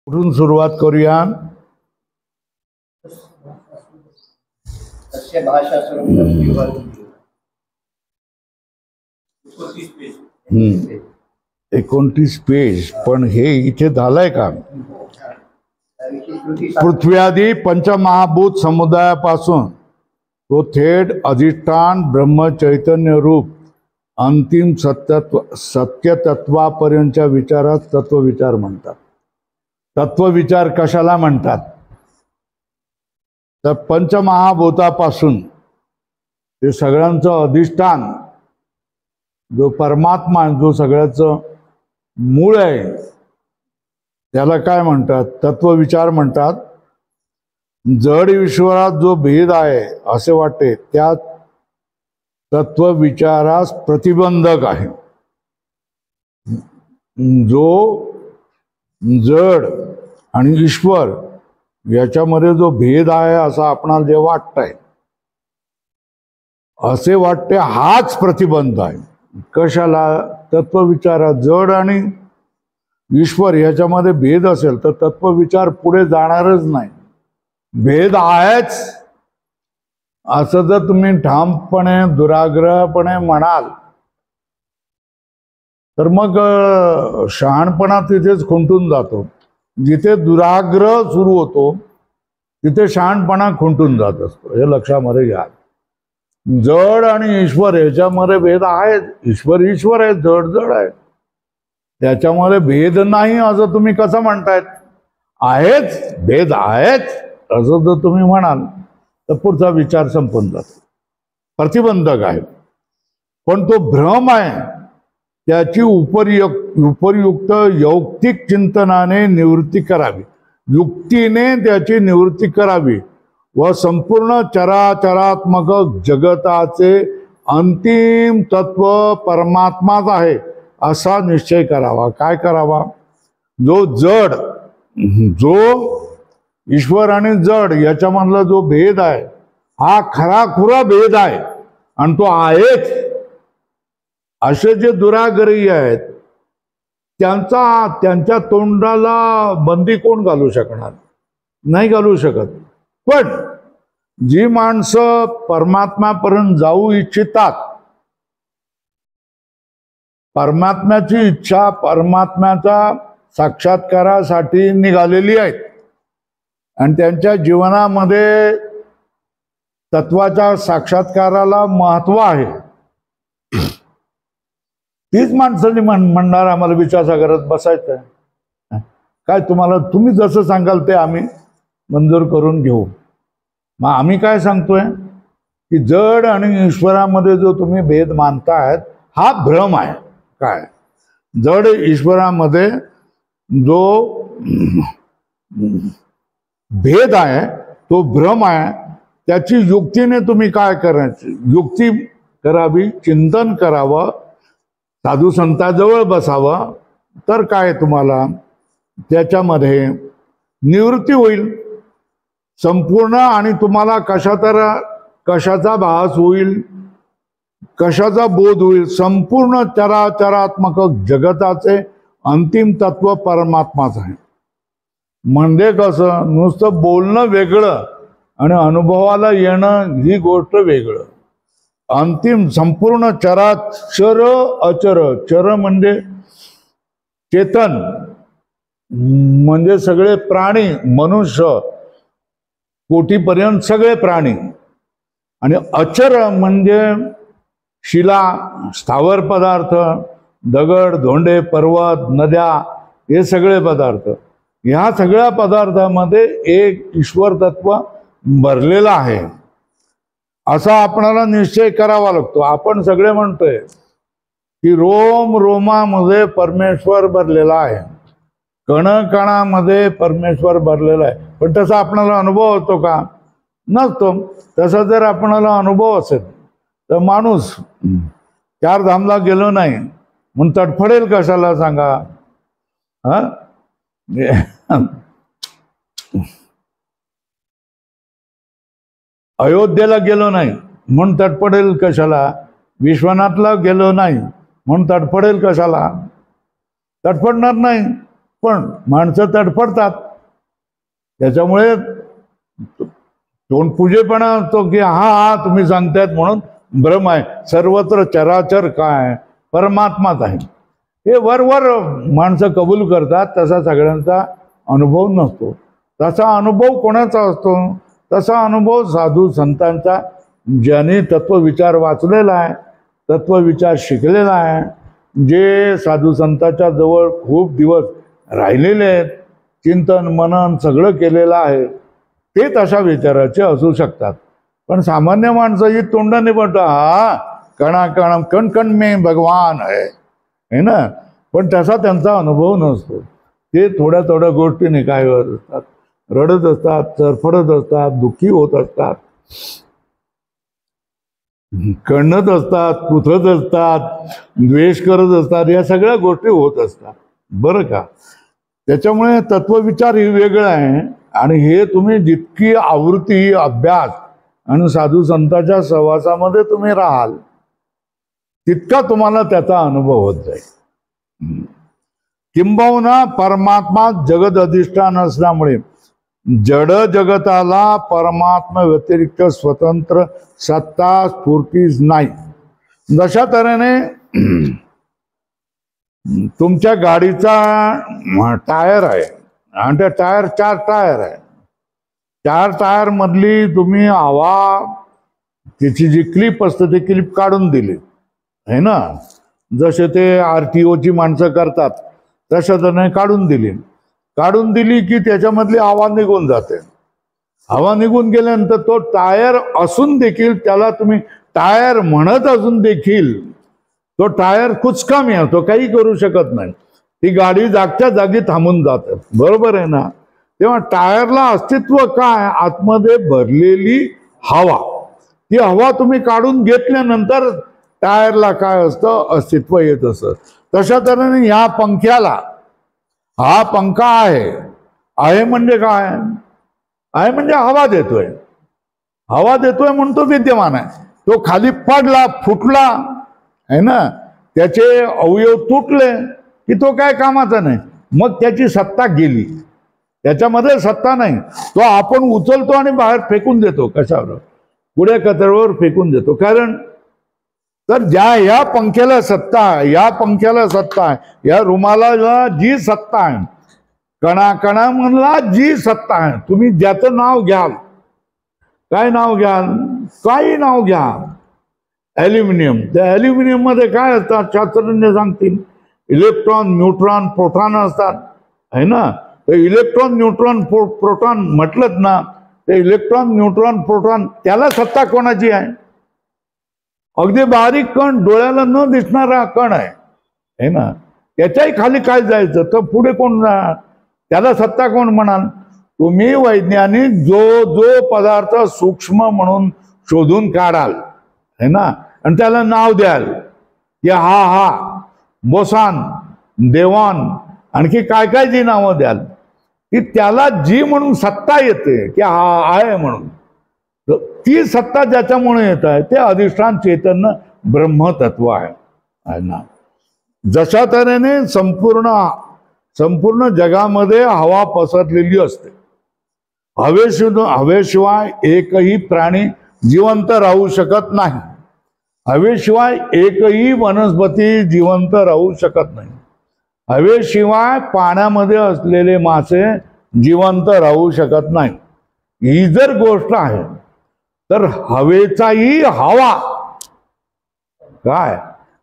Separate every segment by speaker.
Speaker 1: कुठून सुरुवात करूया?
Speaker 2: भाषा
Speaker 1: 29 पेज. पण हे इथे झालंय का? पृथ्वी आदी पंचमहाभूत समुदायापासून तो थेट अधिष्ठान ब्रह्म चैतन्य रूप अंतिम सत्यतत्वापर्यंतच्या विचारात तत्वविचार म्हणतात. तत्वविचार कशाला म्हणतात? तर पंचमहाभूतापासून ते सगळ्यांचं अधिष्ठान जो परमात्मा जो सगळ्याचं मूळ आहे त्याला काय म्हणतात? तत्वविचार म्हणतात. जड ईश्वरात जो भेद आहे असे वाटते त्या तत्वविचारास प्रतिबंधक आहे. जो जड आणि ईश्वर याच्यामध्ये जो भेद आहे असं आपणाला जे वाटतंय असे वाटते हाच प्रतिबंध आहे. कशाला? तत्वविचारात जड आणि ईश्वर याच्यामध्ये भेद असेल तर तत्वविचार पुढे जाणारच नाही. भेद आहेच असं जर तुम्ही ठामपणे दुराग्रहपणे म्हणाल तर मग शहाणपणा तिथेच खुंटून जातो. जिथे दुराग्रह सुरू होतो तिथे शहाणपणा खुंटून जात असतो. हे लक्षामध्ये घ्या. जड आणि ईश्वर याच्यामध्ये भेद आहे. ईश्वर ईश्वर आहे, जड जड आहे, त्याच्यामध्ये भेद नाही असं तुम्ही कसं म्हणतायत? आहेच, भेद आहेच असं जर तुम्ही म्हणाल तर पुढचा विचार संपून जातो. प्रतिबंधक आहे. पण तो भ्रम आहे त्याची उपयुक्त यौक्तिक चिंतनाने निवृत्ती करावी. युक्तीने त्याची निवृत्ती करावी व संपूर्ण चराचरात्मक जगताचे अंतिम तत्व परमात्माच आहे असा निश्चय करावा. काय करावा? जो ईश्वर आणि जड याच्यामधला जो भेद आहे हा खराखुरा भेद आहे आणि तो आहेच असे जे दुराग्रही आहेत त्यांच्या तोंडाला बंदी कोण घालू शकणार? नाही घालू शकत. पण जी माणसं परमात्म्यापर्यंत जाऊ इच्छितात, परमात्म्याची इच्छा परमात्म्याचा साक्षात्कारासाठी निघालेली आहेत आणि त्यांच्या जीवनामध्ये तत्वाच्या साक्षात्काराला महत्व आहे, तीच माणसांनी म्हणणार आम्हाला विचारसागरात बसायचं आहे. काय तुम्हाला तुम्ही जसं सांगाल ते आम्ही मंजूर करून घेऊ. मग आम्ही काय सांगतोय की जड आणि ईश्वरामध्ये जो तुम्ही भेद मानतायत हा भ्रम आहे. काय? जड ईश्वरामध्ये जो भेद आहे तो भ्रम आहे. त्याची युक्तीने तुम्ही काय करायचं? युक्ती करावी, चिंतन करावं, साधू संतांजवळ बसावं, तर काय तुम्हाला त्याच्यामध्ये निवृत्ती होईल संपूर्ण. आणि तुम्हाला कशाचा भास होईल, कशाचा बोध होईल? संपूर्ण चराचरात्मक जगताचे अंतिम तत्व परमात्माच आहे. म्हणजे कसं? नुसतं बोलणं वेगळं आणि अनुभवाला येणं ही गोष्ट वेगळं. अंतिम संपूर्ण चराचर अचर. चर म्हणजे चेतन, म्हणजे सगळे प्राणी, मनुष्य कोटीपर्यंत सगळे प्राणी. आणि अचर म्हणजे शिला, स्थावर पदार्थ, दगड धोंडे, पर्वत, नद्या, हे सगळे पदार्थ. ह्या सगळ्या पदार्थामध्ये एक ईश्वर तत्व भरलेला आहे असा आपणाला निश्चय करावा लागतो. आपण सगळे म्हणतोय की रोम रोमामध्ये परमेश्वर भरलेला आहे, कणकणामध्ये परमेश्वर भरलेला आहे. पण तसा आपणाला अनुभव होतो का? नसतो. तसा जर आपणाला अनुभव असेल तर माणूस चार धामला गेलो नाही म्हणून तडफडेल कशाला सांगा? अयोध्येला गेलो नाही म्हणून तडफडेल कशाला? विश्वनाथला गेलो नाही म्हणून तडफडेल कशाला? तडफडणार नाही. पण माणसं तडफडतात. त्याच्यामुळे तोंडपुजेपणा असतो की हा तुम्ही सांगतायत म्हणून भ्रम आहे. सर्वत्र चराचर काय परमात्माच आहे हे वरवर माणसं कबूल करतात. तसा सगळ्यांचा अनुभव नसतो. तसा अनुभव कोणाचा असतो? तसा अनुभव साधू संतांचा, ज्याने तत्वविचार वाचलेला आहे, तत्वविचार शिकलेला आहे, जे साधू संतांच्या जवळ खूप दिवस राहिलेले आहेत, चिंतन मनन सगळं केलेलं आहे, ते तशा विचाराचे असू शकतात. पण सामान्य माणसं ही तोंडाने म्हणतात हा कणा कण कण कण में भगवान आहे ना, पण तसा त्यांचा अनुभव नसतो. ते थोड्या थोड्या गोष्टीने काय होत असतात, रडत असतात, चरफडत असतात, दुःखी होत असतात, कणत असतात, कुथत असतात, द्वेष करत असतात, या सगळ्या गोष्टी होत असतात बरं का. त्याच्यामुळे तत्वविचार ही वेगळं आहे. आणि हे तुम्ही जितकी आवृत्ती अभ्यास आणि साधू संतांच्या सहवासामध्ये तुम्ही राहाल तितका तुम्हाला त्याचा अनुभव होत जाईल. किंबहुना परमात्मा जगत अधिष्ठान असल्यामुळे जड जगताला परमात्मा व्यतिरिक्त स्वतंत्र सत्ता स्फूर्तीच नाही. जशा तऱ्हेने तुमच्या गाडीचा टायर आहे आणि त्या टायर 4 टायर आहे. 4 टायर मधली तुम्ही हवा त्याची जी क्लिप असते ती क्लिप काढून दिली आहे ना, जसे ते RTOची माणसं करतात तशा त्याने काढून दिली की त्याच्यामधली हवा निघून जाते. हवा निघून गेल्यानंतर तो टायर असून देखील त्याला तुम्ही टायर म्हणत असून देखील तो टायर कुचकामी आहे, तो काही करू शकत नाही. ती गाडी जागच्या जागी थांबून जाते, बरोबर आहे ना. तेव्हा टायरला अस्तित्व काय? आतमध्ये भरलेली हवा. ती हवा तुम्ही काढून घेतल्यानंतर टायरला काय असतं? अस्तित्व येत असतं. तशा तऱ्हेने ह्या पंख्याला, हा पंखा आहे म्हणजे काय आहे? म्हणजे हवा देतोय. हवा देतोय म्हणून तो विद्यमान आहे. तो खाली पडला, फुटला आहे ना, त्याचे अवयव तुटले की तो काय कामाचा नाही, मग त्याची सत्ता गेली. त्याच्यामध्ये सत्ता नाही. तो आपण उचलतो आणि बाहेर फेकून देतो. कशावर? पुढे कचऱ्यावर फेकून देतो. कारण तर या पंख्याला सत्ता आहे, या पंख्याला सत्ता आहे, या रुमाला जी सत्ता आहे, कणा म्हणला जी सत्ता आहे, तुम्ही ज्याचं नाव घ्याल, काय नाव घ्याल, काही नाव घ्या. ॲल्युमिनियम, त्या ॲल्युमिनियम मध्ये काय असतात? शास्त्रज्ञ सांगतील इलेक्ट्रॉन, न्यूट्रॉन, प्रोटॉन असतात आहे ना. तर इलेक्ट्रॉन, न्यूट्रॉन, प्रोटॉन म्हटलं ना, ते इलेक्ट्रॉन, न्यूट्रॉन, प्रोटॉन त्याला सत्ता कोणाची आहे? अगदी बारीक कण, डोळ्याला न दिसणारा कण आहे ना, त्याच्याही खाली काय जायचं तर पुढे कोण जाणार? त्याला सत्ता कोण म्हणाल? तुम्ही वैज्ञानिक जो पदार्थ सूक्ष्म म्हणून शोधून काढाल है ना, आणि त्याला नाव द्याल की हा बोसान, देवान, आणखी काय जी नावं द्याल की त्याला जी म्हणून सत्ता येते की हा आहे म्हणून, ती सत्ता ज्याच्यामुळे येत आहे ते अधिष्ठान चैतन्य ब्रह्मतत्व आहे ना. जशा तऱ्हेने संपूर्ण जगामध्ये हवा पसरलेली असते. हवेशिवाय एकही प्राणी जिवंत राहू शकत नाही. हवेशिवाय एकही वनस्पती जिवंत राहू शकत नाही. हवेशिवाय पाण्यामध्ये असलेले मासे जिवंत राहू शकत नाही. ही जर गोष्ट आहे तर हवेचाही हवा काय,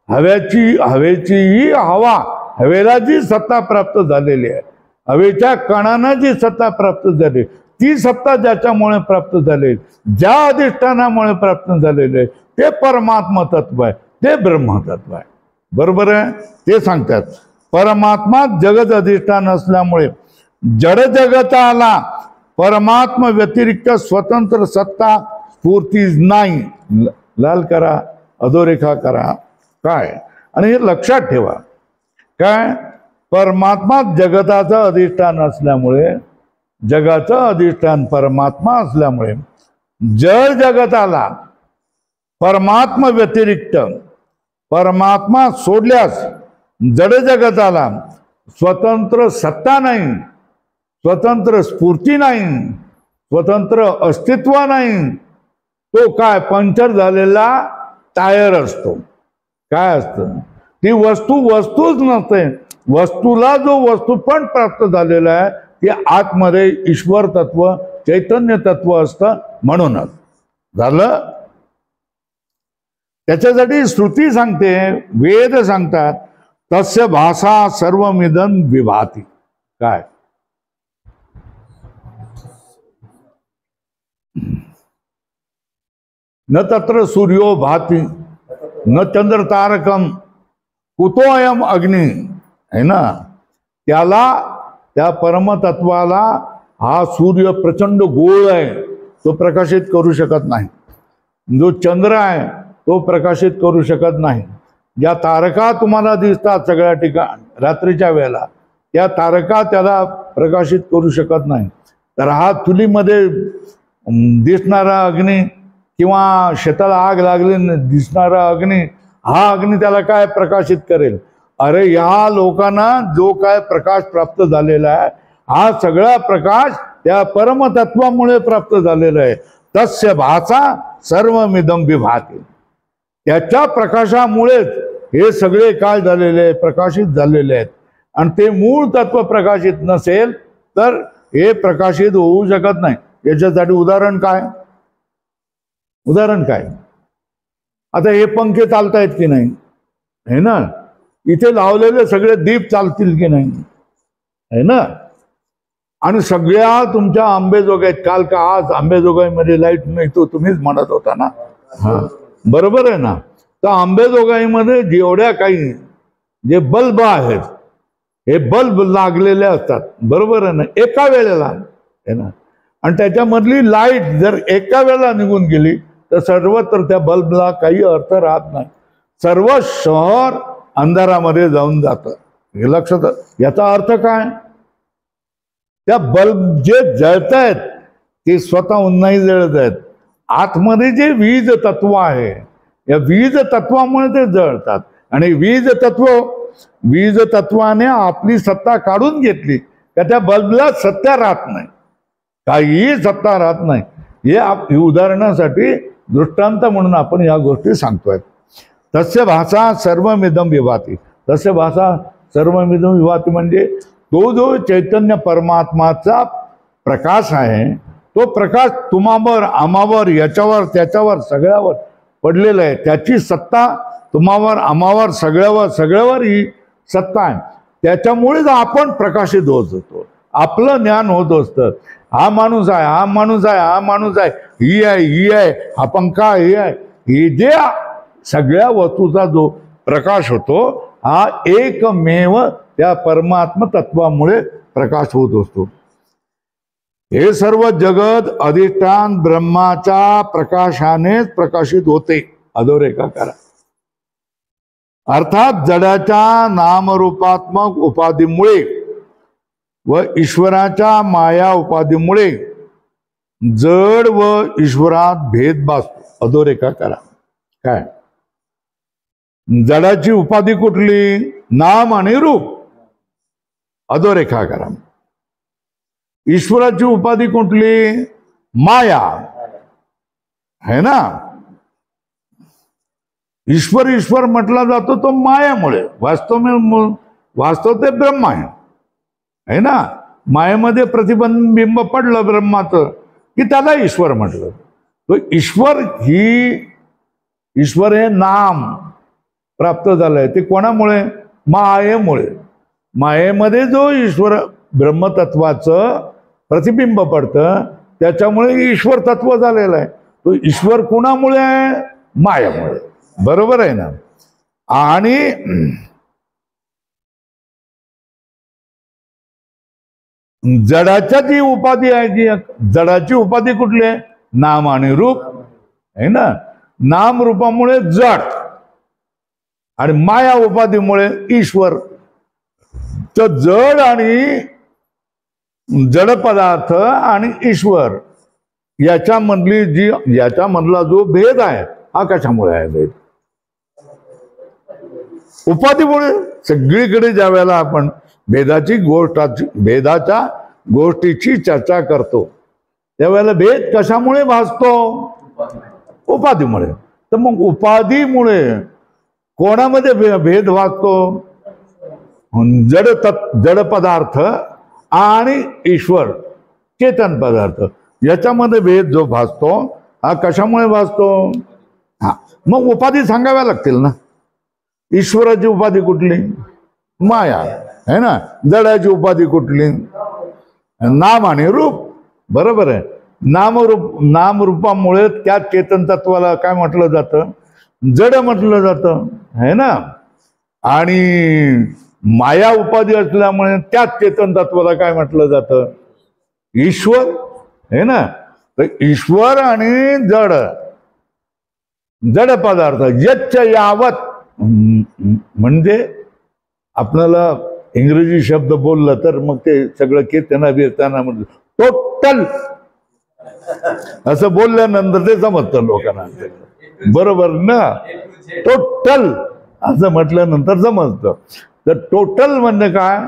Speaker 1: हवेचीही हवा, हवेला जी सत्ता प्राप्त झालेली आहे, हवेच्या कणांना जी सत्ता प्राप्त झाली, ती सत्ता ज्याच्यामुळे प्राप्त झालेली, ज्या अधिष्ठानामुळे प्राप्त झालेले ते परमात्मा तत्व आहे, ते ब्रह्मतत्व आहे. बरोबर आहे. ते सांगतात परमात्मा जगत अधिष्ठान असल्यामुळे जड जगताला परमात्मा व्यतिरिक्त स्वतंत्र सत्ता स्फूर्तीच नाही. लाल करा, अधोरेखा करा काय, आणि हे लक्षात ठेवा काय, परमात्मा जगताचं अधिष्ठान असल्यामुळे, जगाचं अधिष्ठान परमात्मा असल्यामुळे जड जगताला परमात्मा व्यतिरिक्त, परमात्मा सोडल्यास जड जगताला स्वतंत्र सत्ता नाही, स्वतंत्र स्फूर्ती नाही, स्वतंत्र अस्तित्व नाही, तो काय पंक्चर झालेला टायर असतो. काय असतं ती वस्तू वस्तूच नसते. वस्तूला जो वस्तूपण प्राप्त झालेला आहे ते आतमध्ये ईश्वर तत्व चैतन्य तत्व असतं. म्हणूनच झालं. त्याच्यासाठी श्रुती सांगते, वेद सांगतात, तस्य भाषा सर्वमिदं विभाती. काय न तत्र सूर्यो भाती न चंद्र तारकम कुतो अयम अग्नी. है ना, त्याला त्या परमतत्वाला हा सूर्य प्रचंड गोळ आहे, तो प्रकाशित करू शकत नाही. जो चंद्र आहे तो प्रकाशित करू शकत नाही. ज्या तारका तुम्हाला दिसतात सगळ्या ठिकाणी रात्रीच्या वेळेला, त्या तारका त्याला प्रकाशित करू शकत नाही. तर हा चुलीमध्ये दिसणारा अग्नी किंवा शेताला आग लागली दिसणारा अग्नी, हा अग्नी त्याला काय प्रकाशित करेल? अरे ह्या लोकांना जो काय प्रकाश प्राप्त झालेला आहे, हा सगळा प्रकाश त्या परमतत्वामुळे प्राप्त झालेला आहे. तस्य भाषा सर्वमिदं विभाती. त्याच्या प्रकाशामुळेच हे सगळे काय झालेले आहे, प्रकाशित झालेले आहेत. आणि ते मूळ तत्व प्रकाशित नसेल तर हे प्रकाशित होऊ शकत नाही. याच्यासाठी उदाहरण काय? उदाहरण काय? आता हे पंखे चालतायत की नाही? है ना, इथे लावलेले सगळे दीप चालतील की नाही? है ना. आणि सगळ्या तुमच्या आंबेजोगाईत, काल का आज आंबेजोगाईमध्ये लाईट नाही, तो तुम्हीच म्हणत होता ना. हा बरोबर आहे ना. तर आंबेजोगाईमध्ये जेवढ्या काही जे बल्ब आहेत, हे बल्ब लागलेले असतात. बरोबर आहे ना, एका वेळेला. है ना. आणि त्याच्यामधली लाईट जर एका वेळेला निघून गेली तर सर्वत्र त्या बल्बला काही अर्थ राहत नाही. सर्व शहर अंधारामध्ये जाऊन जातं. हे लक्षात. याचा अर्थ काय? त्या बल्ब जे जळत आहेत ते स्वतःहून नाही जळत आहेत. आतमध्ये जे वीज तत्व आहे, या वीज तत्वामुळे ते जळतात. आणि वीज तत्वाने आपली सत्ता काढून घेतली का त्या बल्बला सत्ता राहत नाही, काहीही सत्ता राहत नाही. हे उदाहरणासाठी दृष्टांत म्हणून आपण या गोष्टी सांगतोय. तस्य भाषा सर्वमिदं विभाती. तस्य भाषा सर्वमिदं विभाती म्हणजे तो जो चैतन्य परमात्माचा प्रकाश आहे, तो प्रकाश तुम्हावर, आम्हावर, याच्यावर, त्याच्यावर, सगळ्यावर पडलेला आहे. त्याची सत्ता तुम्हावर, आम्हावर, सगळ्यावर ही सत्ता आहे. त्याच्यामुळेच आपण प्रकाशित होत होतो. आपलं ज्ञान होत असतं. हा माणूस आहे, हा माणूस आहे, हा माणूस आहे, ही आहे, ही आहे, हा पंखा, ही आहे. हे जे सगळ्या वस्तूचा जो प्रकाश होतो, हा एकमेव त्या परमात्म तत्वामुळे प्रकाश होत असतो. हे सर्व जगत अधिष्ठान ब्रह्माच्या प्रकाशानेच प्रकाशित होते. अधोरेखा करा. अर्थात जडाच्या नामरूपात्मक उपाधीमुळे व ईश्वराच्या माया उपाधीमुळे जड व ईश्वरात भेद भासतो. अधोरेखा करा. काय? जडाची उपाधी कुठली? नाम आणि रूप. अधोरेखा करा. ईश्वराची उपाधी कुठली? माया. है ना. ईश्वर म्हटला जातो तो मायामुळे. वास्तव ते ब्रह्म आहे. है ना. मायेमध्ये प्रतिबिंब पडलं ब्रह्माचं की त्याला ईश्वर म्हटलं. तो ईश्वर हे नाम प्राप्त झालंय. ते कोणामुळे? मायेमुळे. मायेमध्ये जो ईश्वर ब्रह्मतत्वाचं प्रतिबिंब पडतं त्याच्यामुळे ईश्वर तत्व झालेलं आहे. तो ईश्वर कोणामुळे आहे? मायामुळे. बरोबर आहे ना. आणि जडाच्या जी उपाधी आहे, जी जडाची उपाधी कुठली आहे? नाम आणि रूप. आहे ना. नाम रूपामुळे जड आणि माया उपाधीमुळे ईश्वर. तर जड आणि जड पदार्थ आणि ईश्वर याच्यामधला जो भेद आहे हा कशामुळे आहे? भेद उपाधीमुळे. सगळीकडे ज्या वेळेला आपण भेदाच्या गोष्टीची चर्चा करतो त्यावेळेला भेद कशामुळे भासतो? उपाधीमुळे. तर मग उपाधीमुळे कोणामध्ये भेद भासतो? जड पदार्थ आणि ईश्वर चेतन पदार्थ याच्यामध्ये भेद जो भासतो हा कशामुळे भासतो? हा, मग उपाधी सांगाव्या लागतील ना. ईश्वराची उपाधी कुठली? माया है ना. जडाची उपाधी कुठली? नाम आणि रूप. बरोबर आहे. नामरूपामुळे त्या चेतन तत्वाला काय म्हटलं जातं? जड म्हटलं जातं है ना. आणि माया उपाधी असल्यामुळे त्याच चेतन तत्वाला काय म्हटलं जातं? ईश्वर है ना. तर ईश्वर आणि जड पदार्थ यच्च यावत म्हणजे आपल्याला इंग्रजी शब्द बोललं तर मग ते सगळं कीर्तना बिरताना म्हणजे टोटल असं बोलल्यानंतर ते समजतं लोकांना. बरोबर ना. टोटल असं म्हटल्यानंतर समजतं. तर टोटल म्हणजे काय?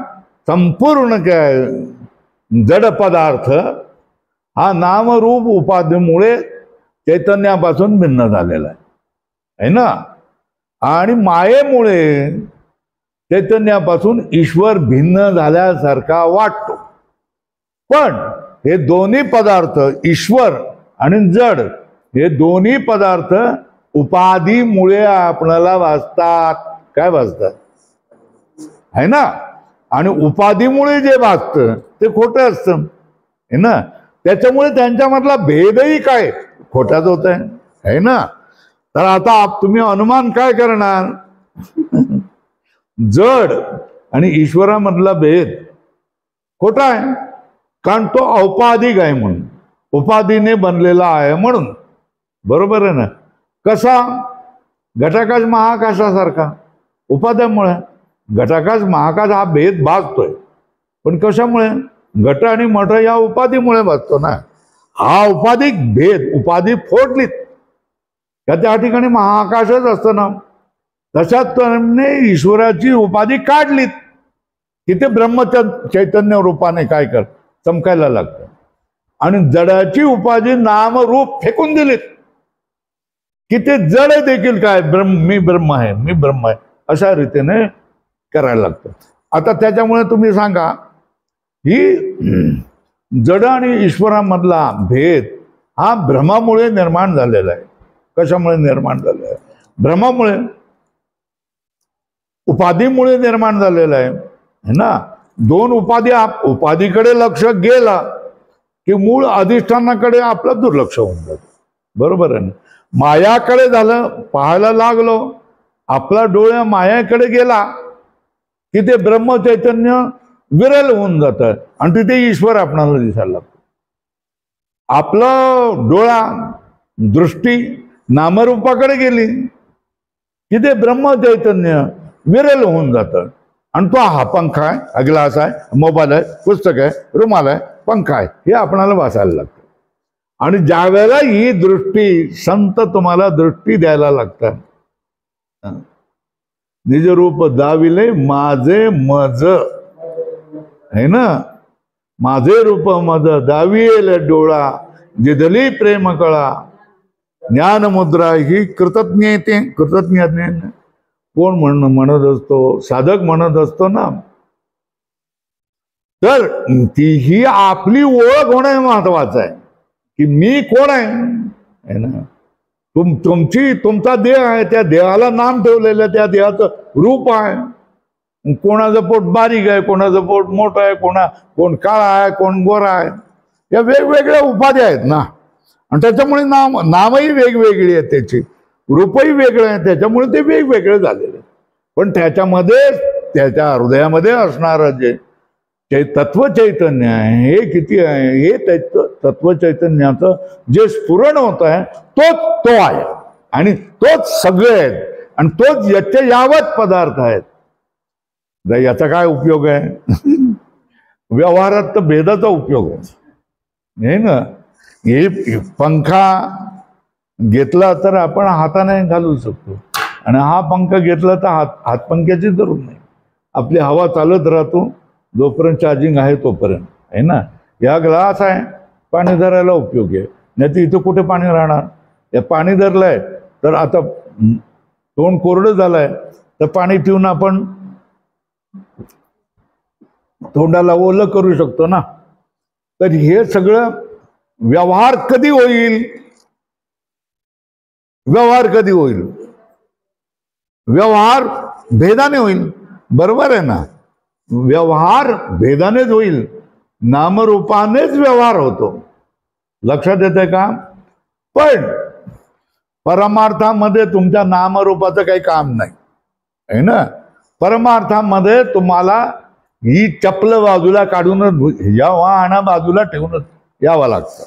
Speaker 1: संपूर्ण काय? जड पदार्थ हा नामरूप उपाधीमुळे चैतन्यापासून भिन्न झालेला आहे ना. आणि मायेमुळे चैतन्यापासून ईश्वर भिन्न झाल्यासारखा वाटतो. पण हे दोन्ही पदार्थ ईश्वर आणि जड हे दोन्ही पदार्थ उपाधीमुळे आपल्याला भासतात. काय भासतात है ना. आणि उपाधीमुळे जे भासतं ते खोटं असतं है ना. त्याच्यामुळे त्यांच्यामधला भेदही काय खोटाच होत आहे ना. तर आता तुम्ही अनुमान काय करणार? जड आणि ईश्वरामधला भेद खोटा आहे कारण तो औपाधिक आहे म्हणून, उपाधीने बनलेला आहे म्हणून. बरोबर आहे ना. कसा? घटाकाश महाकाशासारखा उपाध्यामुळे. घटाकाश महाकाश हा भेद भासतोय पण कशामुळे? घट आणि मठ या उपाधीमुळे भासतो ना. हा उपाधिक भेद उपाधी फोडलीत का त्या ठिकाणी महाकाशच असतं ना. तशाच तऱ्हेने ईश्वराची उपाधी काढलीत की ते चैतन्य रूपाने काय कर चमकायला लागतं. आणि जडाची उपाधी नाम रूप फेकून दिलीत की ते जड देखील काय मी ब्रह्म आहे अशा रीतीने करायला लागतं. आता त्याच्यामुळे तुम्ही सांगा ही जड आणि ईश्वरामधला भेद हा भ्रमामुळे निर्माण झालेला आहे. कशामुळे निर्माण झालेला आहे? भ्रमामुळे, उपाधीमुळे निर्माण झालेला आहे ना. दोन उपाधीकडे लक्ष गेला की मूळ अधिष्ठानाकडे आपलं दुर्लक्ष होऊन जातं. बरोबर आहे ना. मायाकडे झालं पाहायला लागलो, आपला डोळा मायाकडे गेला की ते ब्रह्मचैतन्य विरल होऊन जातं आणि तिथे ईश्वर आपणाला दिसायला लागतो. आपला डोळा दृष्टी नामरूपाकडे गेली की ते ब्रह्मचैतन्य विरल होऊन जातं आणि तो हा पंखा आहे, हा ग्लास आहे, मोबाईल आहे, पुस्तक आहे, रुमाल आहे, पंखा आहे हे आपणाला वाचायला लागतं. आणि ज्या वेळेला ही दृष्टी संत तुम्हाला दृष्टी द्यायला लागतात. निजरूप दाविले माझे मज है ना. माझे रूप मज दाविले डोळा जिधली प्रेम कळा ज्ञान मुद्रा ही कृतज्ञते कोण म्हणत असतो? साधक म्हणत असतो ना. तर ती ही आपली ओळख होणं महत्वाचं आहे की मी कोण आहे ना. तुमचा देह आहे, त्या देहाला नाम ठेवलेलं, त्या देहाचं रूप आहे. कोणाचं पोट बारीक आहे, कोणाचं पोट मोठं आहे, कोण काळा आहे, कोण गोरा आहे. या वेगवेगळ्या उपाधी आहेत ना. आणि त्याच्यामुळे नामही वेगवेगळी आहेत, त्याची रूपही वेगळं आहे, त्याच्यामुळे ते वेगवेगळे झालेले. पण त्याच्यामध्ये त्याच्या हृदयामध्ये असणारं जे तत्व चैतन्य आहे हे किती आहे? हे तत्व चैतन्याचं जे स्फुरण होत आहे तो आहे आणि तोच सगळे आहेत आणि तोच याचे यावत पदार्थ आहेत. याचा काय उपयोग आहे? व्यवहारात तर भेदाचा उपयोग आहे ना. हे पंखा घेतला तर आपण हाताने घालू शकतो आणि हा पंखा घेतला तर हातपंख्याची जरूर नाही. आपली हवा चालत राहतो जोपर्यंत चार्जिंग आहे तोपर्यंत, आहे ना. या ग्लास आहे, पाणी धरायला उपयोगी आहे. नाही तर इथं कुठे पाणी राहणार. या पाणी धरलंय तर आता तोंड कोरडं झालंय तर पाणी ठेवून आपण तोंडाला ओलं करू शकतो ना. तर हे सगळं व्यवहार कधी होईल? व्यवहार कधी होईल? व्यवहार भेदाने होईल. बरोबर आहे ना. व्यवहार भेदानेच होईल. नामरूपानेच व्यवहार होतो. लक्षात येते का? पण परमार्थामध्ये तुमच्या नामरूपाचं काही काम नाही, आहे ना. परमार्थामध्ये तुम्हाला ही चपल बाजूला काढूनच या वाहना बाजूला ठेवूनच यावं लागतं,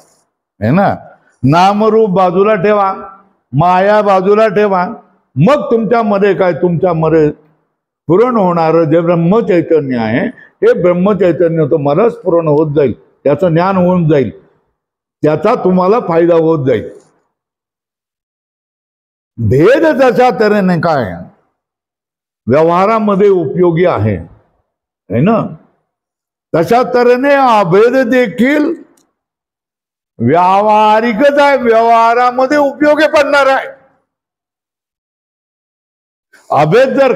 Speaker 1: आहे ना. नामरूप बाजूला ठेवा, माया बाजूला ठेवा, मग तुमच्यामध्ये काय, तुमच्यामध्ये स्फुरण होणारं जे ब्रह्मचैतन्य आहे, हे ब्रह्मचैतन्य तुम्हाला स्फुरण होत जाईल, त्याचं ज्ञान होऊन जाईल, त्याचा तुम्हाला फायदा होत जाईल. भेद तशा तऱ्हेने काय व्यवहारामध्ये उपयोगी आहे, है ना. तशा तऱ्हेने अभेद देखील व्यावहारिकच आहे, व्यवहारामध्ये उपयोगी पडणार आहे. अभेद जर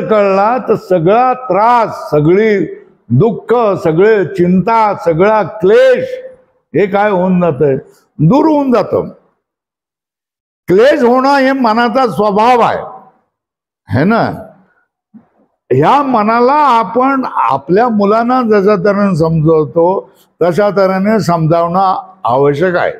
Speaker 1: कळला तर सगळा त्रास, सगळी दुःख, सगळे चिंता, सगळा क्लेश हे काय होऊन जातंय, दूर होऊन जातं. क्लेश होणं हे मनाचा स्वभाव आहे ना. ह्या मनाला आपण आपल्या मुलांना जशा तऱ्हेने समजवतो तशा तऱ्हेने समजावणं आवश्यक आहे.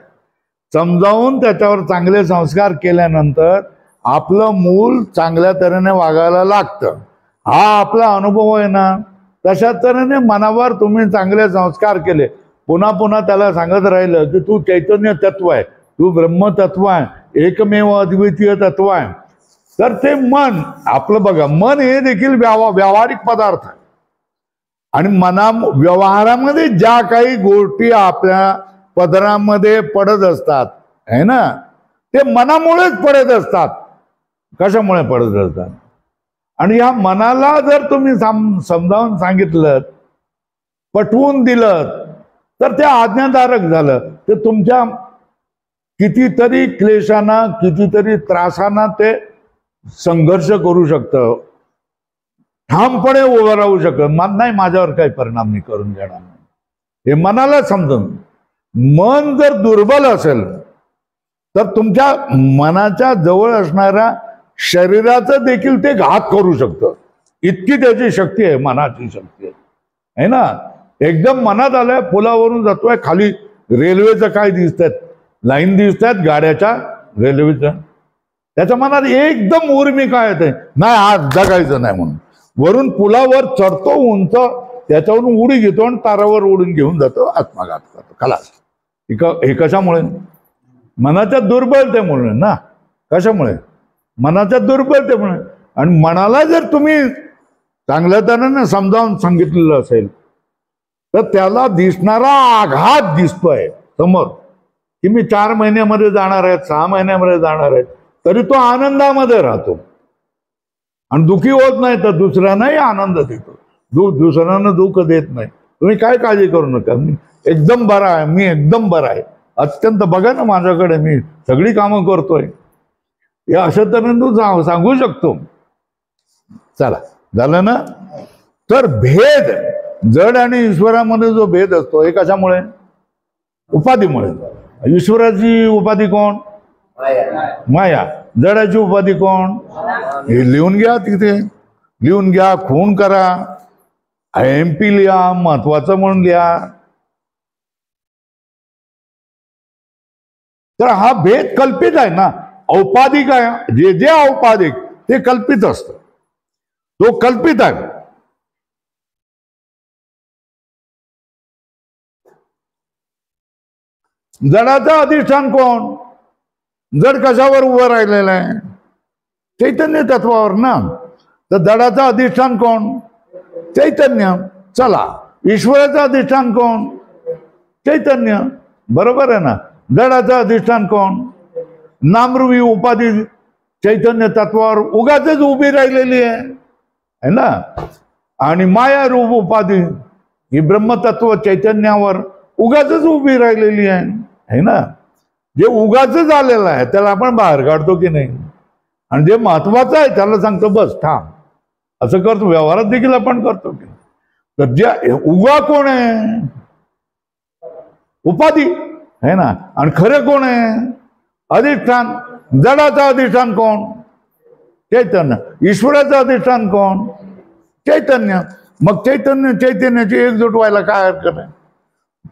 Speaker 1: समजावून त्याच्यावर चांगले संस्कार केल्यानंतर आपलं मूल चांगल्या तऱ्हेने वागायला लागतं. हा आपला अनुभव आहे ना. तशा तऱ्हेने मनावर तुम्ही चांगले संस्कार केले, पुन्हा पुन्हा त्याला सांगत राहिलं की तू चैतन्य तत्व आहे, तू ब्रह्मतत्व आहे, एकमेव अद्वितीय तत्व आहे, तर ते मन आपलं बघा, मन हे देखील व्यावहारिक पदार्थ आहे. आणि व्यवहारामध्ये ज्या काही गोष्टी आपल्या पदरामध्ये पडत असतात, है ना, ते मनामुळेच पडत असतात. कशामुळे पडत असतात? आणि या मनाला जर तुम्ही समजावून सांगितलं, पटवून दिलं, तर ते आज्ञाधारक झालं. ते तुमच्या कितीतरी क्लेशांना, कितीतरी त्रासांना ते संघर्ष करू शकतं, ठामपणे उभं राहू शकत नाही. माझ्यावर काही परिणाम नाही करून देणार नाही, हे मनाला समजून. मन जर दुर्बल असेल तर तुमच्या मनाच्या जवळ असणाऱ्या शरीराचं देखील ते घात करू शकतं. इतकी त्याची शक्ती आहे, मनाची शक्ती आहे ना. एकदम मनात आलंय, पुलावरून जातोय, खाली रेल्वेचं काय दिसतात, लाईन दिसतात गाड्याच्या, रेल्वेच्या, त्याच्या मनात एकदम उर्मी काय येते, नाही आज जगायचं नाही म्हणून. वरून पुलावर चढतो उंच, त्याच्यावरून उडी घेतो आणि तारावर उडून घेऊन जातो, आत्मघात करतो, खलास. हे कशामुळे? मनाच्या दुर्बलतेमुळे ना. कशामुळे? मनाच्या दुर्बलतेमुळे. आणि मनाला जर तुम्ही चांगल्या तऱ्हेने समजावून सांगितलेलं असेल तर त्याला दिसणारा आघात दिसतोय समोर, की मी 4 महिन्यामध्ये जाणार आहे, 6 महिन्यामध्ये जाणार आहे, तरी तो आनंदामध्ये राहतो आणि दुःखी होत नाही, तर दुसऱ्यांनाही आनंद देतो. दुसऱ्यांना दुःख देत नाही. तुम्ही काय काळजी करू नका, मी एकदम बरा आहे, मी एकदम बरा आहे, अत्यंत, बघा ना माझ्याकडे, मी सगळी कामं करतोय, या अशा तऱ्हेने तू सांगू शकतो. चला, झालं ना. तर भेद, जड आणि ईश्वरामध्ये जो भेद असतो, हे कशामुळे? उपाधीमुळे. ईश्वराची उपाधी कोण? माया. जडाची उपाधी कोण? हे लिहून घ्या, तिथे लिहून घ्या, खून करा, MP लिहा, महत्वाचं म्हणून लिहा. तर हा भेद कल्पित आहे ना. औपाधिक आहे, जे औपाधिक ते कल्पित असतं, तो कल्पित आहे. जडाचं अधिष्ठान कोण? जड कशावर उभं राहिलेलं आहे? चैतन्य तत्वावर ना. तर जडाचं अधिष्ठान कोण? चैतन्य. चला, ईश्वराचं अधिष्ठान कोण? चैतन्य. बरोबर आहे ना. जडाचं अधिष्ठान कोण? नामरूपी उपाधी चैतन्य तत्वावर उगाच उभी राहिलेली आहे. है ना. आणि माया रूप उपाधी ही ब्रह्मतत्व चैतन्यावर उगाच उभी राहिलेली आहे ना. जे उगाच झालेलं आहे त्याला आपण बाहेर काढतो की नाही, आणि जे महत्वाचं आहे त्याला सांगतो बस थांब, असं करतो. व्यवहारात देखील आपण करतो की. तर जे उगा कोण आहे? उपाधी है ना. आणि खरं कोण आहे? अधिष्ठान. जडाचं अधिष्ठान कोण? चैतन्य. ईश्वराचं अधिष्ठान कोण? चैतन्य. मग चैतन्याची एकजूट व्हायला काय हरकत आहे?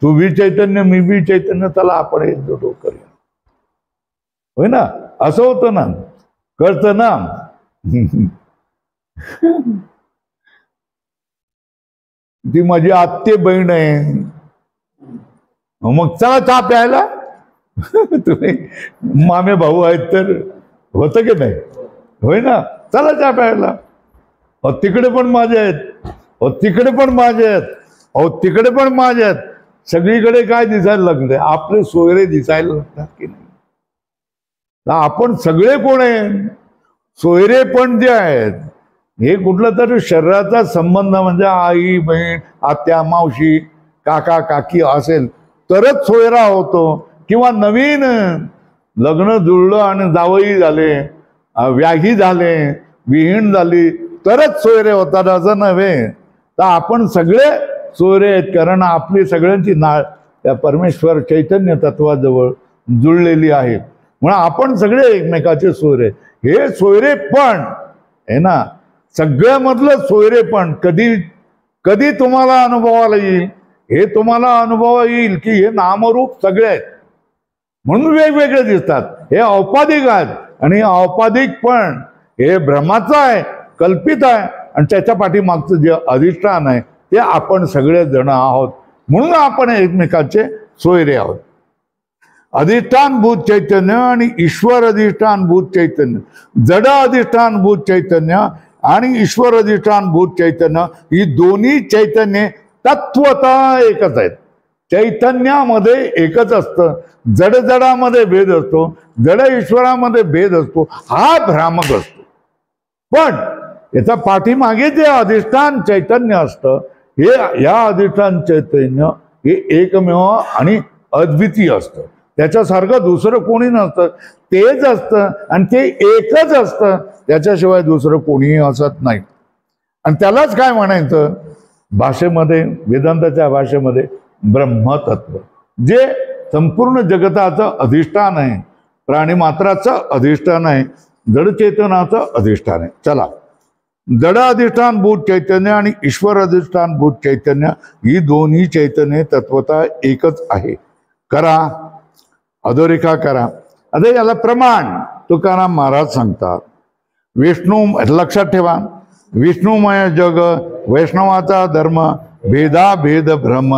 Speaker 1: तू बी चैतन्य, मी बी चैतन्य, चला आपण एकजूट करूया, होय ना. असं होतं ना, कळतं ना. ती माझी आत्ते बहीण आहे, मग चला चहा प्यायला. तुम्ही मामे भाऊ आहेत तर होतं की नाही, होय ना. चला चहा प्यायला. तिकडे पण माझे आहेत, तिकडे पण माझे आहेत, तिकडे पण माझे आहेत. सगळीकडे काय दिसायला लागले? आपले सोयरे दिसायला लागतात की नाही. आपण सगळे कोण आहे? सोयरे पण जे आहेत हे कुठलं तरी शरीराचा संबंध म्हणजे आई बहीण आत्या मावशी काका काकी असेल तरच सोयरा होतो. किंवा नवीन लग्न जुळलं आणि जावई झाले, व्याही झाले, विहीण झाली तरच सोयरे होतात असं नव्हे. तर आपण सगळे सोयरे आहेत, कारण आपली सगळ्यांची नाळ त्या परमेश्वर चैतन्य तत्वाजवळ जुळलेली आहे. म्हणून आपण सगळे एकमेकाचे सोयरे. हे सोयरे पण आहे ना, सगळ्यामधलं सोयरे पण कधी कधी तुम्हाला अनुभवाला येईल. हे तुम्हाला अनुभव येईल की हे नामरूप सगळे आहेत म्हणून वेगवेगळे दिसतात. हे औपाधिक आहेत, आणि औपाधिक पण हे भ्रमाचं आहे, कल्पित आहे, आणि त्याच्या पाठीमागचं जे अधिष्ठान आहे ते आपण सगळे जण आहोत. म्हणून आपण एकमेकाचे सोयरे आहोत. अधिष्ठान भूत चैतन्य आणि ईश्वर अधिष्ठान भूत चैतन्य, जड अधिष्ठान भूत चैतन्य आणि ईश्वर अधिष्ठान भूत चैतन्य ही दोन्ही चैतन्ये तत्वतः एकच आहेत. चैतन्यामध्ये एकच असतं. जडामध्ये भेद असतो, जड ईश्वरामध्ये भेद असतो, हा भ्रामक असतो. पण याचा पाठीमागे जे अधिष्ठान चैतन्य असतं हे या अधिष्ठान चैतन्य हे एकमेव आणि अद्वितीय असतं. त्याच्यासारखं दुसरं कोणी नसतं, तेच असतं आणि ते एकच असतं. त्याच्याशिवाय दुसरं कोणीही असत नाही. आणि त्यालाच काय म्हणायचं भाषेमध्ये, वेदांताच्या भाषेमध्ये ब्रह्मतत्व, जे संपूर्ण जगताचं अधिष्ठान आहे, प्राणीमात्राचं अधिष्ठान आहे, जडचेतनाचं अधिष्ठान आहे. चला, जड अधिष्ठान भूत चैतन्य आणि ईश्वर अधिष्ठान भूत चैतन्य ही दोन्ही चैतन्य तत्वता एकच आहे. करा, अधोरेखा करा. आता याला प्रमाण तुकाराम महाराज सांगतात. विष्णू, लक्षात ठेवा, विष्णुमय जग, वैष्णवाचा धर्म, भेदाभेद भ्रम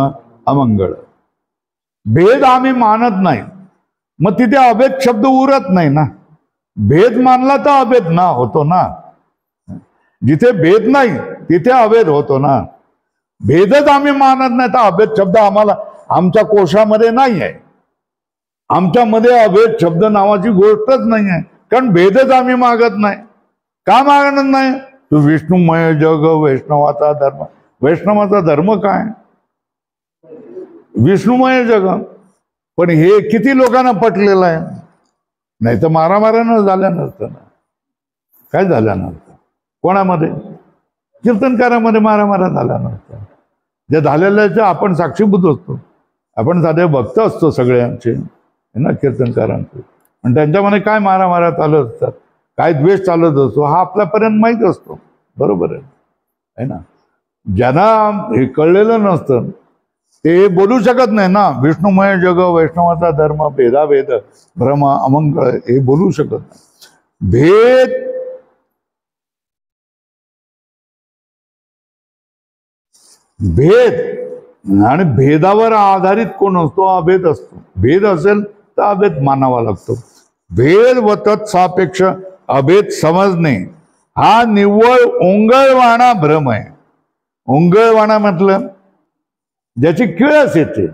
Speaker 1: अमंगळ. भेद आम्ही मानत नाही, मग तिथे अभेद शब्द उरत नाही ना. भेद मानला तर अभेद ना होतो ना. जिथे भेद नाही तिथे अभेद होतो ना. भेदच आम्ही मानत नाही तर अभेद शब्द आम्हाला आमच्या कोशामध्ये नाही आहे. आमच्यामध्ये अभेद शब्द नावाची गोष्टच नाही आहे, कारण भेदच आम्ही मागत नाही. का मागत नाही? तू विष्णुमय जग, वैष्णवाचा धर्म. वैष्णवाचा धर्म काय? विष्णुमय जग. पण हे किती लोकांना पटलेलं आहे? नाही तर मारामाऱ्यानं झाल्या नसतं ना. काय झाल्या नसतं? कोणामध्ये? कीर्तनकारामध्ये मारामाऱ्या झाल्या नसतं. जे झालेल्याच्या आपण साक्षीभूत असतो. आपण साधे भक्त असतो सगळ्यांचे ना, कीर्तनकारांचे. आणि त्यांच्यामध्ये काय मारामाऱ्या चालत असतात, काय द्वेष चालत असतो हा आपल्यापर्यंत माहीत असतो. बरोबर आहे ना. ज्यांना हे कळलेलं नसतं ते बोलू शकत नाही ना. विष्णुमय जग, वैष्णवाचा धर्म, भेदाभेद भ्रम अमंगळ हे बोलू शकत नाही. भेद आणि भेदावर आधारित कोण असतो? अभेद असतो. भेद असेल तर अभेद मानावा लागतो. भेद व तत्सापेक्ष अभेद समजणे हा निव्वळ ओंगळवाणा भ्रम आहे. ओंगळवाणा म्हटलं ज्याची किळस येते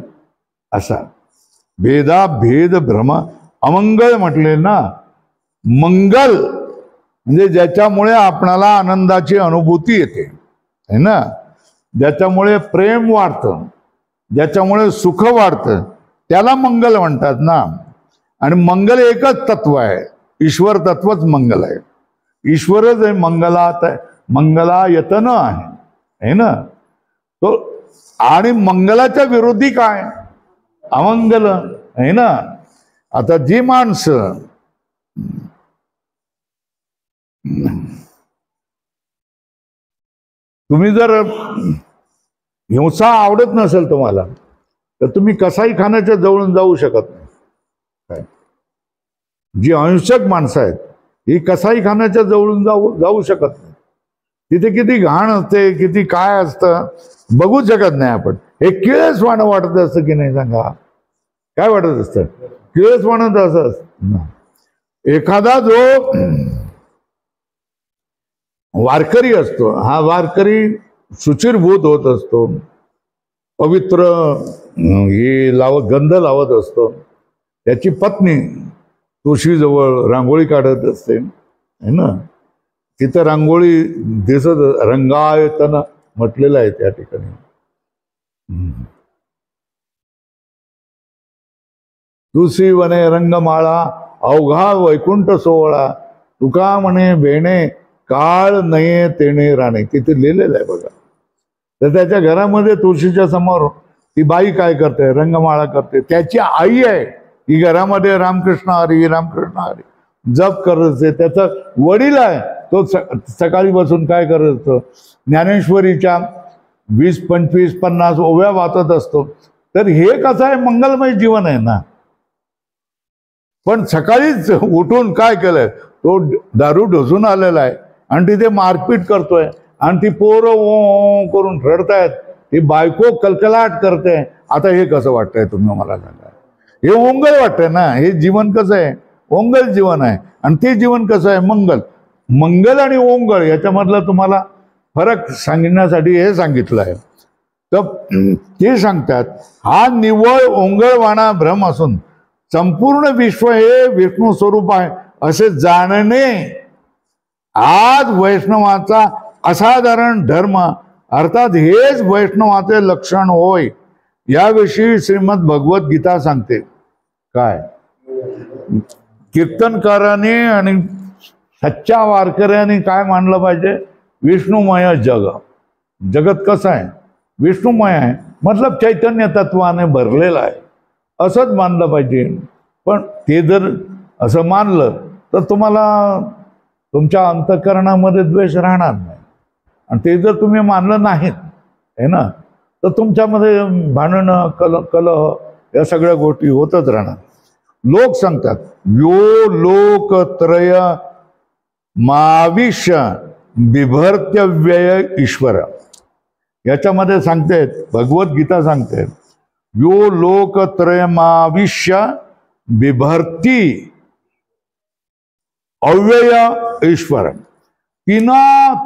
Speaker 1: असा. भेदा भेद भ्रम अमंगळ म्हटले ना. मंगल म्हणजे ज्याच्यामुळे आपणाला आनंदाची अनुभूती येते, है ना, ज्याच्यामुळे प्रेम वाढतं, ज्याच्यामुळे सुख वाढतं, त्याला मंगल म्हणतात ना. आणि मंगल एकच तत्व आहे, ईश्वर तत्वच मंगल आहे. ईश्वरच आहे मंगलायतन आहे ना तो. आणि मंगलाच्या विरोधी काय? अमंगल आहे ना. आता जी माणसं तुम्ही जर हिंसा आवडत नसेल तुम्हाला तर तुम्ही कसाई खाण्याच्या जवळून जाऊ शकत नाही. जी अहिंसक माणसं आहेत ही कसाई खाण्याच्या जवळून जाऊ शकत नाही. तिथे किती घाण असते, किती काय असतं बघू शकत नाही आपण. हे किळसवाणं वाटत असतं की नाही सांगा? काय वाटत असतं? किळसवाणं असं असतं. एखादा जो वारकरी असतो, हा वारकरी शुचिरभूत होत असतो, पवित्र हे गंध लावत असतो. त्याची पत्नी तुळशीजवळ रांगोळी काढत असते, है ना. तिथं रांगोळी दिसत, रंगायतन म्हटलेलं आहे त्या ठिकाणी. तुळशी वने रंगमाळा अवघा वैकुंठ सोहळा, तुका म्हणे बेणे काळ नये तेणे राणे. तिथे लिहिलेलं आहे बघा. तर त्याच्या घरामध्ये तुळशीच्या समोर ती बाई काय करते? रंगमाळा करते. त्याची आई आहे ही घरामध्ये रामकृष्ण हरी रामकृष्ण हरी जप करत असते. त्याचा वडील आहे तो सकाळी बसून काय करत असतो? ज्ञानेश्वरीच्या 20, 25, 50 ओव्या वाचत असतो. तर हे कसं आहे? मंगलमय जीवन आहे ना. पण सकाळीच उठून काय केलंय? तो दारू ढोसून आलेला आहे आणि तिथे मारपीट करतोय आणि ती पोरं ओ करून रडतायत, ती बायको कलकलाट करते. आता हे कसं वाटतंय तुम्ही मला सांगा? हे ओंगल वाटतंय ना. हे जीवन कसं आहे? ओंगल जीवन आहे. आणि ते जीवन कसं आहे? मंगल. मंगल आणि ओंगळ याच्यामधला तुम्हाला फरक सांगण्यासाठी हे सांगितलं आहे. तर ते सांगतात हा निव्वळ ओंगळवाणा भ्रम असून संपूर्ण विश्व हे विष्णू स्वरूप आहे असे जाणणे आज वैष्णवाचा असाधारण धर्म, अर्थात हेच वैष्णवाचे लक्षण होय. याविषयी श्रीमद भगवत गीता सांगते. काय? कीर्तनकाराने आणि सच्च्या वारकऱ्याने काय मानलं पाहिजे? विष्णुमय जगत कसं आहे? विष्णुमय आहे, मतलब चैतन्य तत्वाने भरलेलं आहे असंच मानलं पाहिजे. पण ते जर असं मानलं तर तुम्हाला तुमच्या अंतःकरणामध्ये द्वेष राहणार नाही. आणि ते जर तुम्ही मानलं नाहीत आहे ना तर तुमच्यामध्ये भांडणं कलह या सगळ्या गोष्टी होतच राहणार. लोक सांगतात यो लोकत्रय माविष्य बिभर्त्यव्यय ईश्वर. याच्यामध्ये सांगतेत भगवद्गीता सांगते यो लोकत्रयमाविष्य बिभर्ती अव्यय ईश्वर.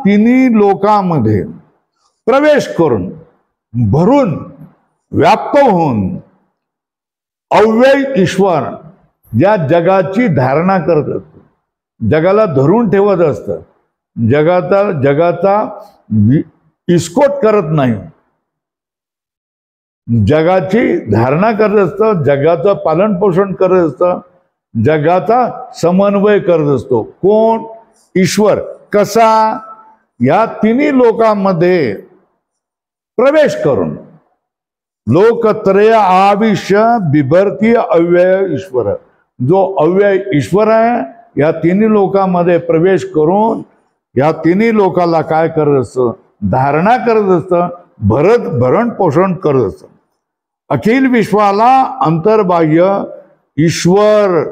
Speaker 1: तिन्ही लोकांमध्ये प्रवेश करून भरून व्याप्त होऊन अव्यय ईश्वर ज्या जगाची धारणा करत असतो, जगाला धरून ठेवत असतं, जगाचा इस्कोट करत नाही, जगाची धारणा करत असतं, जगाचं पालन पोषण करत असतं, जगाचा समन्वय करत असतो. कोण? ईश्वर. कसा? या तिन्ही लोकांमध्ये प्रवेश करून लोकत्रय आविष्य बिभर्ती अव्यय ईश्वर. जो अव्यय ईश्वर आहे या तिन्ही लोकांमध्ये प्रवेश करून या तिन्ही लोकांना काय करत असतं? धारणा करत असतं, भरण पोषण करत असतं. अखिल विश्वाला अंतर्बाह्य ईश्वर,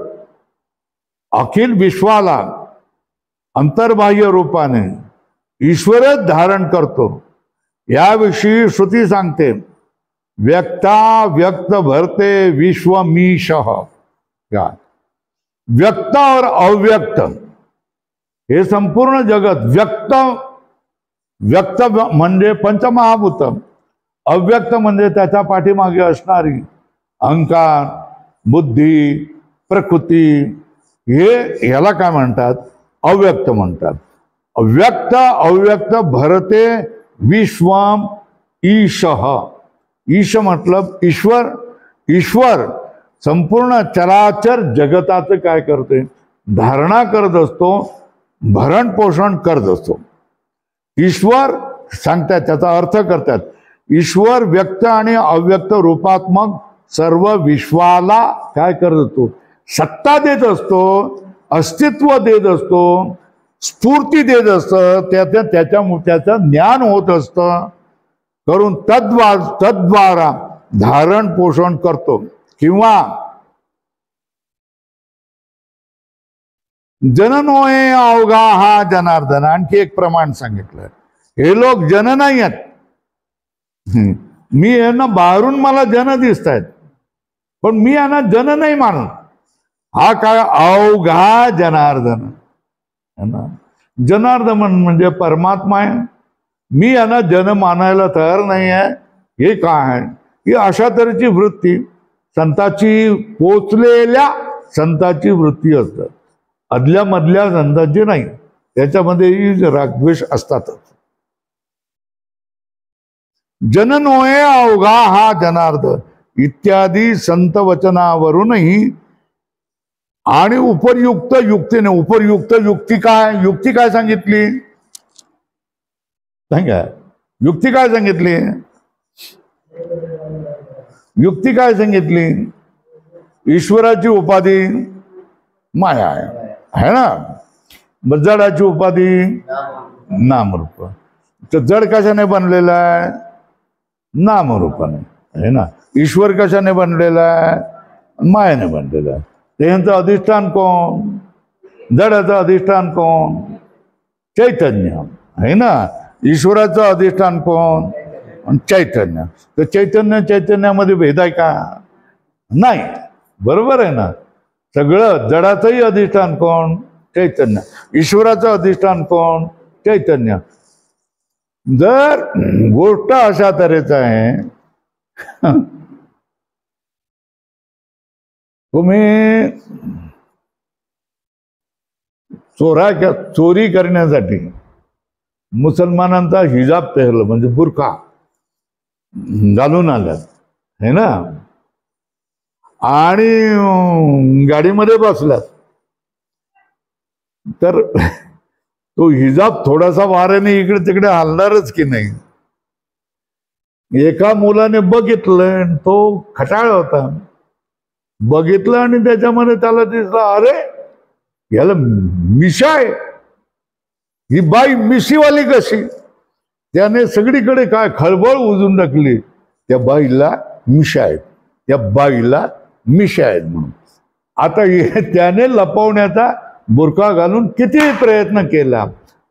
Speaker 1: अखिल विश्वाला अंतर्बाह्य रूपाने ईश्वरच धारण करतो. याविषयी श्रुती सांगते व्यक्ता व्यक्त भरते विश्व मीशः. व्यक्त और अव्यक्त हे संपूर्ण जगत. व्यक्त म्हणजे पंचमहाभूत, अव्यक्त म्हणजे त्याच्या पाठीमागे असणारी अहंकार, बुद्धी, प्रकृती. हे ह्याला काय म्हणतात? अव्यक्त म्हणतात. व्यक्त अव्यक्त भरते विश्वम ईशः. ईश मतलब ईश्वर. ईश्वर संपूर्ण चराचर जगताचं काय करते? धारणा करत असतो, भरण पोषण करत असतो. ईश्वर सांगतात, त्याचा अर्थ करतात, ईश्वर व्यक्त आणि अव्यक्त रूपात्मक सर्व विश्वाला काय करत असतो? सत्ता देत असतो, अस्तित्व देत असतो, स्फूर्ती देत असतं, त्याचं ज्ञान होत असतं करून तद्वारा धारण पोषण करतो. किंवा जननोये अवघा हा जनार्दन. आणखी एक प्रमाण सांगितलं, हे लोक जन नाही आहेत. मी यांना बाहेरून मला जन दिसत आहेत, पण मी यांना जन नाही मानत. हा काय अवघा जनार्दन. जनार्दन म्हणजे परमात्मा आहे. मी यांना जन मानायला तयार नाही आहे. हे काय आहे? ही अशा तऱ्हेची वृत्ती संताची, पोचलेल्या संताची वृत्ती असतात. अदल्या मधल्या संतांची नाही. त्याच्यामध्येही रागद्वेष असतातच. जननोये अवघा हा जनार्दन इत्यादी संत वचनावरूनही आणि उपयुक्त युक्तीने, उपयुक्त युक्ती काय? युक्ती काय सांगितली? सांगा, युक्ती काय सांगितली? युक्ती काय सांगितली? ईश्वराची उपाधी माया आहे ना. जडाची उपाधी नामरूप. तर जड कशाने बनलेला आहे? नामरूपाने आहे ना. ईश्वर कशाने बनलेला आहे? मायाने बनलेला आहे. त्यांचं अधिष्ठान कोण? जडाचं अधिष्ठान कोण? चैतन्य आहे ना. ईश्वराचं अधिष्ठान कोण? चैतन्य. तर चैतन्यामध्ये भेद आहे का? नाही. बरोबर आहे ना. सगळं जडाचंही अधिष्ठान कोण? चैतन्य. ईश्वराचं अधिष्ठान कोण? चैतन्य. जर गोष्ट अशा तऱ्हेच आहे, तुम्ही चोरी करण्यासाठी मुसलमानांचा हिजाब पेरलं, म्हणजे बुरखा घालून आल्यात है ना, आणि गाडीमध्ये बसल्यात, तर तो हिजाब थोडासा वाऱ्याने इकडे तिकडे हलणारच की नाही. एका मुलाने बघितलं, तो खटाळ होता, बघितलं आणि त्याच्यामध्ये त्याला दिसलं, अरे याला मिशा आहे, ही बाई मिशीवाली कशी? त्याने सगळीकडे काय खळबळ उजून टाकली. त्या बाईला मिशा आहेत, त्या बाईला मिशा आहेत म्हणून. आता त्याने लपवण्याचा बुरखा घालून किती प्रयत्न केला,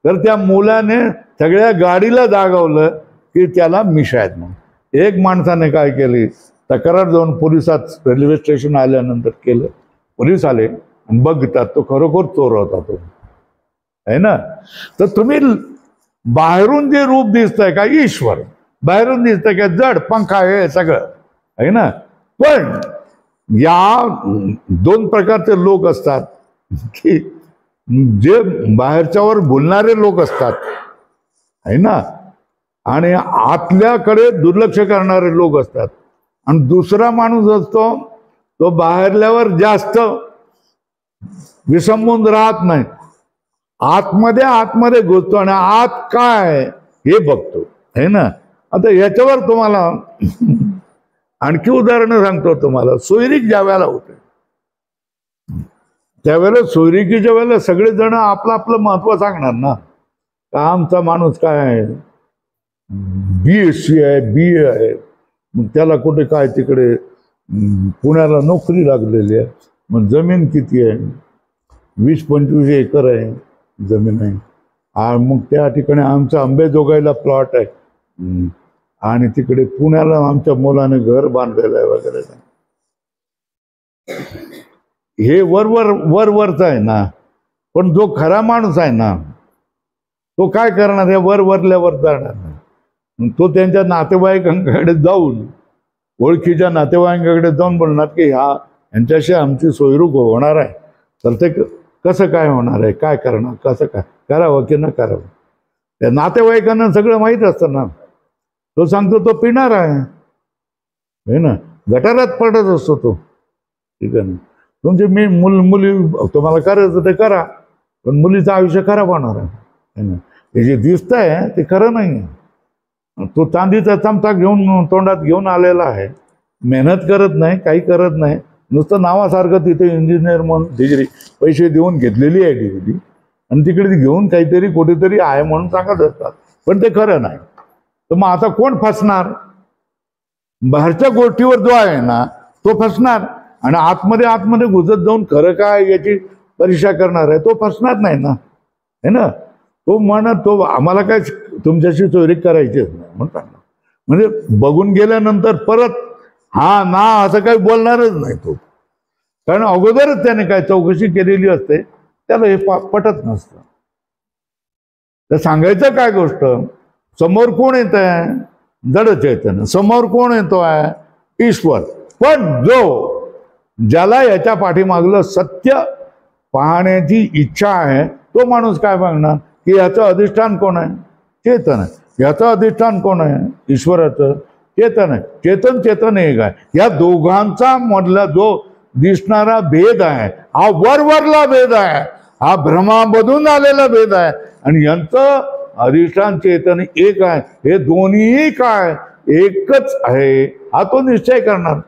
Speaker 1: तर त्या मुलाने सगळ्या गाडीला जागवलं की त्याला मिशा आहेत म्हणून. एक माणसाने काय केली, तक्रार जाऊन पोलिसात रेल्वे स्टेशन आल्यानंतर केलं. पोलीस आले आणि बघतात तो खरोखर चोर होता तो, आहे ना. तर तुम्ही बाहेरून जे रूप दिसतंय का ईश्वर, बाहेरून दिसतंय का जड पंखा हे सगळं आहे ना. पण या दोन प्रकारचे लोक असतात की जे बाहेरच्यावर बोलणारे लोक असतात आहे ना, आणि आतल्याकडे दुर्लक्ष करणारे लोक असतात. आणि दुसरा माणूस असतो तो बाहेरल्यावर जास्त विसंबून राहत नाही, आतमध्ये घुसतो आणि आत काय हे बघतो है ना. आता याच्यावर तुम्हाला आणखी उदाहरणं सांगतो तुम्हाला. सोयरीक ज्या वेळेला होते त्यावेळेला, सोयरिकीच्या वेळेला सगळेजण आपलं आपलं महत्व सांगणार ना. का आमचा माणूस काय आहे, BSc आहे, BA आहे, मग त्याला कुठे काय तिकडे पुण्याला नोकरी लागलेली आहे, मग जमीन किती आहे, 20-25 एकर आहे जमीन आहे, आणि मग त्या ठिकाणी आमचा अंबेजोगाईला प्लॉट आहे, आणि तिकडे पुण्याला आमच्या मुलाने घर बांधलेलं आहे वगैरे. हे वरवरच आहे ना. पण जो खरा माणूस आहे ना, तो काय करणार, हे वरल्यावर जाणार नाही. तो त्यांच्या नातेवाईकांकडे जाऊन, ओळखीच्या नातेवाईकांकडे जाऊन बोलणार की यांच्याशी आमची सोयरूक होणार आहे, तर ते कसं काय होणार आहे, काय करणार, कसं काय करावं की न करावं. त्या नातेवाईकांना सगळं माहीत असतं ना. तो सांगतो तो पिणार आहे ना, गटारात पडत असतो तो. ठीक आहे ना. तुमचे मुली तुम्हाला करायचं ते करा, पण मुलीचं आयुष्य खराब होणार आहे ना. हे जे दिसतंय ते खरं नाही आहे. तो चांदीचा चमचा घेऊन तोंडात घेऊन आलेला आहे, मेहनत करत नाही, काही करत नाही, नुसतं नावासारखं तिथे इंजिनियर म्हणून डिग्री पैसे देऊन घेतलेली आहे डिग्री, आणि तिकडे ती घेऊन काहीतरी कुठेतरी आहे म्हणून सांगत असतात, पण ते खरं नाही. तर मग आता कोण फसणार? बाहेरच्या गोष्टीवर जो आहे ना तो फसणार, आणि आतमध्ये घुसत जाऊन खरं काय याची परीक्षा करणार आहे तो फसणार नाही ना, है ना. तो म्हणत तो आम्हाला काय तुमच्याशी चोरी करायचीच नाही म्हणतात ना. म्हणजे बघून गेल्यानंतर परत हा ना असं काही बोलणारच नाही तो, कारण अगोदरच त्याने काय चौकशी केलेली असते, त्याला हे पटत नसतं. तर सांगायचं काय गोष्ट, समोर कोण येत आहे? जड चैतन्य. समोर कोण येतो आहे? ईश्वर. पण ज्याला याच्या पाठीमागलं सत्य पाहण्याची इच्छा आहे तो माणूस काय बघणार की याचं अधिष्ठान कोण आहे? चेतन आहे. याचं अधिष्ठान कोण आहे? ईश्वराचं. चेतन आहे. चेतन एक आहे. या दोघांचा मधला जो दिसणारा भेद आहे हा वरवरला भेद आहे, हा भ्रमामधून आलेला भेद आहे, आणि यांचं अधिष्ठान चेतन एक आहे. हे दोन्ही काय एकच आहे हा तो निश्चय करणार.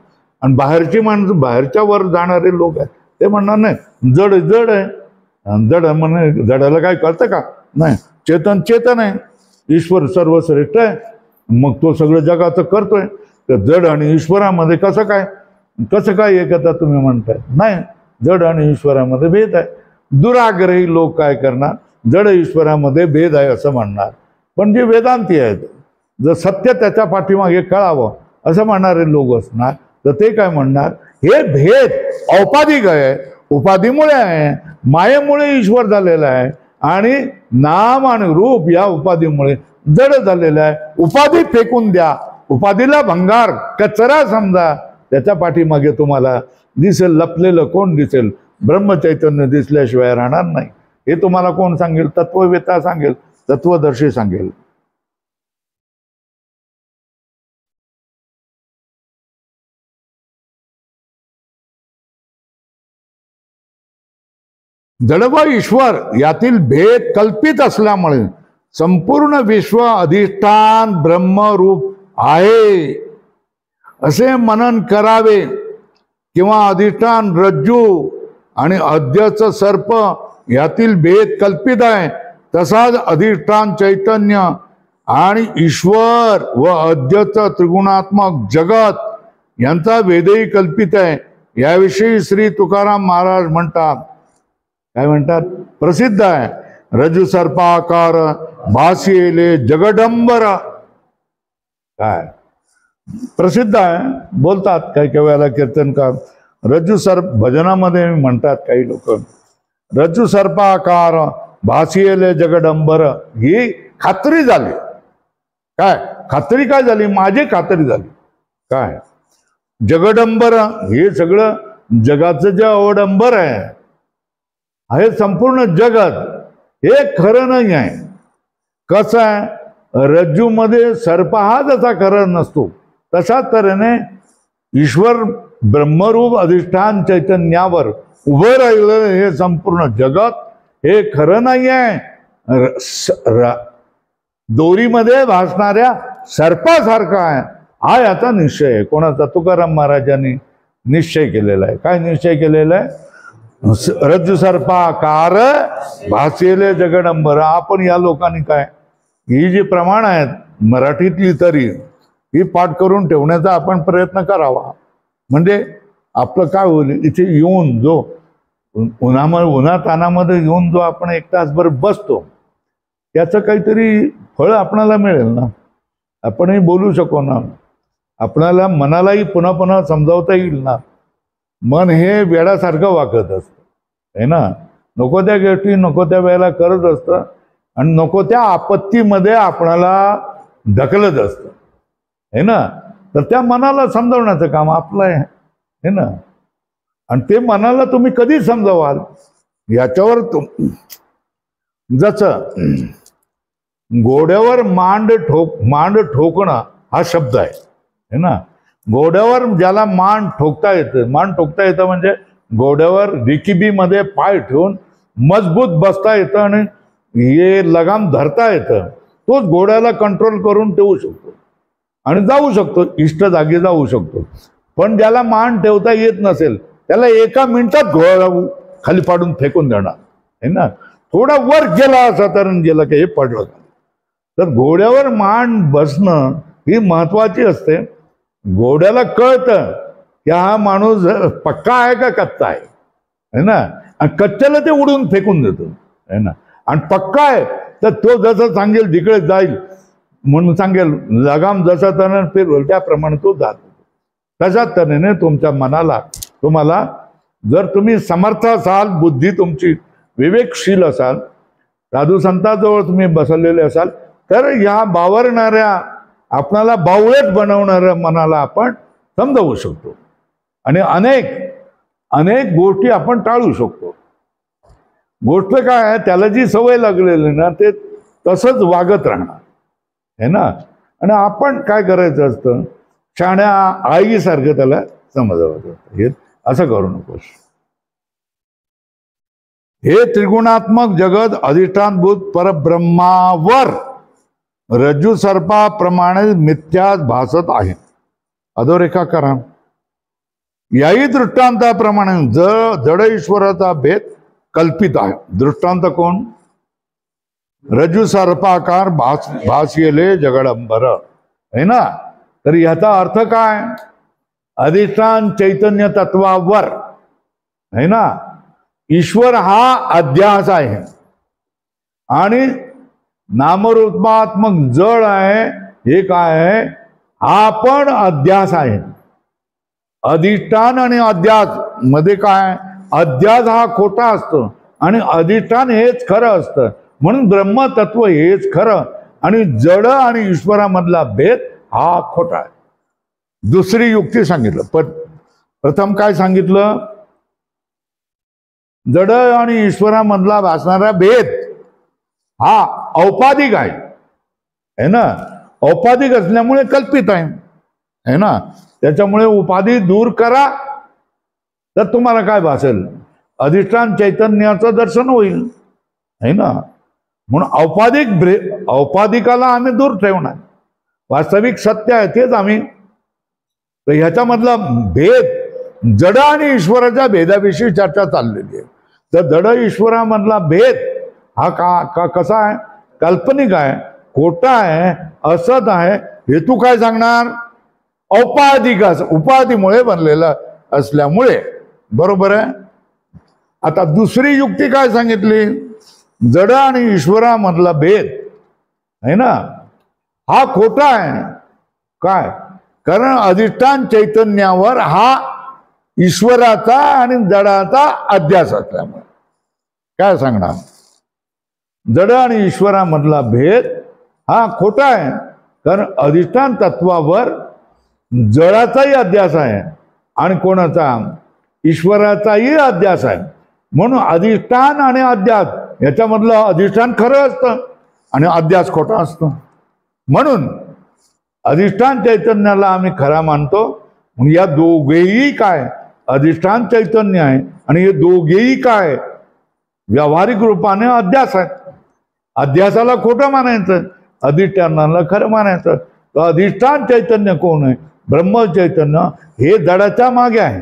Speaker 1: आणि बाहेरची माणसं, बाहेरच्या वर जाणारे लोक आहेत, ते म्हणणार नाही जड आहे. जड म्हणे जडाला काय कळतं का? नाही. चेतन आहे. ईश्वर सर्वश्रेष्ठ आहे, मग तो सगळं जगाचं करतोय. तर जड आणि ईश्वरामध्ये कसं काय एकता तुम्ही म्हणताय? नाही, जड आणि ईश्वरामध्ये भेद आहे. दुराग्रही लोक काय करणार? जड ईश्वरामध्ये भेद आहे असं म्हणणार. पण जे वेदांती आहेत, जर सत्य त्याच्या पाठीमागे कळावं असं म्हणणारे लोक असणार, तर ते काय म्हणणार? हे भेद औपाधिक आहे, उपाधीमुळे आहे, मायेमुळे ईश्वर झालेला आहे, आणि नाम आणि रूप या उपाधीमुळे जड झालेलं आहे. उपाधी फेकून द्या, उपाधीला भंगार कचरा समजा, त्याच्या पाठीमागे तुम्हाला दिसेल लपलेलं कोण दिसेल? ब्रह्मचैतन्य दिसल्याशिवाय राहणार नाही. हे तुम्हाला कोण सांगेल? तत्ववेत्ता सांगेल, तत्वदर्शी सांगेल. जड व ईश्वर यातील भेद कल्पित असल्यामुळे संपूर्ण विश्व अधिष्ठान ब्रह्मरूप आहे असे मनन करावे, किंवा अधिष्ठान रज्जू आणि अद्यच सर्प यातील भेद कल्पित आहे, तसाच अधिष्ठान चैतन्य आणि ईश्वर व अद्यच त्रिगुणात्मक जगत यांचा भेदही कल्पित आहे. याविषयी श्री तुकाराम महाराज म्हणतात, काय म्हणतात? प्रसिद्ध आहे, रज्जू सर्पाकार भासिले जगडंबर. काय प्रसिद्ध आहे, बोलतात काही काही वेळेला कीर्तनकार. रज्जू सर्प भजनामध्ये म्हणतात काही लोक, रज्जू सर्पाकार भासिले जगडंबर. ही खात्री झाली. काय खात्री? काय झाली? माझी खात्री झाली. काय जगडंबर? हे सगळं जगाचं जे अवडंबर आहे, संपूर्ण जगत हे खरं नाही आहे. कसं आहे? रज्जूमध्ये सर्प हा जसा खरा नसतो, तशाच तऱ्हेने ईश्वर ब्रह्मरूप अधिष्ठान चैतन्यावर उभं राहिलं हे संपूर्ण जगत हे खरं नाही आहे. दोरीमध्ये भासणाऱ्या सर्पासारखा आहे, हा याचा निश्चय आहे. कोणाचा? तुकाराम महाराजांनी निश्चय केलेला आहे. काय निश्चय केलेला आहे? रज्जू सर्पाकार भासेले जगडंबर. आपण या लोकांनी काय ही जी प्रमाण आहेत मराठीतली तरी ही पाठ करून ठेवण्याचा आपण प्रयत्न करावा. म्हणजे आपलं काय होईल, इथे येऊन जो उन्हातानामध्ये येऊन जो आपण एक तासभर बसतो त्याचं काहीतरी फळ आपणाला मिळेल ना. आपणही बोलू शकू ना, आपणाला मनालाही पुन्हा पुन्हा समजावता येईल ना. मन हे वेडासारखं वागत असतं आहे ना, नको त्या गोष्टी नको त्या वेळेला करत असतं, आणि नको त्या आपत्तीमध्ये आपणाला ढकलत असतं आहे ना. तर त्या मनाला समजावण्याचं काम आपलं आहे ना. आणि ते मनाला तुम्ही कधी समजावाल? याच्यावर जसं घोड्यावर मांड ठोकणं हा शब्द आहे, है ना. घोड्यावर ज्याला मांड ठोकता येतं म्हणजे घोड्यावर रिकिबीमध्ये पाय ठेवून मजबूत बसता येतं आणि हे लगाम धरता येतं, तोच घोड्याला कंट्रोल करून ठेवू शकतो आणि जाऊ शकतो, इष्ट जागी जाऊ शकतो. पण ज्याला मान ठेवता येत नसेल त्याला एका मिनिटात घोडा खाली पाडून फेकून देणार, है ना. थोडा वर गेला असा तर गेला की हे पडलं. तर घोड्यावर मान बसणं ही महत्वाची असते. घोड्याला कळतं की हा माणूस पक्का आहे का कच्चा आहे, है ना. आणि कच्च्याला ते उडून फेकून देतो, है ना. आणि पक्का आहे तर तो जसं सांगेल तिकडे जाईल म्हणून सांगेल, लगाम जसा त्यानं फिरवेल त्याप्रमाणे तो जातो. तशाच तऱ्हेने तुमच्या मनाला तुम्हाला जर तुम्ही समर्थ असाल, बुद्धी तुमची विवेकशील असाल, साधू संतांजवळ तुम्ही बसलेले असाल, तर ह्या बावरणाऱ्या आपणाला बावळट बनवणाऱ्या मनाला आपण समजावू शकतो आणि अनेक अनेक गोष्टी आपण टाळू शकतो. गोष्ट काय आहे, त्याला जी सवय लागलेली ना ते तसंच वागत राहणार, है ना. आणि आपण काय करायचं असतं, शाण्या आईसारखं त्याला समजावायचं असतं. हे असं करू नकोस. हे त्रिगुणात्मक जगत अधिष्ठानभूत परब्रह्मावर रज्जू सर्पाप्रमाणे मिथ्या भासत आहे. अधोरेखा करा. याही दृष्टांताप्रमाणे जड ईश्वराचा भेद कल्पित आहे. दृष्टांत कोण? रज्जू सर्पाकार भासयेले जगडंबर, है ना. तर याचा अर्थ काय? अधिष्ठान चैतन्य तत्वावर, है ना, ईश्वर हा अध्यास आहे आणि नामरूपात्मक जड आहे हे काय आहे, हा पण अध्यास आहे. अधिष्ठान आणि अध्यास मध्ये काय, अध्यास हा खोटा असतो आणि अधिष्ठान हेच खरं असतं. म्हणून ब्रह्मतत्व हेच खरं आणि जड आणि ईश्वरामधला भेद हा खोटा आहे. दुसरी युक्ती सांगितलं. पण प्रथम काय सांगितलं, जड आणि ईश्वरामधला भासणारा भेद हा औपाधिक आहे, है ना. औपाधिक असल्यामुळे कल्पित आहे, है ना. त्याच्यामुळे उपाधी दूर करा तर तुम्हाला काय भासेल, अधिष्ठान चैतन्याचं दर्शन होईल, है ना. म्हणून औपाधिकाला आम्ही दूर ठेवणार. वास्तविक सत्य आहे तेच आम्ही. तर ह्याच्यामधला भेद, जड आणि ईश्वराच्या भेदाविषयी चर्चा चाललेली आहे. तर जड ईश्वरामधला भेद हा कसा आहे, काल्पनिक आहे, खोटा आहे, असत आहे. हे तू काय सांगणार, औपाधिक उपाधीमुळे बनलेला असल्यामुळे. बरोबर आहे. आता दुसरी युक्ती काय सांगितली, जड आणि ईश्वरामधला भेद आहे ना हा खोटा आहे. काय? कारण अधिष्ठान चैतन्यावर हा ईश्वराचा आणि जडाचा अध्यास असल्यामुळे. काय सांगणार, जड आणि ईश्वरामधला भेद हा खोटा आहे कारण अधिष्ठान तत्वावर जडाचाही अध्यास आहे आणि कोणाचा, ईश्वराचाही अध्यास आहे. म्हणून अधिष्ठान आणि अध्यास याच्यामधलं अधिष्ठान खरं असतं आणि अध्यास खोटा असतो. म्हणून अधिष्ठान चैतन्याला आम्ही खरा मानतो. या दोघेही काय, अधिष्ठान चैतन्य आहे आणि हे दोघेही काय, व्यावहारिक रूपाने अध्यास आहेत. अध्यासाला खोटं मानायचं, अधिष्ठानाला खरं मानायचं. तर अधिष्ठान चैतन्य कोण आहे, ब्रह्म चैतन्य हे जडाच्या मागे आहे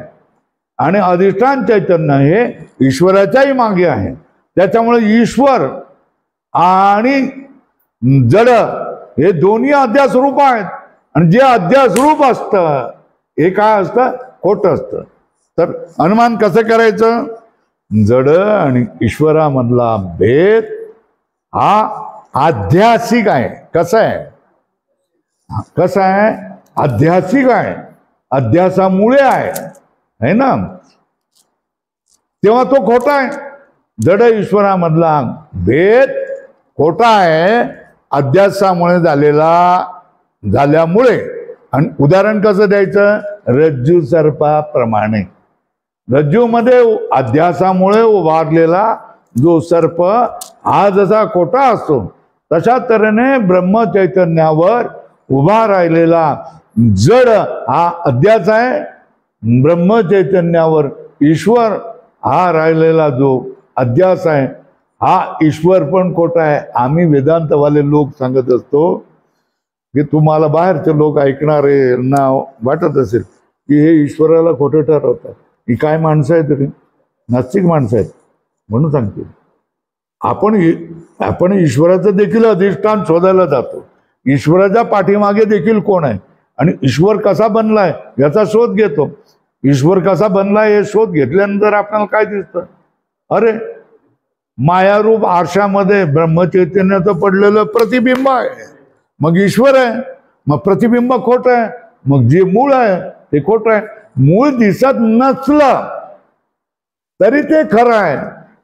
Speaker 1: आणि अधिष्ठान चैतन्य हे ईश्वराच्याही मागे आहे. त्याच्यामुळे ईश्वर आणि जड हे दोन्ही अध्यास रूप आहेत आणि जे अध्यास रूप असतं हे काय असतं, खोटं असतं. तर अनुमान कसं करायचं, जड आणि ईश्वरामधला भेद हा आध्यासिक आहे. कसं आहे, कसं आहे, आध्यासिक आहे, अध्यासामुळे आहे, है ना. तेव्हा तो खोटा आहे. जड ईश्वरामधला भेद खोटा आहे अध्यासामुळे झाल्यामुळे. आणि उदाहरण कसं द्यायचं, रज्जू सर्पाप्रमाणे. रज्जूमध्ये अध्यासामुळे उभारलेला जो सर्प हा जसा खोटा असतो, तशा तऱ्हेने ब्रह्मचैतन्यावर उभा राहिलेला जड हा अध्यास आहे. ब्रह्मचैतन्यावर ईश्वर हा राहिलेला जो अध्यास आहे, हा ईश्वर पण खोटा आहे. आम्ही वेदांतवाले लोक सांगत असतो की तुम्हाला बाहेरचे लोक ऐकणारे ना वाटत असेल की हे ईश्वराला खोटं ठरवतात. ही काय माणसं आहेत तरी नास्तिक माणसं आहेत म्हणून सांगते. आपण ईश्वराचं देखील अधिष्ठान शोधायला जातो. ईश्वराच्या पाठीमागे देखील कोण आहे आणि ईश्वर कसा बनलाय याचा शोध घेतो. ईश्वर कसा बनलाय हे शोध घेतल्यानंतर आपल्याला काय दिसतं? अरे मायारूप आरशामध्ये ब्रह्मचैतन्याचं पडलेलं प्रतिबिंब आहे. मग ईश्वर आहे, मग प्रतिबिंब खोटं आहे. मग जे मूळ आहे ते खोटं आहे. मूळ दिसत नसलं तरी ते खरं आहे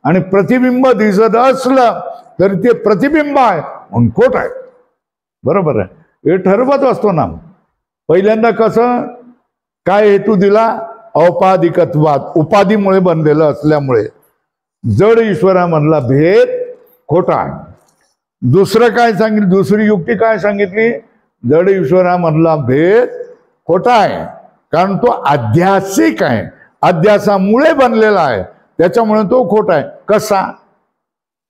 Speaker 1: आणि प्रतिबिंब दिसत असलं तरी ते प्रतिबिंब आहे म्हणून खोट आहे. बरोबर आहे. हे ठरवत असतो ना. पहिल्यांदा कसं काय हेतू दिला? औपाधिकत्वात, उपाधीमुळे बनलेलं असल्यामुळे जड ईश्वरामधला भेद खोटा आहे. दुसरं काय सांगितलं? दुसरी युक्ती काय सांगितली? जड ईश्वरामधला भेद खोटा आहे कारण तो अध्यासिक आहे, अध्यासामुळे बनलेला आहे, त्याच्यामुळे तो खोटा आहे.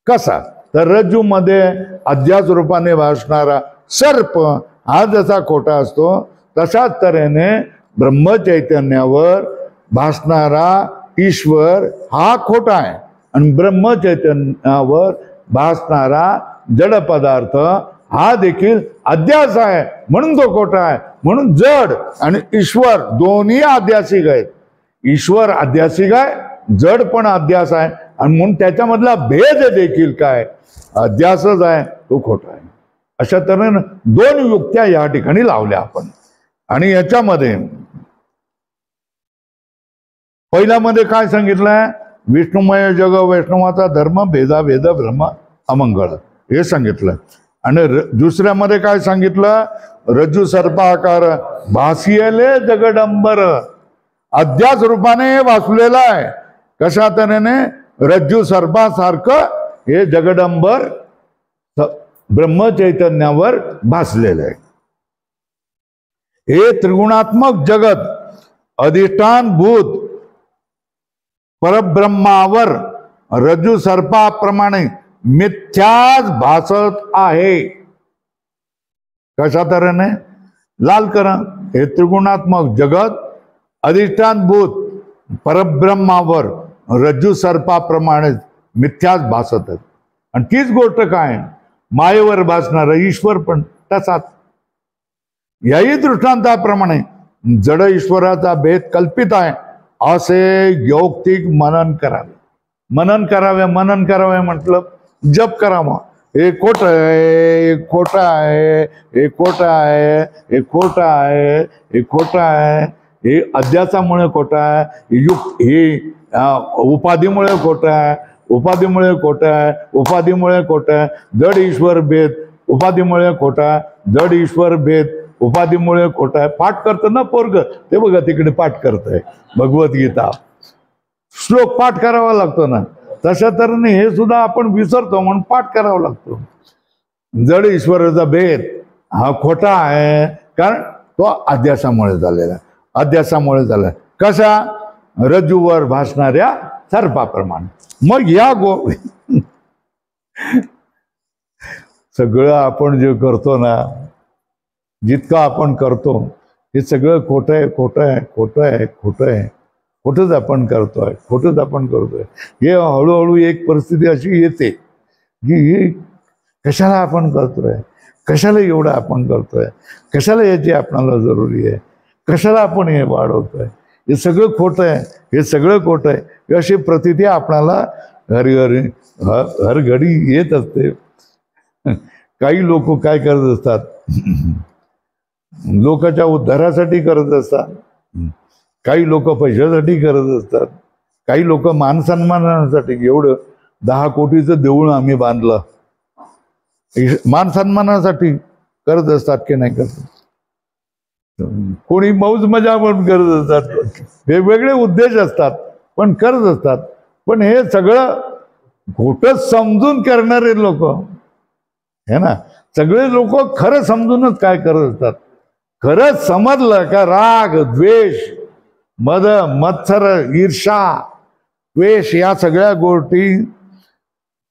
Speaker 1: कसा तर रज्जूमध्ये अध्यास रूपाने भासणारा सर्प हा जसा खोटा असतो, तशाच तऱ्हेने ब्रह्मचैतन्यावर भासणारा ईश्वर हा खोटा आहे आणि ब्रह्मचैतन्यावर भासणारा जड पदार्थ हा देखील अध्यास आहे म्हणून तो खोटा आहे. म्हणून जड आणि ईश्वर दोन्ही अध्यासिक आहेत. ईश्वर अध्यासिक आहे, जड पण अध्यास आहे आणि म्हणून त्याच्यामधला भेद देखील काय? अध्यासच आहे, तो खोटा आहे. अशा तऱ्हेनं दोन युक्त्या या ठिकाणी लावल्या आपण. आणि याच्यामध्ये पहिल्यामध्ये काय सांगितलंय? विष्णुमय जग वैष्णवाचा धर्म भेदा भेद भ्रम अमंगळ हे सांगितलं. आणि दुसऱ्यामध्ये काय सांगितलं? रज्जू सर्पाकार भासियले जगडंबर, अध्यास रूपाने भासलेला आहे. कशा तऱ्हेने? रज्जू सर्पासारखं हे जगडंबर ब्रह्मचैतन्यावर भासलेलं आहे. हे त्रिगुणात्मक जगत अधिष्ठान भूत परब्रह्मावर रज्जू सर्पाप्रमाणे मिथ्याच भासत आहे. कशा तऱ्हेने? लाल करा. हे त्रिगुणात्मक जगत अधिष्ठान भूत परब्रह्मावर रज्जू सर्पाप्रमाणे मिथ्याच भासत आहे. आणि तीच गोष्ट काय? मायेवर भासणारा ईश्वर पण तसाच. याही दृष्टांताप्रमाणे जड ईश्वराचा भेद कल्पित आहे असे यौक्तिक मनन करावे. मनन करावे म्हटलं जप करावा. हे खोटं आहे, हे खोटं आहे, हे खोटं आहे, हे खोटं आहे, हे खोटं आहे, हे अध्यासामुळे खोटं आहे, हे उपाधीमुळे खोटं आहे, उपाधीमुळे खोटं आहे, उपाधीमुळे खोटं आहे. जड ईश्वर भेद उपाधीमुळे खोटा आहे, जड ईश्वर भेद उपाधीमुळे खोटा आहे. पाठ करतं ना पोरग, ते बघा तिकडे पाठ करतंय भगवद्गीता. श्लोक पाठ करावा लागतो ना. तशा तऱ्हेने हे सुद्धा आपण विसरतो म्हणून पाठ करावा लागतो. जड ईश्वराचा भेद हा खोटा आहे कारण तो अध्यासामुळे झालेला, अध्यासामुळे झाला. कशा? रज्जूवर भासणाऱ्या सर्पाप्रमाणे. मग या सगळं आपण जे करतो ना, जितकं आपण करतो हे सगळं खोटं आहे, खोटं आहे, खोटं आहे, खोटं आहे, खोटंच आपण करतोय, खोटंच आपण करतोय. हे हळूहळू एक परिस्थिती अशी येते की हे कशाला आपण करतोय, कशाला एवढं आपण करतोय, कशाला याची आपणाला जरुरी आहे, कशाला आपण हे वाढवतोय, हे सगळं खोटं आहे, हे सगळं खोटं आहे अशी प्रतीती आपणाला हर घडी येत असते. काही लोक काय करत असतात? लोकांच्या उद्धारासाठी करत असतात, काही लोक पैशासाठी करत असतात, काही लोक मानसन्मानासाठी. एवढं 10 कोटीचं देऊळ आम्ही बांधलं, मानसन्मानासाठी करत असतात की नाही करत? कोणी मौज मजा पण करत असतात. वेगवेगळे उद्देश असतात. पण करत असतात. पण हे सगळं खोटं समजून करणारे लोक है ना, सगळे लोक खरं समजूनच काय करत असतात. खरंच समजलं का राग, द्वेष, मद, मत्सर, ईर्षा, द्वेष या सगळ्या गोष्टी,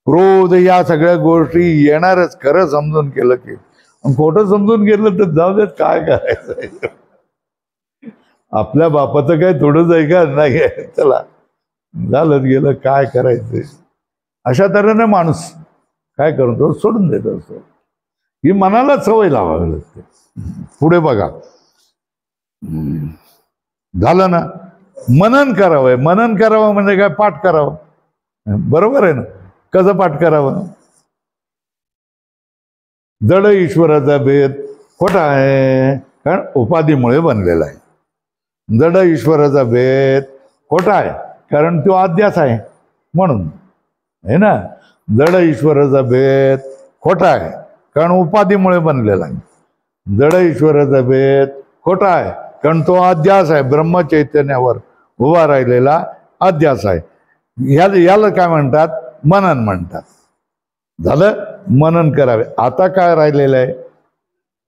Speaker 1: क्रोध या सगळ्या गोष्टी येणारच खरं समजून केलं की. खोटं समजून गेलं तर जाऊ देत, काय करायचं. आपल्या बापाचं काय थोडंच आहे का, नाही आहे, चला झालं गेलं, काय करायचंय. अशा तऱ्हेने माणूस काय करतो, सोडून देत असतो. ही मनाला सवय लावावी लागते. पुढे बघा, झालं ना, मनन करावं. मनन करावं म्हणजे काय, पाठ करावं. बरोबर आहे ना. कसं पाठ करावं. जड ईश्वराचा भेद खोटा आहे, कारण उपाधीमुळे बनलेला आहे. जड ईश्वराचा भेद खोटा आहे, कारण तो अध्यास आहे म्हणून, है ना. जड ईश्वराचा भेद खोटा आहे, कारण उपाधीमुळे बनलेला आहे. जड ईश्वराचा भेद खोटा आहे, कारण तो अध्यास आहे, ब्रह्मचैतन्यावर उभा राहिलेला अध्यास आहे. याला काय म्हणतात, मनन म्हणतात. झालं, मनन करावे. आता काय राहिलेलं आहे,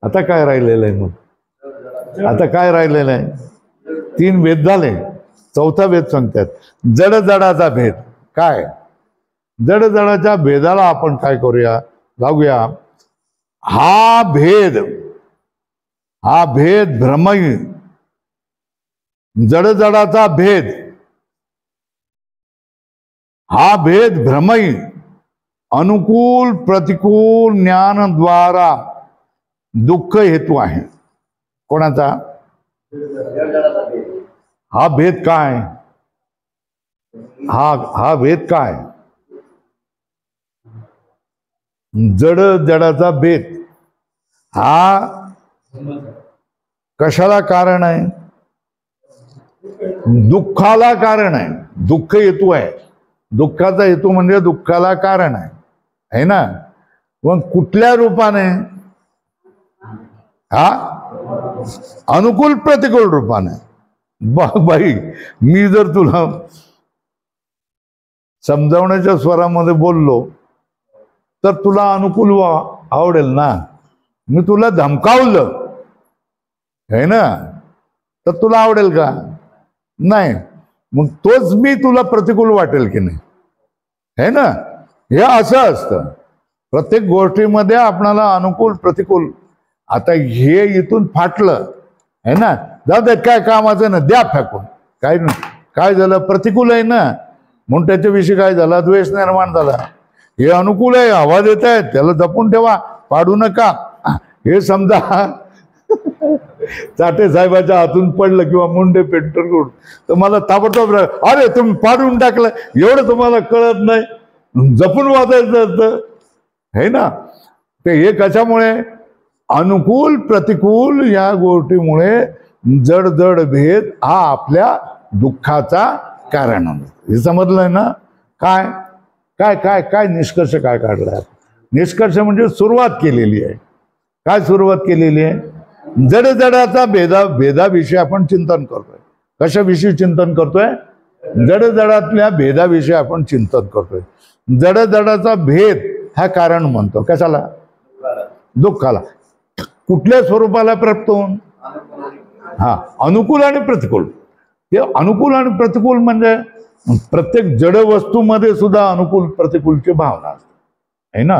Speaker 1: आता काय राहिलेलं आहे, मग आता काय राहिलेलं आहे. 3 भेद झाले, 4था भेद सांगतात. जड जडाचा भेद काय. जड जडाच्या भेदाला आपण काय करूया, जाऊया. हा भेद भ्रमही. जड जडाचा भेद, हा भेद भ्रमही अनुकूल प्रतिकूल ज्ञानद्वारा दुःख हेतू आहे. कोणाचा हा भेद काय, हा भेद काय. जड जडाचा भेद हा कशाला कारण आहे, दुःखाला कारण आहे. दुःख हेतू आहे, दुःखाचा हेतू म्हणजे दुःखाला कारण आहे ना. मग कुठल्या रूपाने, हा अनुकूल प्रतिकूल रूपाने. बघ बाई, मी जर तुला समजावण्याच्या स्वरामध्ये बोललो तर तुला अनुकूल आवडेल ना. मी तुला धमकावलं है ना, तर तुला आवडेल का, नाही. मग तोच मी तुला प्रतिकूल वाटेल की नाही, है ना. हे असं असतं प्रत्येक गोष्टीमध्ये आपणाला अनुकूल प्रतिकूल. आता हे इथून फाटलं है ना, जाऊ दे, काय कामाचं ना, द्या फेकून. काय झालं, प्रतिकूल आहे ना, म्हणून त्याच्याविषयी काय झाला, द्वेष निर्माण झाला. हे अनुकूल आहे, आवाज येत आहे, त्याला जपून ठेवा, पाडू नका. हे समजा चाटे साहेबाच्या हातून पडलं किंवा मुंडे पेंटर करून तर मला ताबडतोब, अरे तुम्ही पाडून टाकलं, एवढं तुम्हाला कळत नाही, जपून वाचायचं असतं है ना. ते हे कशामुळे, अनुकूल प्रतिकूल या गोष्टीमुळे जड जड भेद हा आपल्या दुःखाचा कारण होतो. हे समजलंय ना. काय काय काय काय निष्कर्ष काय काढलाय. निष्कर्ष म्हणजे सुरुवात केलेली आहे. काय सुरुवात केलेली आहे, जड जडाचा भेदाविषयी आपण चिंतन करतोय. कशाविषयी चिंतन करतोय, जड जडातल्या भेदाविषयी आपण चिंतन करतोय. जड जडाचा भेद हा कारण म्हणतो कशाला, दुःखाला. कुठल्या स्वरूपाला प्राप्त होऊन, हा अनुकूल आणि प्रतिकूल. ते अनुकूल आणि प्रतिकूल म्हणजे प्रत्येक जड वस्तूमध्ये सुद्धा अनुकूल प्रतिकूलची भावना असते है ना.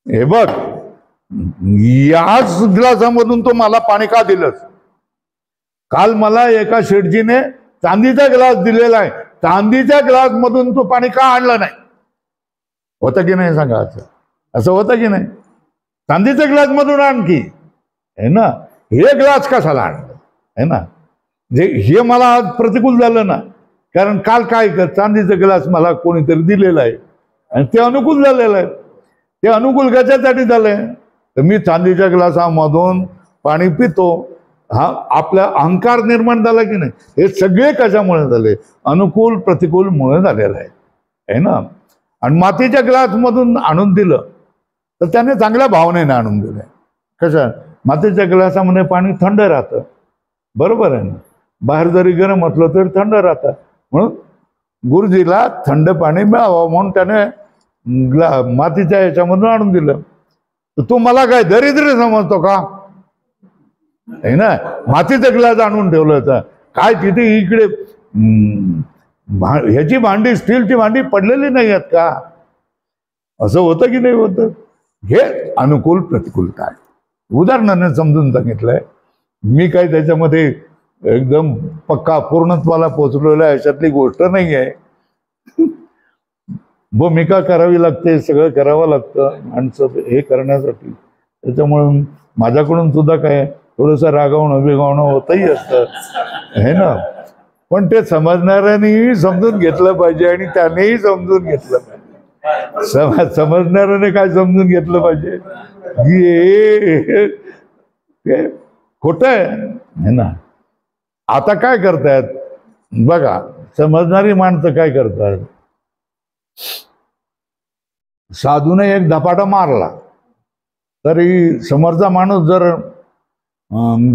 Speaker 1: हे बघ, याच ग्लासामधून तो मला पाणी का दिलंस. काल मला एका शेठजीने चांदीचा ग्लास दिलेला आहे, चांदीच्या ग्लास मधून तो पाणी का आणलं नाही. होतं की नाही सांगा, असं होतं की नाही. चांदीच्या ग्लास मधून आणखी है ना, हे ग्लास कशाला आणलं है ना. हे मला आज प्रतिकूल झालं ना, कारण काल काय चांदीचा ग्लास मला कोणीतरी दिलेला आहे आणि ते अनुकूल झालेलं आहे. ते अनुकूल कशासाठी झालंय, तर मी चांदीच्या ग्लासामधून पाणी पितो, हा आपला अहंकार निर्माण झाला की नाही. हे सगळे कशामुळे झाले, अनुकूल प्रतिकूल मुळे झालेलं आहे ना. आणि मातीच्या ग्लास मधून आणून दिलं तर त्याने चांगल्या भावनेने आणून दिलंय. कशा, मातीच्या ग्लासामध्ये पाणी थंड राहतं, बरोबर आहे ना. बाहेर जरी गरम असलं तरी थंड राहतं. म्हणून गुरुजीला थंड पाणी मिळावं म्हणून त्याने मातीच्या याच्यामधून आणून दिलं. तर तू मला काय दरिद्र समजतो का? आहे ना, मातीचा ग्लास आणून ठेवलं होतं काय तिथे. इकडे ह्याची भांडी, स्टीलची भांडी पडलेली नाही आहेत का? असं होतं की नाही होतं? हे अनुकूल प्रतिकूलता आहे. उदाहरणाने समजून सांगितलंय. मी काही त्याच्यामध्ये एकदम पक्का पूर्णत्वाला पोचलेला आहे अशातली गोष्ट नाही आहे. भूमिका करावी लागते, सगळं करावं लागतं माणसं हे करण्यासाठी. त्याच्यामुळे माझ्याकडून सुद्धा काय थोडंसं रागावणं बिगावणं होतही असतं, है ना. पण ते समजणाऱ्यांनीही समजून घेतलं पाहिजे आणि त्यानेही समजून घेतलं पाहिजे. समजणाऱ्याने काय समजून घेतलं पाहिजे की खोटं आहे ना. आता काय करतायत बघा, समजणारी माणसं काय करतात, साधूने एक धपाटा मारला तरी समोरचा माणूस जर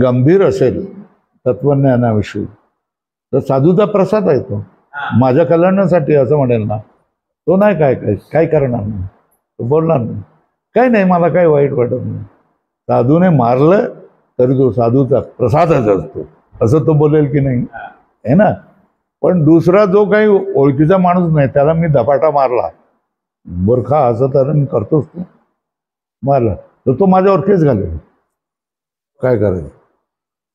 Speaker 1: गंभीर असेल तत्वज्ञानाविषयी तर साधूचा प्रसाद आहे तो, माझ्या कल्याणासाठी असं म्हणेल ना, तो नाही काय करणार नाही, तो बोलणार नाही काय नाही, मला काही वाईट वाटत नाही. साधूने मारलं तरी तो साधूचा प्रसादच असतो असं तो बोलेल की नाही, आहे ना. पण दुसरा जो काही ओळखीचा माणूस नाही त्याला मी धपाटा मारला, मूर्खा असं तर मी करतोच, तो मारला तर तो माझ्यावर केस घालेल. काय करायचं,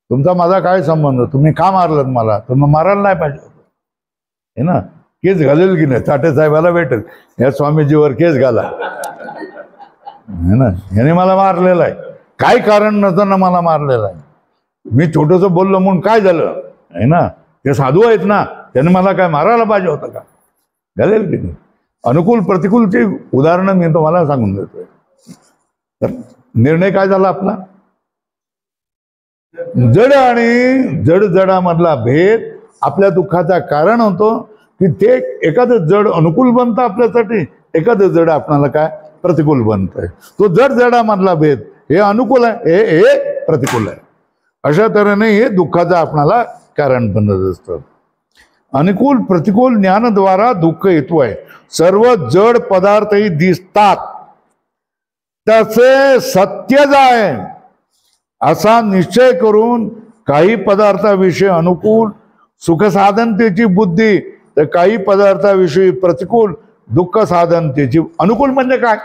Speaker 1: तुमचा माझा काय संबंध, तुम्ही का मारलं मला, तुम्ही मारायला नाही पाहिजे है ना. केस घालेल की नाही, ताटे साहेबाला भेटेल या स्वामीजीवर केस घाला है ना, याने मला मारलेलं आहे, काय कारण नसताना मला मारलेलं आहे, मी छोटंसं बोललो म्हणून काय झालं आहे ना. ते साधू आहेत ना, त्याने मला काय मारायला पाहिजे होतं का, घालेल की नाही. अनुकूल प्रतिकूलची उदाहरणं मी तुम्हाला सांगून देतोय. तर निर्णय काय झाला आपला, जड आणि जडामधला भेद आपल्या दुःखाचा कारण होतो की ते एखादं जड अनुकूल बनतं आपल्यासाठी, एखादं जड आपल्याला काय प्रतिकूल बनतंय. तो जडामधला भेद हे अनुकूल आहे, हे प्रतिकूल आहे. अशा तऱ्हेने हे दुःखाचं आपणाला कारण बनत असतं. अनुकूल प्रतिकूल ज्ञानाद्वारा दुःख येतो आहे. सर्व जड पदार्थही दिसतात तसे सत्यच आहे असा निश्चय करून काही पदार्थाविषयी अनुकूल सुख साधनतेची बुद्धी तर काही पदार्थाविषयी प्रतिकूल दुःख साधनतेची. अनुकूल म्हणजे काय,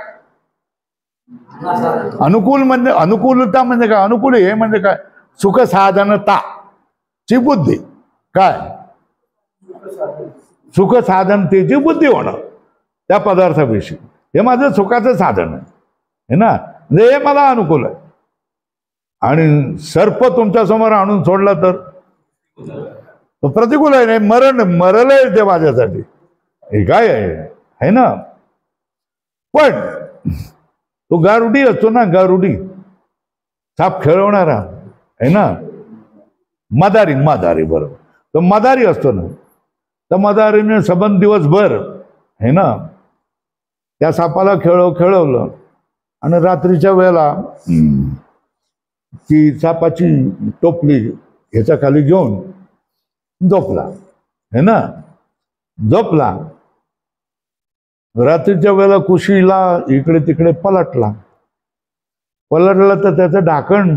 Speaker 1: अनुकूल म्हणजे अनुकूलता म्हणजे काय, अनुकूल हे म्हणजे काय, सुख साधनता ची बुद्धी. काय सुख साधनतेची बुद्धी होणं त्या पदार्थाविषयी, हे माझं सुखाचं साधन आहे ना, म्हणजे हे मला अनुकूल आहे. आणि सर्प तुमच्या समोर आणून सोडला तर तो प्रतिकूल आहे, नाही मरलंय ते माझ्यासाठी, हे काय आहे ना. पण तो गारुडी असतो ना, गारुडी साप खेळवणारा आहे ना, मदारी बरोबर, तो मदारी असतो ना, तर मदारीने सबंध दिवसभर आहे ना त्या सापाला खेळवलं आणि रात्रीच्या वेळेला ती सापाची टोपली ह्याच्या खाली घेऊन झोपला है ना, झोपला. रात्रीच्या वेळेला कुशीला इकडे तिकडे पलटला तर त्याचं ढाकण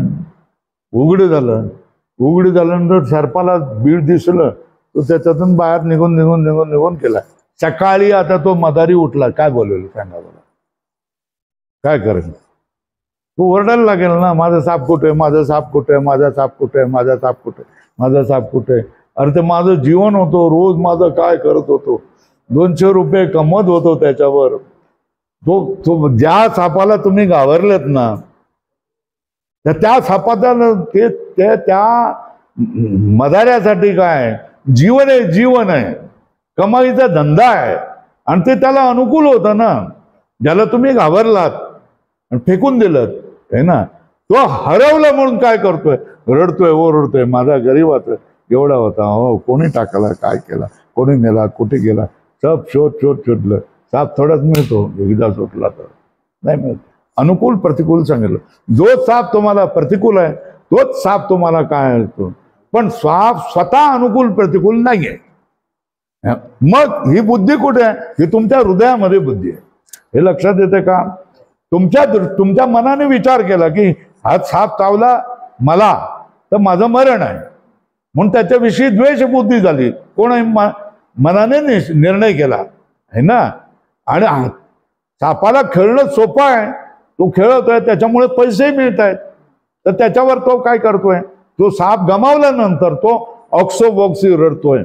Speaker 1: उघड झाल्यानंतर सर्पाला बीड दिसलं, तो त्याच्यातून बाहेर निघून गेला. सकाळी आता तो मदारी उठला, काय बोलवलं सांगा बरं, काय करेल, तो ओरडायला लागेल ना, माझा साप कुठे, माझा साप कुठे, माझा साप कुठे, माझा साप कुठे, माझा साप कुठे. अरे ते माझं जीवन होतो, रोज माझं काय करत होतो, 200 रुपये कमवत होतो त्याच्यावर. तो ज्या सापाला तुम्ही घाबरलेत ना, तर त्या सापाचा त्या मदाऱ्यासाठी काय जीवन आहे, कमाईचा धंदा आहे. आणि ते त्याला अनुकूल होतं ना, ज्याला तुम्ही घाबरलात आणि फेकून दिलं आहे ना, तो हरवला म्हणून काय करतोय, रडतोय, ओरडतोय, माझा गरीबाचा एवढा होता, हो कोणी टाकला, काय केला, कोणी नेला, कुठे गेला, सब शोधलं. साप थोडाच मिळतो, एकदा सुटला तर नाही मिळत. अनुकूल प्रतिकूल सांगितलं. जो साप तुम्हाला प्रतिकूल आहे तोच साप तुम्हाला काय असतो, पण साप स्वतः अनुकूल प्रतिकूल नाहीये. मग ही बुद्धी कुठे आहे? ही तुमच्या हृदयामध्ये बुद्धी आहे. हे लक्षात येते का? तुमच्या मनाने विचार केला की हा साप चावला मला तर माझं मरण आहे, म्हणून त्याच्याविषयी द्वेष बुद्धी झाली. कोण मनाने निर्णय केला आहे ना. आणि सापाला खेळणं सोपं आहे, तो खेळतोय, त्याच्यामुळे पैसे मिळत आहेत. तर त्याच्यावर तो काय करतोय? तो साप गमावल्यानंतर तो ऑक्सोबॉक्सी रडतोय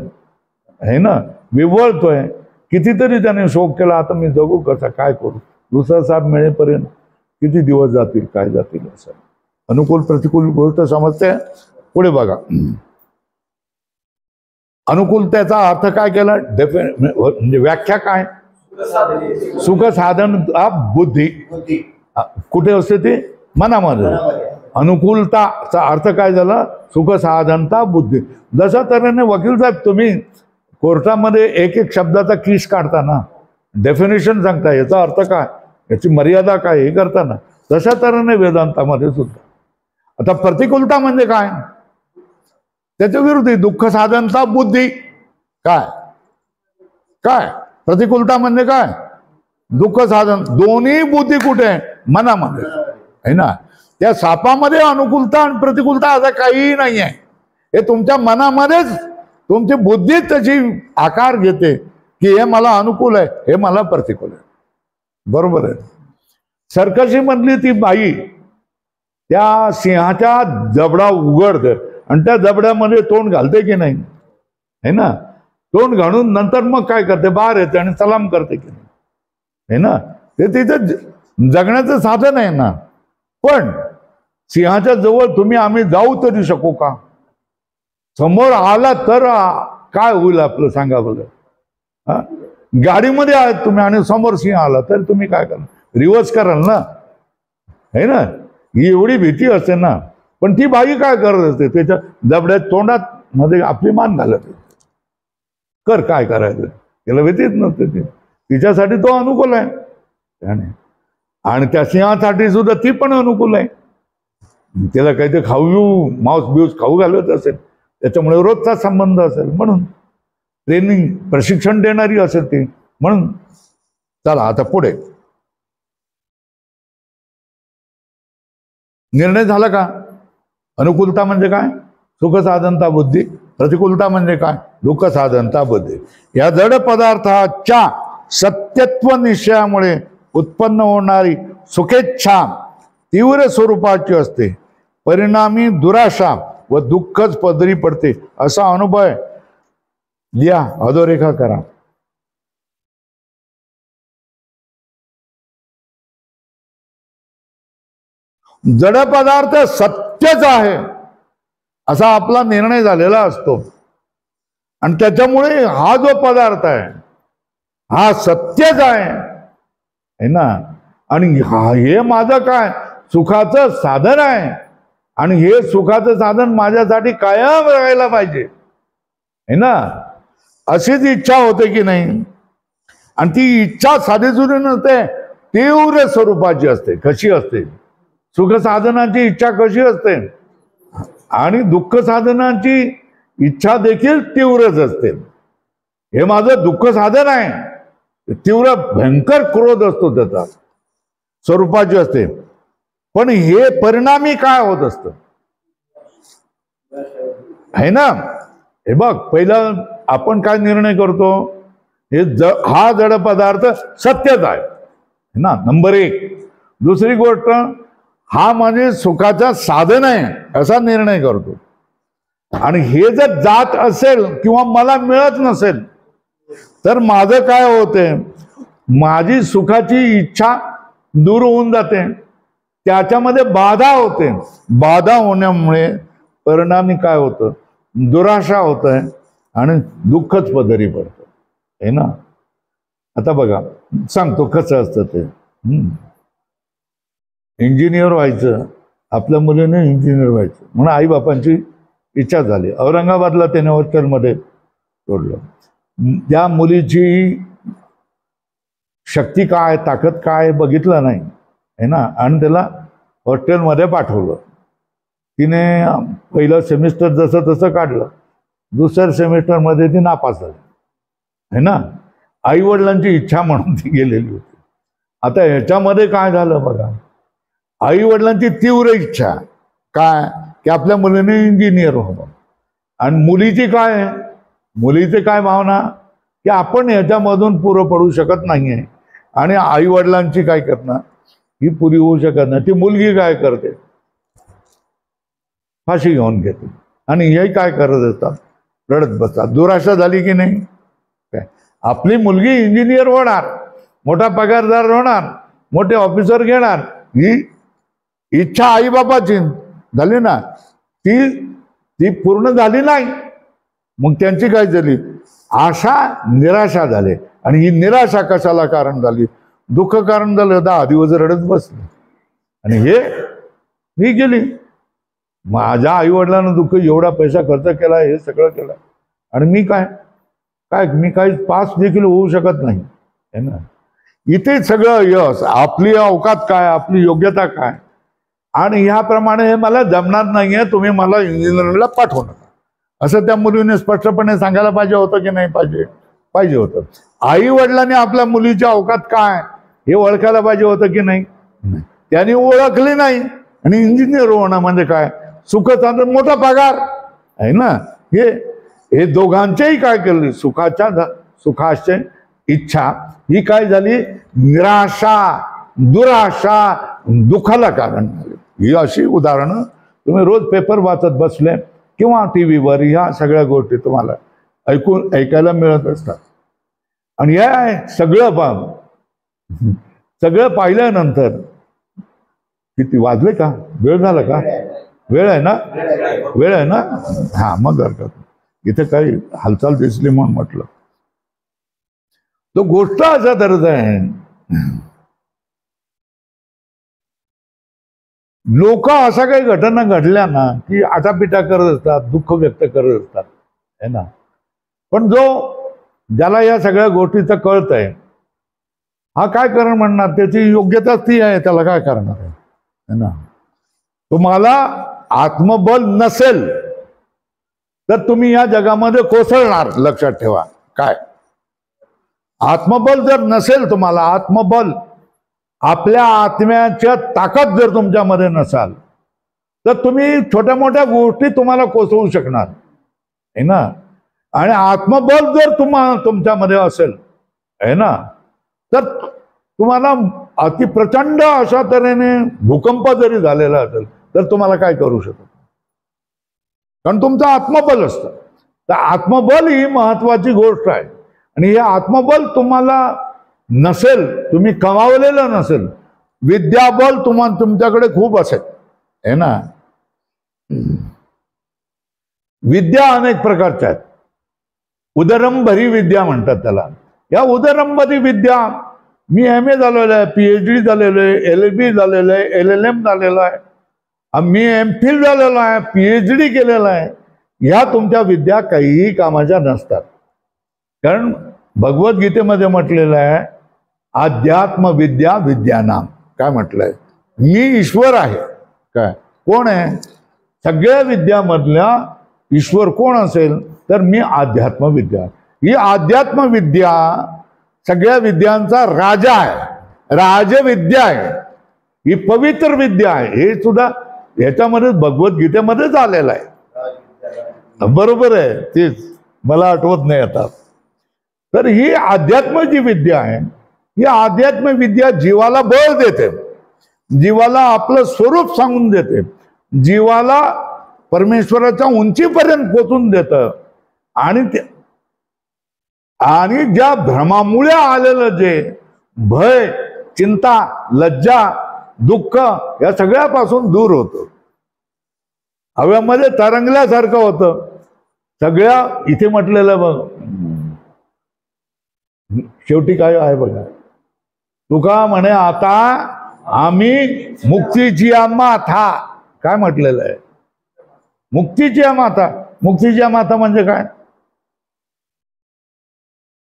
Speaker 1: आहे ना, विवळतोय. कितीतरी त्याने शोक केला, आता मी जगू कसा, काय करू, दुसरा साप मिळेपर्यंत किती दिवस जातील, काय जातील. असं अनुकूल प्रतिकूल गोष्ट समजते. पुढे बघा, अनुकूलतेचा अर्थ काय केला? म्हणजे व्याख्या काय? सुख साधन बुद्धी कुठे असते? ती मनामध्ये. अनुकूलताचा अर्थ काय झाला? सुख साधनता बुद्धी. जशा तऱ्हेने वकील साहेब तुम्ही कोर्टामध्ये एक एक शब्दाचा कीस काढताना, डेफिनेशन सांगता, याचा अर्थ काय, याची मर्यादा काय, हे करताना, तशा तऱ्हेने वेदांतामध्ये सुद्धा. आता प्रतिकूलता म्हणजे काय? त्याच्या विरुद्ध दुःख साधनता बुद्धी. काय काय प्रतिकूलता म्हणजे काय? दुःख साधन. दोन्ही बुद्धी कुठे आहे? मनामध्ये आहे ना. त्या सापामध्ये अनुकूलता आणि प्रतिकूलता असं काहीही नाही आहे. हे तुमच्या मनामध्येच तुमची बुद्धी त्याची आकार घेते की हे मला अनुकूल आहे, हे मला प्रतिकूल आहे. बरोबर आहे. सर्कशी मधली ती बाई त्या सिंहाच्या जबडा उघडते आणि त्या जबड्यामध्ये तोंड घालते की नाही, है ना. तोंड घालून नंतर मग काय करते? बाहेर येते आणि सलाम करते की नाही, है ना. ते तिचं जगण्याचं साधन आहे ना. पण सिंहाच्या जवळ आम्ही जाऊ तरी शकू का? समोर आला तर काय होईल आपलं, सांगा बघा. गाडीमध्ये आहात तुम्ही आणि समोर सिंह आला तर तुम्ही काय कराल? रिव्हर्स कराल ना, है ना. ही एवढी भीती असते ना. पण ती बाई काय करत असते? त्याच्या जबड्यात तोंडात मध्ये आपली मान घालत असते. कर, काय करायचं, त्याला भीतीच नसते. ती तिच्यासाठी तो अनुकूल आहे. आणि त्या सिंहासाठी सुद्धा ती पण अनुकूल आहे. त्याला काहीतरी खाऊ मांस बिऊस खाऊ घालत असेल, त्याच्यामुळे रोजचा संबंध असेल, म्हणून ट्रेनिंग प्रशिक्षण देणारी असेल ती, म्हणून. चला आता पुढे. निर्णय झाला का? अनुकूलता म्हणजे काय? सुख साधनता बुद्धी. प्रतिकूलता म्हणजे काय? दुःख साधनता बुद्धी. या जड पदार्थाच्या सत्यत्व निश्चयामुळे उत्पन्न होणारी सुखेच्छा तीव्र स्वरूपाची असते. परिणामी दुराशा व दुःखच पदरी पडते. असा अनुभव लिहा, अधोरेखा करा. जड पदार्थ सत्यच आहे असा आपला निर्णय झालेला असतो आणि त्याच्यामुळे हा जो पदार्थ आहे हा सत्यच आहे ना. आणि हे माझं काय सुखाचं साधन आहे आणि हे सुखाचं साधन माझ्यासाठी कायम राहायला पाहिजे, है ना. अशीच इच्छा होते की नाही. आणि ती इच्छा साधीसुधी नसते, तीव्र स्वरूपाची असते. कशी असते? सुख साधनाची इच्छा कशी असते आणि दुःख साधनाची इच्छा देखील तीव्रच असते. हे माझं दुःख साधन आहे, तीव्र भयंकर क्रोध असतो त्याचा, स्वरूपाची असते. पण हे परिणामी काय होत असतं, है ना. हे बघ, पहिला आपण काय निर्णय करतो? हा जड पदार्थ सत्यच आहे ना, नंबर 1. दुसरी गोष्ट, हा म्हणजे सुखाचा साधन आहे असा निर्णय करतो. आणि हे जर जात असेल किंवा मला मिळत नसेल तर माझं काय होते? माझी सुखाची इच्छा दूर होऊन जाते, त्याच्यामध्ये बाधा होते. बाधा होण्यामुळे परिणामी काय होतं? दुराशा होत आहे आणि दुःखच पदरी पडतं, है ना. आता बघा, सांगतो कसं असतं ते. इंजिनियर व्हायचं, आपल्या मुलीने इंजिनियर व्हायचं म्हणून आई बापांची इच्छा झाली. औरंगाबादला त्याने हॉस्टेलमध्ये सोडलं. त्या मुलीची शक्ती काय, ताकद काय बघितलं नाही, है ना. आणि त्याला हॉस्टेलमध्ये पाठवलं. तिने पहिलं सेमिस्टर जसं तसं काढलं, दुसऱ्या सेमिस्टरमध्ये ती नापास झाली है ना. आईवडिलांची इच्छा म्हणून ती गेलेली होती. आता ह्याच्यामध्ये काय झालं बघा, आईवडिलांची तीव्र इच्छा काय की आपल्या मुलीने इंजिनियर व्हावं, आणि मुलीची काय आहे, मुलीची काय भावना की आपण ह्याच्यामधून पुरं पडू शकत नाहीये, आणि आईवडिलांची काय करणार, ही पुरी होऊ शकत नाही. ती मुलगी काय करते, फाशी घेऊन घेते, आणि हे काय करत असतात, रडत बसतात. दुराशा झाली की नाही, काय आपली मुलगी इंजिनियर होणार, मोठा पगारदार होणार, मोठे ऑफिसर घेणार, ही इच्छा आईबापाची झाली ना, ती पूर्ण झाली नाही. मग त्यांची काय झाली, आशा निराशा झाली. आणि ही निराशा कशाला कारण झाली, दुःख कारण झालं. 10 दिवस रडत बसले, आणि ही गेली. माझ्या आईवडिलांना दुःख, एवढा पैसा खर्च केला, हे सगळं केलं, आणि मी मी काही पास देखील होऊ शकत नाही है ना. इथे सगळं यश, आपली अवकात काय, आपली योग्यता काय, आणि ह्याप्रमाणे हे मला जमणार नाहीये, तुम्ही मला इंजिनिअरिंगला पाठवू नका, असं त्या मुलीने स्पष्टपणे सांगायला पाहिजे होतं की नाही पाहिजे होतं. आई वडिलांनी आपल्या मुलीची अवकात काय हे ओळखायला पाहिजे होतं की नाही. त्यांनी ओळखली नाही, आणि इंजिनियर होणं म्हणजे काय, सुखाचा मोठा पगार आहे ना. हे दोघांच्याही काय केली, सुखाची इच्छा ही काय झाली, निराशा, दुराशा, दुःखाला कारण झाली. ही अशी उदाहरणं तुम्ही रोज पेपर वाचत बसले किंवा टीव्हीवर ह्या सगळ्या गोष्टी तुम्हाला ऐकायला मिळत असतात. आणि या सगळं पाहिल्यानंतर किती वाजले का, वेळ झाला का, वेळ आहे ना, हा मग हरकत, इथे काही हालचाल दिसली म्हणून म्हटलं. तो गोष्ट असा तरच आहे, लोक अशा काही घटना घडल्या ना की आटापिटा करत असतात, दुःख व्यक्त करत असतात है ना. पण ज्याला या सगळ्या गोष्टीचं कळत आहे, हा काय कारण म्हणणार, त्याची योग्यता ती आहे, त्याला काय करणार आहे ना. तुम्हाला आत्मबल नसेल तर तुम्ही या जगामध्ये कोसळणार, लक्षात ठेवा. काय आत्मबल जर नसेल तुम्हाला, आत्मबल, आपल्या आत्म्याच्या ताकद जर तुमच्यामध्ये नसाल, तर तुम्ही छोट्या मोठ्या गोष्टी तुम्हाला कोसळू शकणार आहे ना. आणि आत्मबल जर तुमच्यामध्ये असेल आहे ना, तर तुम्हाला अति प्रचंड अशा तऱ्हेने भूकंप जरी झालेला असेल तर तुम्हाला काय करू शकत, कारण तुमचं आत्मबल असतं. तर आत्मबल ही महत्वाची गोष्ट आहे. आणि हे आत्मबल तुम्हाला नसेल, तुम्ही कमावलेलं नसेल, विद्याबल तुमच्याकडे खूप असेल है ना. विद्या अनेक प्रकारच्या आहेत. उदरंभरी विद्या म्हणतात त्याला. या उदरंभरी विद्या, मी MA झालेलो आहे, PhD झालेलो आहे, LLB झालेलो आहे, LLM झालेलो आहे, मी MPhil झालेलो आहे, PhD केलेला आहे. ह्या तुमच्या विद्या काहीही कामाच्या नसतात. कारण भगवद्गीतेमध्ये म्हटलेलं आहे, अध्यात्म विद्या विद्यानाम. काय म्हटलंय, मी ईश्वर आहे. काय कोण आहे, सगळ्या विद्यामधल्या ईश्वर कोण असेल तर मी अध्यात्म विद्या. ही अध्यात्म विद्या सगळ्या विद्यांचा राजा आहे, राजविद्या आहे, ही पवित्र विद्या आहे. हे सुद्धा ह्याच्यामध्ये भगवद्गीतेमध्येच आलेलं आहे. बरोबर आहे, तेच मला आठवत नाही आता. तर ही अध्यात्माची विद्या आहे. ही अध्यात्म विद्या जीवाला बळ देते, जीवाला आपलं स्वरूप सांगून देते, जीवाला परमेश्वराच्या उंचीपर्यंत पोचून देतं. आणि ज्या भ्रमामुळे आलेलं जे भय, चिंता, लज्जा, दुःख या सगळ्यापासून दूर होतं. हव्यामध्ये तरंगल्यासारखं होतं. सगळ्या इथे म्हटलेलं बघ, शेवटी काय आहे बघा, तुका म्हणे आता आम्ही मुक्तीची माथा. काय म्हटलेलं आहे, मुक्तीची माथा. मुक्तीची माथा म्हणजे काय,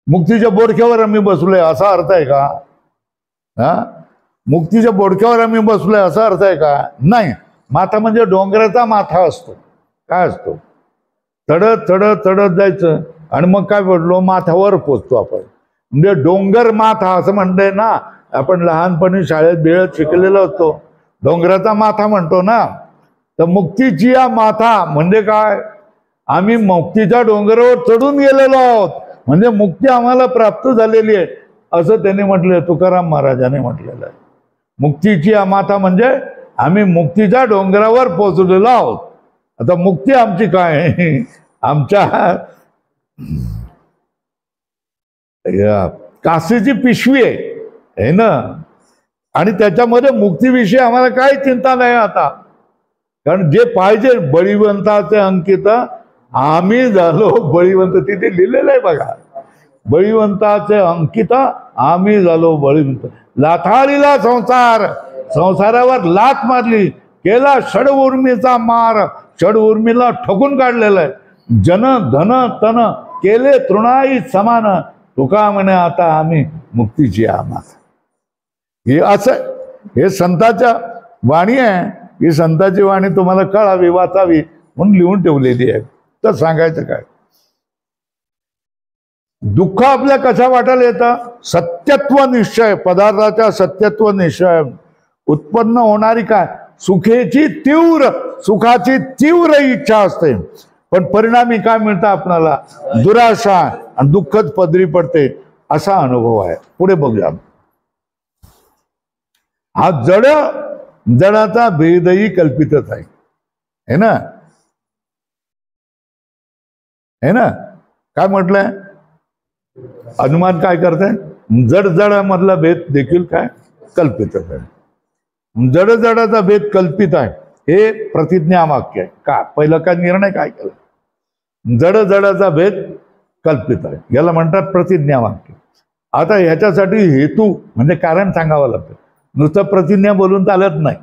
Speaker 1: मुक्तीच्या बोडक्यावर आम्ही बसलोय असा अर्थ आहे का. हा, मुक्तीच्या बोडक्यावर आम्ही बसलोय असा अर्थ आहे का, नाही. माथा म्हणजे डोंगराचा माथा असतो. काय असतो? चढत चढत चढत जायचं आणि मग काय पडलो माथ्यावर पोचतो आपण. म्हणजे डोंगर माथा असं म्हणतंय ना. आपण लहानपणी शाळेत बिळत शिकलेलो असतो. डोंगराचा माथा म्हणतो ना. तर मुक्तीची या माथा म्हणजे काय? आम्ही मुक्तीच्या डोंगरावर चढून गेलेलो आहोत, म्हणजे मुक्ती आम्हाला प्राप्त झालेली आहे असं त्यांनी म्हटलंय. तुकाराम महाराजांनी म्हटलेलं आहे. मुक्तीची या माथा म्हणजे आम्ही मुक्तीच्या डोंगरावर पोहोचलेलो आहोत. आता मुक्ती आमची काय? आमच्या कासेची पिशवी आहे ना. आणि त्याच्यामध्ये मुक्तीविषयी आम्हाला काही चिंता नाही आता. कारण जे पाहिजे बळीवंताचे अंकित आम्ही झालो बळीवंत. तिथे लिहिलेलं आहे बघा. बळीवंताचे अंकित आम्ही झालो बळीवंत. लाथाळीला संसार, संसारावर लाथ मारली, केला षड उर्मीचा मार, षड उर्मीला ठोकून काढलेलं आहे. जन धन तन केले तृणाई समान, तुका म्हणे आता आम्ही मुक्तीची आम्हाला. हे असं हे संतांच्या वाणी आहे. ही संतांची वाणी तुम्हाला कळावी वाचावी म्हणून लिहून ठेवलेली आहे. तर सांगायचं काय? दुःख आपल्या कशा वाटायला येतं? सत्यत्व निश्चय, पदार्थाच्या सत्यत्व निश्चय उत्पन्न होणारी काय? सुखाची तीव्र इच्छा असते. पण परिणामी काय मिळतं आपल्याला? दुराशा आणि दुःखच पदरी पडते. असा अनुभव आहे. पुढे बघूया. हा जडाचा भेदही कल्पितच आहे ना. है ना. काय म्हटलंय? अनुमान काय करताय? जडामधला भेद देखील काय? कल्पितच आहे. जडाचा भेद कल्पित आहे हे प्रतिज्ञा वाक्य आहे. का पहिलं काय निर्णय काय केला? जडाचा भेद कल्पित आहे, याला म्हणतात प्रतिज्ञा वाक्य. आता ह्याच्यासाठी हेतू म्हणजे कारण सांगावं लागतं. नुसतं प्रतिज्ञा बोलून चालत नाही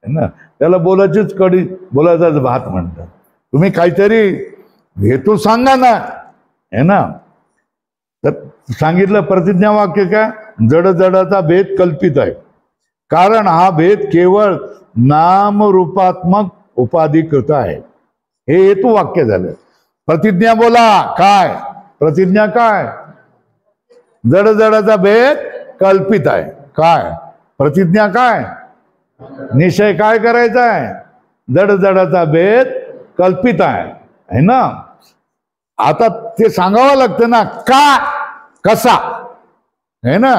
Speaker 1: ना. त्याला बोलायचीच कडी, बोलायचाच भात म्हणतात. तुम्ही काहीतरी हेतू सांगा ना, है ना. तर सांगितलं प्रतिज्ञा वाक्य काय? जडाचा भेद कल्पित आहे, कारण हा भेद केवळ नामरूपात्मक उपाधिकृत आहे. हे हेतू वाक्य झालं. प्रतिज्ञा बोला काय? प्रतिज्ञा काय? जडाचा भेद कल्पित आहे. काय? प्रतिज्ञा काय? निश्चय काय करायचा आहे? जडाचा भेद कल्पित आहे ना. आता ते सांगावं लागतं ना. का? कसा? है ना.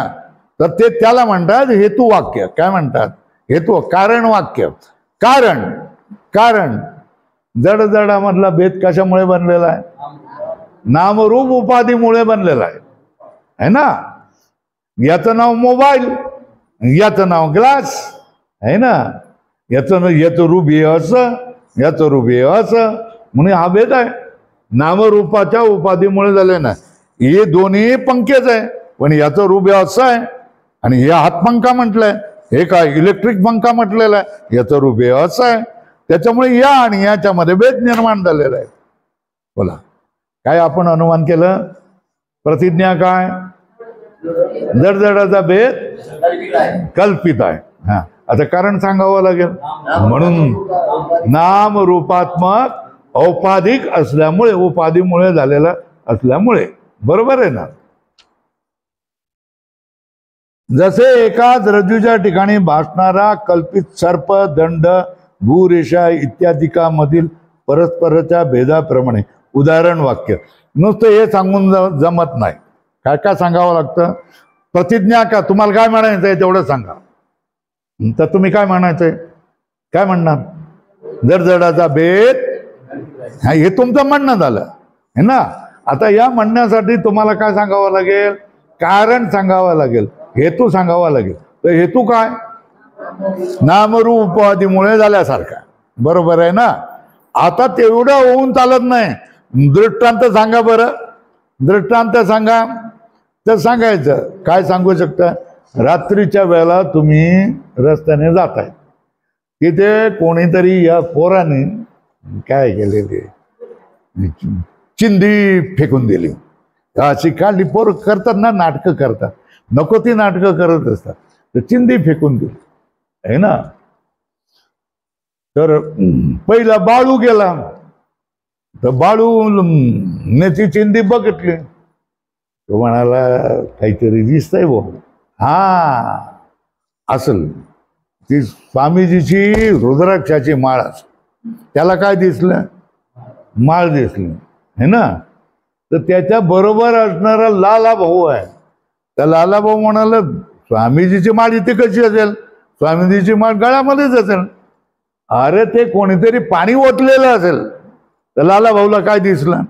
Speaker 1: तर ते त्याला म्हणतात हेतू वाक्य. काय म्हणतात? हेतू कारण वाक्य. कारण जडामधला भेद कशामुळे बनलेला आहे? नामरूप उपाधीमुळे बनलेला आहे ना. याचं नाव मोबाईल, याचं नाव ग्लास आहे ना. याचं रूप हे असं, याचं रूप हे असं, म्हणून हा भेद आहे. नामरूपाच्या उपाधीमुळे झाले ना. हे दोन्ही पंखेच आहे, पण याचं रूप हे असं आहे आणि हे हातपंखा म्हटलंय, हे काय इलेक्ट्रिक पंखा म्हटलेला आहे, याचं रूप हे असं आहे. त्याच्यामुळे या आणि याच्यामध्ये भेद निर्माण झालेला आहे. बोला काय आपण अनुमान केलं? प्रतिज्ञा काय? जडाचा भेद कल्पित आहे. हा, आता कारण सांगावं लागेल. म्हणून नाम रूपात्मक औपाधिक असल्यामुळे, उपाधीमुळे झालेला असल्यामुळे. बरोबर आहे ना. जसे एकाच रज्जूच्या ठिकाणी भासणारा कल्पित सर्प, दंड, भूरेषा इत्यादिकामधील परस्परच्या भेदाप्रमाणे. उदाहरण वाक्य. नुसतं हे सांगून जमत नाही. काय काय सांगावं लागतं? प्रतिज्ञा का? तुम्हाला काय म्हणायचं आहे तेवढं सांगा. तर तुम्ही काय म्हणायचंय? काय म्हणणार? जडाचा भेद, हे तुमचं म्हणणं झालं है ना. आता या म्हणण्यासाठी तुम्हाला काय सांगावं लागेल? कारण सांगावं लागेल, हेतू सांगावा लागेल. तर हेतू काय? नामरूप उपाधीमुळे झाल्यासारखा. बरोबर आहे ना. आता तेवढं होऊन चालत नाही. दृष्टांत सांगा बरं. दृष्टांत सांगा. तर सांगायचं काय सांगू शकता? रात्रीच्या वेळेला तुम्ही रस्त्याने जाताय, तिथे कोणीतरी या पोराने काय केलेली चिंधी फेकून दिली. अशी काढली. पोर करतात ना, नाटकं करतात, नको ती नाटकं करत असतात. तर चिंधी फेकून दिली है ना. तर पहिला बाळू गेला, तर बाळू नेची चिंदी बघितली, तो म्हणाला काहीतरी दिसतंय भाऊ. हा असल ती स्वामीजीची रुद्राक्षाची माळ, त्याला काय दिसलं? माळ दिसली है ना. तर त्याच्या बरोबर असणारा लाला भाऊ आहे, त्या लाला भाऊ म्हणाला स्वामीजीची माळ इथे कशी असेल? स्वामीजीची माळ गळ्यामध्येच असेल. अरे ते कोणीतरी पाणी ओतलेलं असेल. तर लाला भाऊला काय दिसलं?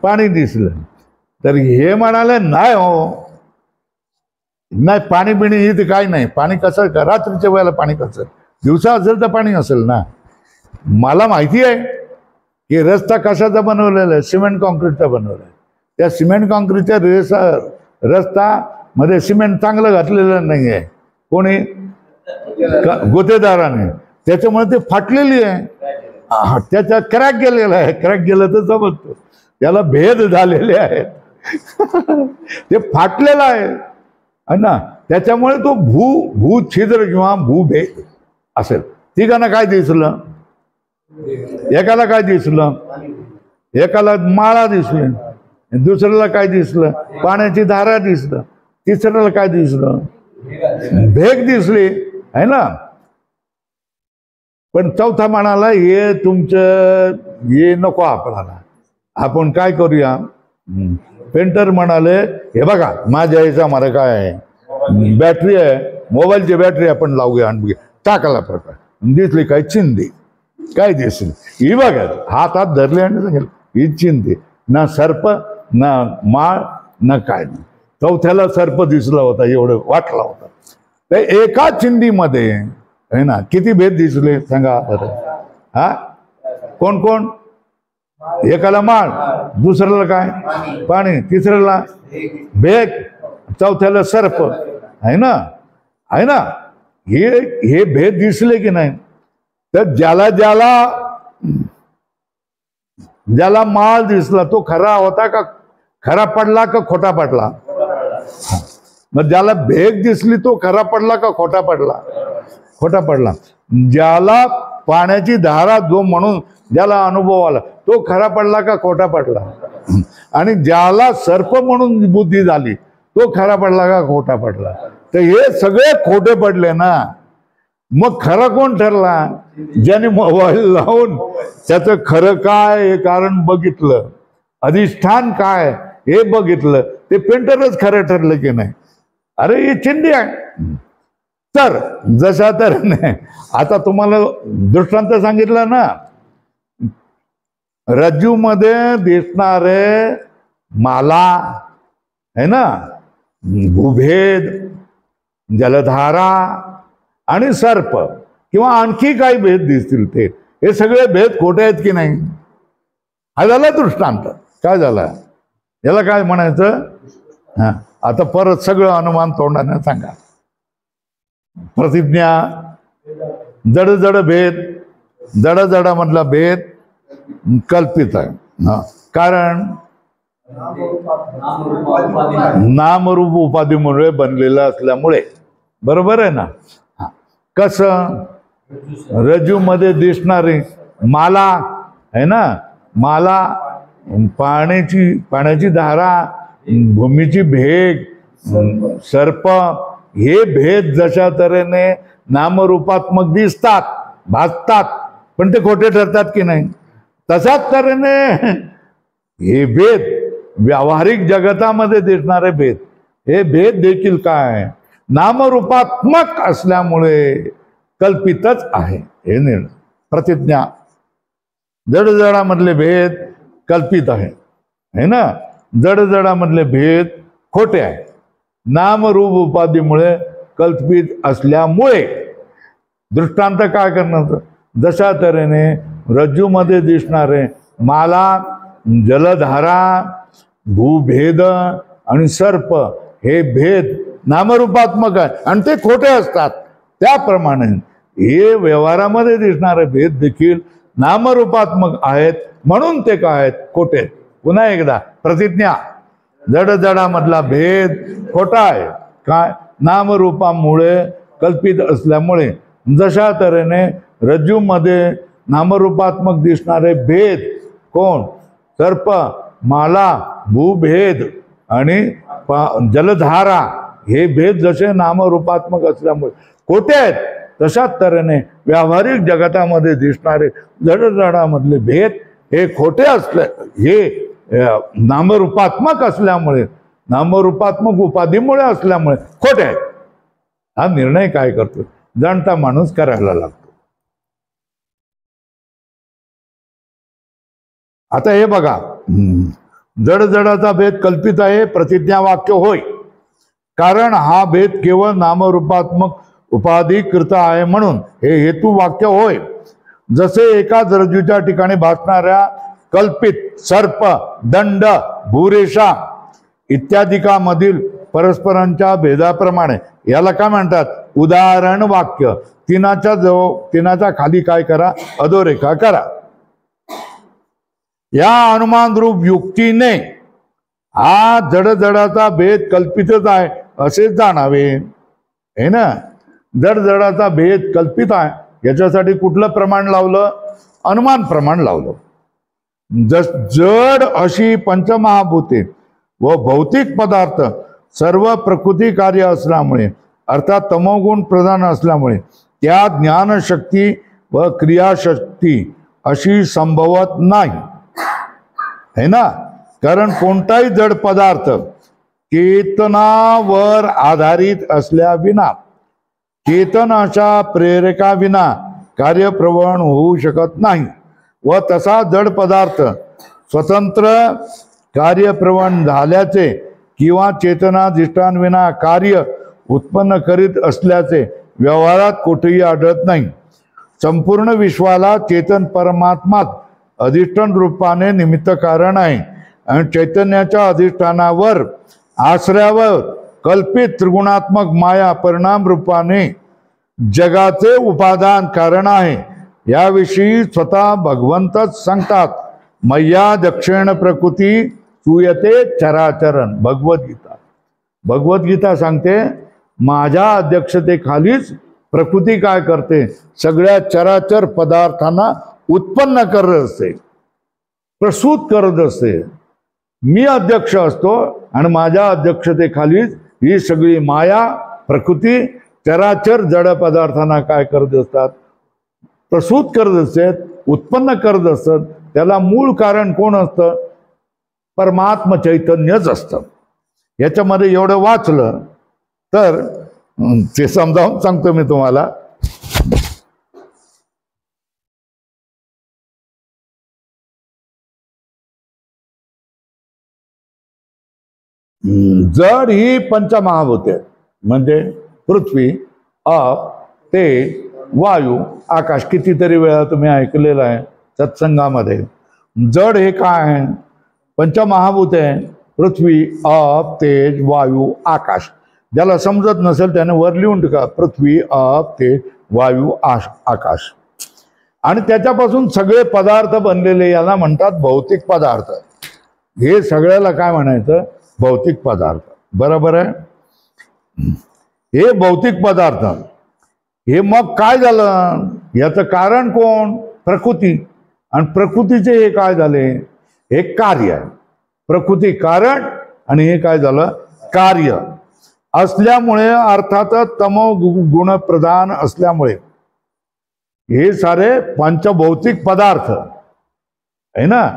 Speaker 1: पाणी दिसलं. तर हे म्हणाले नाही हो, नाही पाणी बिणी इथे काय नाही. पाणी कसं का? रात्रीच्या वेळेला पाणी कसं? दिवसा असेल तर पाणी असेल ना. मला माहिती आहे की रस्ता कशाचा बनवलेला आहे? सिमेंट कॉन्क्रीटचा बनवला आहे. त्या सिमेंट कॉन्क्रीटच्या रस्ता मध्ये सिमेंट चांगलं घातलेलं नाही आहे कोणी, गोतेदाराने, त्याच्यामुळे ते फाटलेली आहे. त्याचा क्रॅक गेलेला आहे. क्रॅक गेलं तर समजतो त्याला भेद झालेले आहेत. ते फाटलेलं आहे ना. त्याच्यामुळे तो भूछिद्र किंवा भूभेद असेल. तिघांना काय दिसलं? एकाला काय दिसलं? एकाला माळा दिसली, दुसऱ्याला काय दिसलं? पाण्याची धारा दिसलं, तिसऱ्याला काय दिसलं? भेग दिसली आहे ना. पण चौथा म्हणाला हे तुमचं हे नको आपल्याला, आपण काय करूया? पेंटर म्हणाले हे बघा माझ्या याचा मला काय आहे, बॅटरी आहे, मोबाईलची बॅटरी आपण लावूया आणि बघूया. टाकला प्रकार दिसली काय? चिंदी. काय दिसली? ही बघा हातात धरले आणि सांगेल ही चिंदी. ना सर्प ना माळ ना काय नाही. चौथ्याला सर्प दिसला होता, एवढं वाटला होता. तर एका चिंदीमध्ये है ना किती भेद दिसले सांगा बरं? हा कोण कोण? एकाला माळ, दुसऱ्याला काय? पाणी, तिसऱ्याला भेग, चौथ्याला सर्प आहे ना. आहे ना. हे भेद दिसले की नाही? तर ज्याला माळ दिसला तो खरा होता का? खरा पडला का खोटा पडला? मग ज्याला भेग दिसली तो खरा पडला का खोटा पडला? खोटा पडला. ज्याला पाण्याची धारा जो म्हणून ज्याला अनुभव आला तो खरा पडला का खोटा पडला? आणि ज्याला सर्प म्हणून बुद्धी झाली तो खरा पडला का खोटा पडला? तर हे सगळे खोटे पडले ना. मग खरा कोण ठरला? ज्याने मोबाईल लावून त्याचं खरं काय हे कारण बघितलं, अधिष्ठान काय हे बघितलं, ते पेंटरच खरं ठरलं की नाही. अरे हे चिंदी आहे. तर जशा तर आता तुम्हाला दृष्टांत सांगितलं ना, रज्जू मध्ये दिसणारे माला है ना, भूभेद, जलधारा आणि सर्प किंवा आणखी काही भेद दिसतील ते, हे सगळे भेद खोटे आहेत की नाही? हा झाला दृष्टांत. काय झाला? याला काय म्हणायचं? हा आता परत सगळं अनुमान तोंडाने सांगा. प्रतिज्ञा, जड जड भेद, जड जडामधला भेद कल्पित आहे. हा कारण नामरूप उपाधीमुळे बनलेला असल्यामुळे. बरोबर आहे ना. कसं? रज्जू मध्ये दिसणारी माला आहे ना, माला, पाण्याची धारा, भूमीची भेग, सर्प, हे भेद जशा तऱ्हेने नामरूपात्मक दिसतात, भासतात, पण ते खोटे ठरतात की नाही? तशाच तऱ्हेने हे भेद व्यावहारिक जगतामध्ये दिसणारे भेद, हे भेद देखील काय? नामरूपात्मक असल्यामुळे कल्पितच आहे. हे निर्णय प्रतिज्ञा. जडजडामधले भेद कल्पित आहे ना. जडजडामधले भेद खोटे आहे. नामरूप उपाधीमुळे कल्पित असल्यामुळे. दृष्टांत काय करणार? जशा तऱ्हेने रज्जूमध्ये दिसणारे माला, जलधारा, भूभेद आणि सर्प हे भेद नामरूपात्मक आहे आणि ते खोटे असतात. त्याप्रमाणे हे व्यवहारामध्ये दिसणारे भेद देखील नामरूपात्मक आहेत, म्हणून ते काय आहेत? खोटे. पुन्हा एकदा प्रतिज्ञा. जडजडामधला भेद खोटा आहे. काय? नामरूपामुळे कल्पित असल्यामुळे. जशा तऱ्हेने रज्जूमध्ये नामरूपात्मक दिसणारे भेद कोण? सर्प, माला, भूभेद आणि जलधारा हे भेद जसे नामरूपात्मक असल्यामुळे खोटे आहेत, तशाच तऱ्हेने व्यावहारिक जगतामध्ये दिसणारे जडजडामधले भेद हे खोटे असले, हे नामरूपात्मक असल्यामुळे, नामरूपात्मक उपाधीमुळे असल्यामुळे खोटे आहेत. हा निर्णय काय करतो? जाणता माणूस करायला लागतो. आता हे बघा, जडजडाचा भेद कल्पित आहे, प्रतिज्ञा वाक्य होय, कारण हा भेद केवळ नामरूपात्मक उपाधीकृत आहे म्हणून हे हेतू वाक्य होय. जसे एका रज्जूच्या ठिकाणी भासणाऱ्या कल्पित सर्प, दंड, भूरेषा इत्यादिकामधील परस्परांच्या भेदाप्रमाणे याला काय म्हणतात? उदाहरण वाक्य. तिनाच्या खाली काय करा? अधोरेखा करा. या अनुमान रूप युक्तीने हा जडजडाचा भेद कल्पितच आहे असे जाणावे. हे ना, जडजडाचा भेद कल्पित आहे याच्यासाठी कुठलं प्रमाण लावलं? अनुमान प्रमाण लावलं. जड अशी पंचमहाभूते व भौतिक पदार्थ सर्व प्रकृती कार्य असल्यामुळे, अर्थात तमोगुण प्रधान असल्यामुळे त्या ज्ञानशक्ती व क्रियाशक्ती अशी संभवत नाही, है ना. कारण कोणताही जड पदार्थ चेतनावर आधारित असल्याविना, चेतनाच्या प्रेरकाविना कार्यप्रवण होऊ शकत नाही व तसा जड पदार्थ स्वतंत्र कार्यप्रवण झाल्याचे किंवा चेतनाधिष्ठानविना कार्य उत्पन्न करीत असल्याचे व्यवहारात कुठेही आढळत नाही. संपूर्ण विश्वाला चेतन परमात्माच अधिष्ठान रूपाने निमित्त कारण आहे आणि चैतन्याच्या अधिष्ठानावर आश्रयावर कल्पित त्रिगुणात्मक माया परिणाम रूपाने जगाचे उपादान कारण आहे. याविषयी स्वतः भगवंतच सांगतात. मय्या दक्षिण प्रकृती सूयते चराचरण. भगवद्गीता सांगते, माझ्या अध्यक्षतेखालीच प्रकृती काय करते? सगळ्या चराचर पदार्थांना उत्पन्न करत असते, प्रसूत करत असते. मी अध्यक्ष असतो आणि माझ्या अध्यक्षतेखालीच ही सगळी माया प्रकृती चराचर जड पदार्थांना काय करत असतात? प्रसूत करत असतात, उत्पन्न करत असतात. त्याला मूळ कारण कोण असतं? परमात्म चैतन्यच असतं. याच्यामध्ये एवढं वाचलं तर ते समजावून सांगतो मी तुम्हाला. जड ही पंचमहाभूते म्हणजे पृथ्वी, आप, तेज, वायू, आकाश. कितीतरी वेळा तुम्ही ऐकलेलं आहे सत्संगामध्ये. जड हे काय आहे? पंचमहाभूते आहे. पृथ्वी, आप, तेज, वायू, आकाश. ज्याला समजत नसेल त्याने वर लिहून टाका, पृथ्वी, आप, तेज, वायू, आकाश. आणि त्याच्यापासून सगळे पदार्थ बनलेले याला म्हणतात भौतिक पदार्थ. हे सगळ्याला काय म्हणायचं? भौतिक पदार्थ. बरोबर आहे. हे भौतिक पदार्थ हे मग काय झालं? याचं कारण कोण? प्रकृती. आणि प्रकृतीचे हे काय झाले? हे कार्य आहे. प्रकृती कारण आणि हे काय झालं? कार्य असल्यामुळे, अर्थातच तमो गुण प्रधान असल्यामुळे हे सारे पंचभौतिक पदार्थ आहे ना.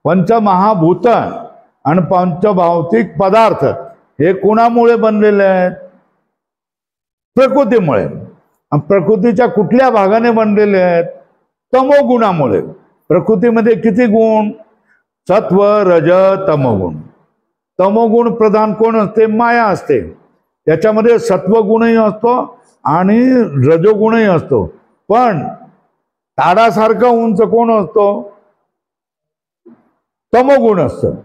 Speaker 1: पंचमहाभूत आणि पंचभौतिक पदार्थ हे कोणामुळे बनलेले आहेत? प्रकृतीमुळे. प्रकृतीच्या कुठल्या भागाने बनलेले आहेत? तमोगुणामुळे. प्रकृतीमध्ये किती गुण? सत्व, रज, तमोगुण. तमोगुण प्रधान कोण असते? माया असते. त्याच्यामध्ये सत्वगुणही असतो आणि रजोगुणही असतो. पण ताडासारखा उंच कोण असतो? तमोगुण असतो.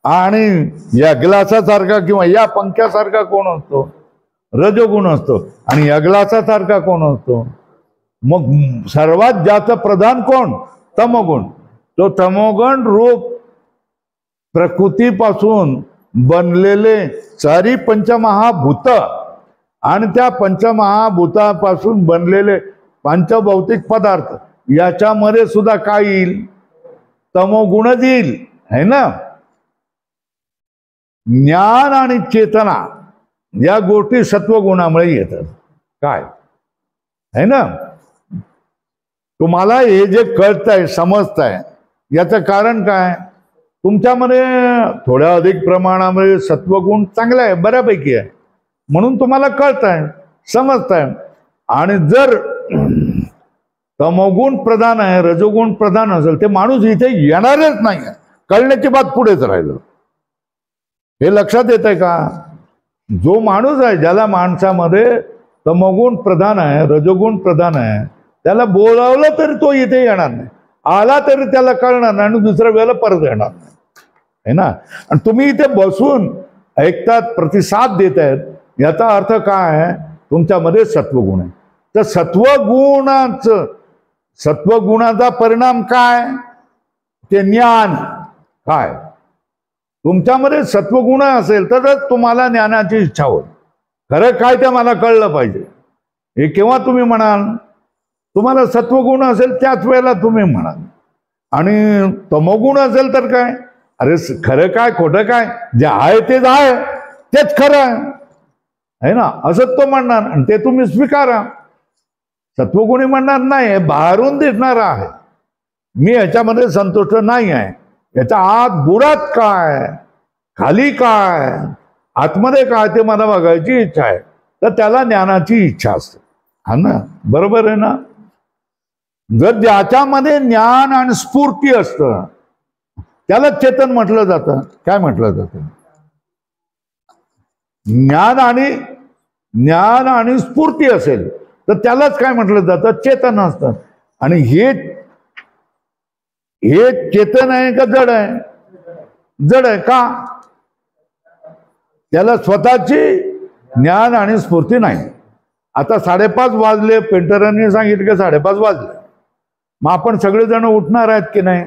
Speaker 1: आणि या ग्लासासारखा किंवा या पंख्यासारखा कोण असतो? रजोगुण असतो. आणि या ग्लासासारखा कोण असतो? मग सर्वात जास्त प्रधान कोण? तमोगुण. तो तमोगुण रूप प्रकृतीपासून बनलेले सारी पंचमहाभूत आणि त्या पंचमहाभूतापासून बनलेले पंचभौतिक पदार्थ याच्यामध्ये सुद्धा काय येईल? तमोगुणच येईल, है ना. ज्ञान आणि चेतना या गोष्टी सत्वगुणामुळे येतात. काय है ना. तुम्हाला हे जे कळतंय समजतंय याचं कारण काय? तुमच्यामध्ये थोड्या अधिक प्रमाणामध्ये सत्वगुण चांगला आहे, बऱ्यापैकी आहे, म्हणून तुम्हाला कळतंय समजतंय. आणि जर तमोगुण प्रधान आहे, रजोगुण प्रधान असेल, ते माणूस इथे येणारच नाही. कळण्याची बात पुढेच राहिलं. हे लक्षात येत आहे का? जो माणूस आहे ज्याला माणसामध्ये तमोगुण प्रधान आहे, रजोगुण प्रधान आहे, त्याला बोलावलं तरी तो इथे येणार नाही, आला तरी त्याला कळणार नाही आणि दुसऱ्या वेळेला परत येणार नाही, है ना. आणि तुम्ही इथे बसून ऐकतात, प्रतिसाद देत आहेत, याचा अर्थ काय आहे? तुमच्यामध्ये सत्वगुण आहे. तर सत्वगुणाचा परिणाम काय? ते ज्ञान. काय तुमच्यामध्ये सत्वगुण असेल तरच तुम्हाला ज्ञानाची इच्छा होईल. खरं काय ते मला कळलं पाहिजे. हे केव्हा तुम्ही म्हणाल? तुम्हाला सत्वगुण असेल त्याच वेळेला तुम्ही म्हणाल. आणि तमोगुण असेल तर काय? अरे खरं काय खोटं काय, जे आहे तेच आहे, तेच खरं आहे ना, असंच तो म्हणणार आणि ते तुम्ही स्वीकारा. सत्वगुणी म्हणणार नाही, बाहेरून दिसणार आहे, मी ह्याच्यामध्ये संतुष्ट नाही आहे, याच्या आत बुडात काय, खाली काय, आतमध्ये काय ते मला बघायची इच्छा आहे. तर त्याला ज्ञानाची इच्छा असते, हा ना. बरोबर आहे ना. जर ज्याच्यामध्ये ज्ञान आणि स्फूर्ती असतं त्याला चेतन म्हटलं जातं. काय म्हटलं जातं? ज्ञान आणि स्फूर्ती असेल तर त्यालाच काय म्हटलं जातं? चेतन असतं. आणि हे चेतन आहे का जड आहे? जड आहे. का? त्याला स्वतःची ज्ञान आणि स्फूर्ती नाही. आता 5:30 वाजले, पेंटरांनी सांगितलं की 5:30 वाजले. मग आपण सगळेजण उठणार आहेत की नाही?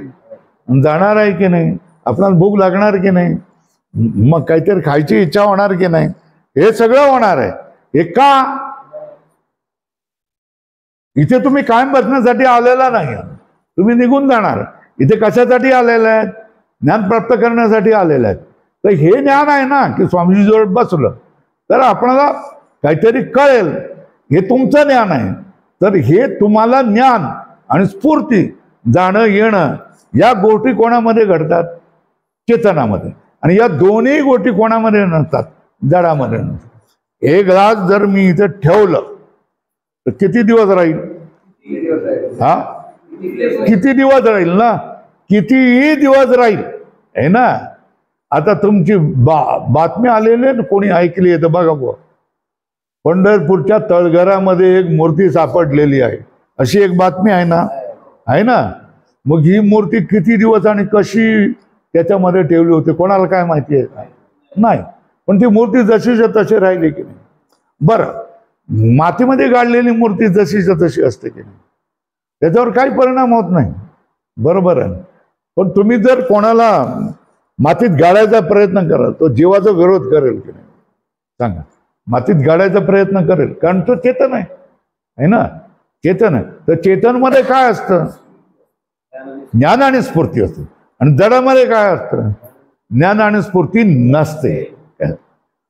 Speaker 1: जाणार आहे की नाही? आपल्याला भूक लागणार की नाही? मग काहीतरी खायची इच्छा होणार की नाही? हे सगळं होणार आहे. हे का? इथे तुम्ही कायम बसण्यासाठी आलेला नाही, तुम्ही निघून जाणार. इथे कशासाठी आलेले आहेत? ज्ञान प्राप्त करण्यासाठी आलेले आहेत. तर हे ज्ञान आहे ना की स्वामीजीजवळ बसलं तर आपल्याला काहीतरी कळेल, हे तुमचं ज्ञान आहे. तर हे तुम्हाला ज्ञान आणि स्फूर्ती, जाणं येणं या गोष्टी कोणामध्ये घडतात? चेतनामध्ये. आणि या दोन्ही गोष्टी कोणामध्ये नसतात? जडामध्ये नसतात. एक ग्लास जर मी इथे ठेवलं तर किती दिवस राहील? हा, किती दिवस राहील ना? कितीही दिवस राहील, आहे ना. आता तुमची बातमी आलेली कोणी ऐकली आहे तर बघा बुवा, पंढरपूरच्या तळघरामध्ये एक मूर्ती सापडलेली आहे, अशी एक बातमी आहे ना, आहे ना. मग ही मूर्ती किती दिवस आणि कशी त्याच्यामध्ये ठेवली होती कोणाला काय माहिती आहे का? नाही. पण ती मूर्ती जशीच्या तशी राहिली की नाही? बरं, मातीमध्ये गाडलेली मूर्ती जशीच्या तशी असते की नाही? त्याच्यावर काही परिणाम होत नाही, बरोबर आहे. पण तुम्ही जर कोणाला मातीत गाडायचा प्रयत्न कराल तो जीवाचा विरोध करेल की नाही? सांगा. मातीत गाडायचा प्रयत्न करेल, कारण तो चेतन आहे ना, चेतन आहे. तर चेतनमध्ये काय असतं? ज्ञान आणि स्फूर्ती असते. आणि जडामध्ये काय असतं? ज्ञान आणि स्फूर्ती नसते.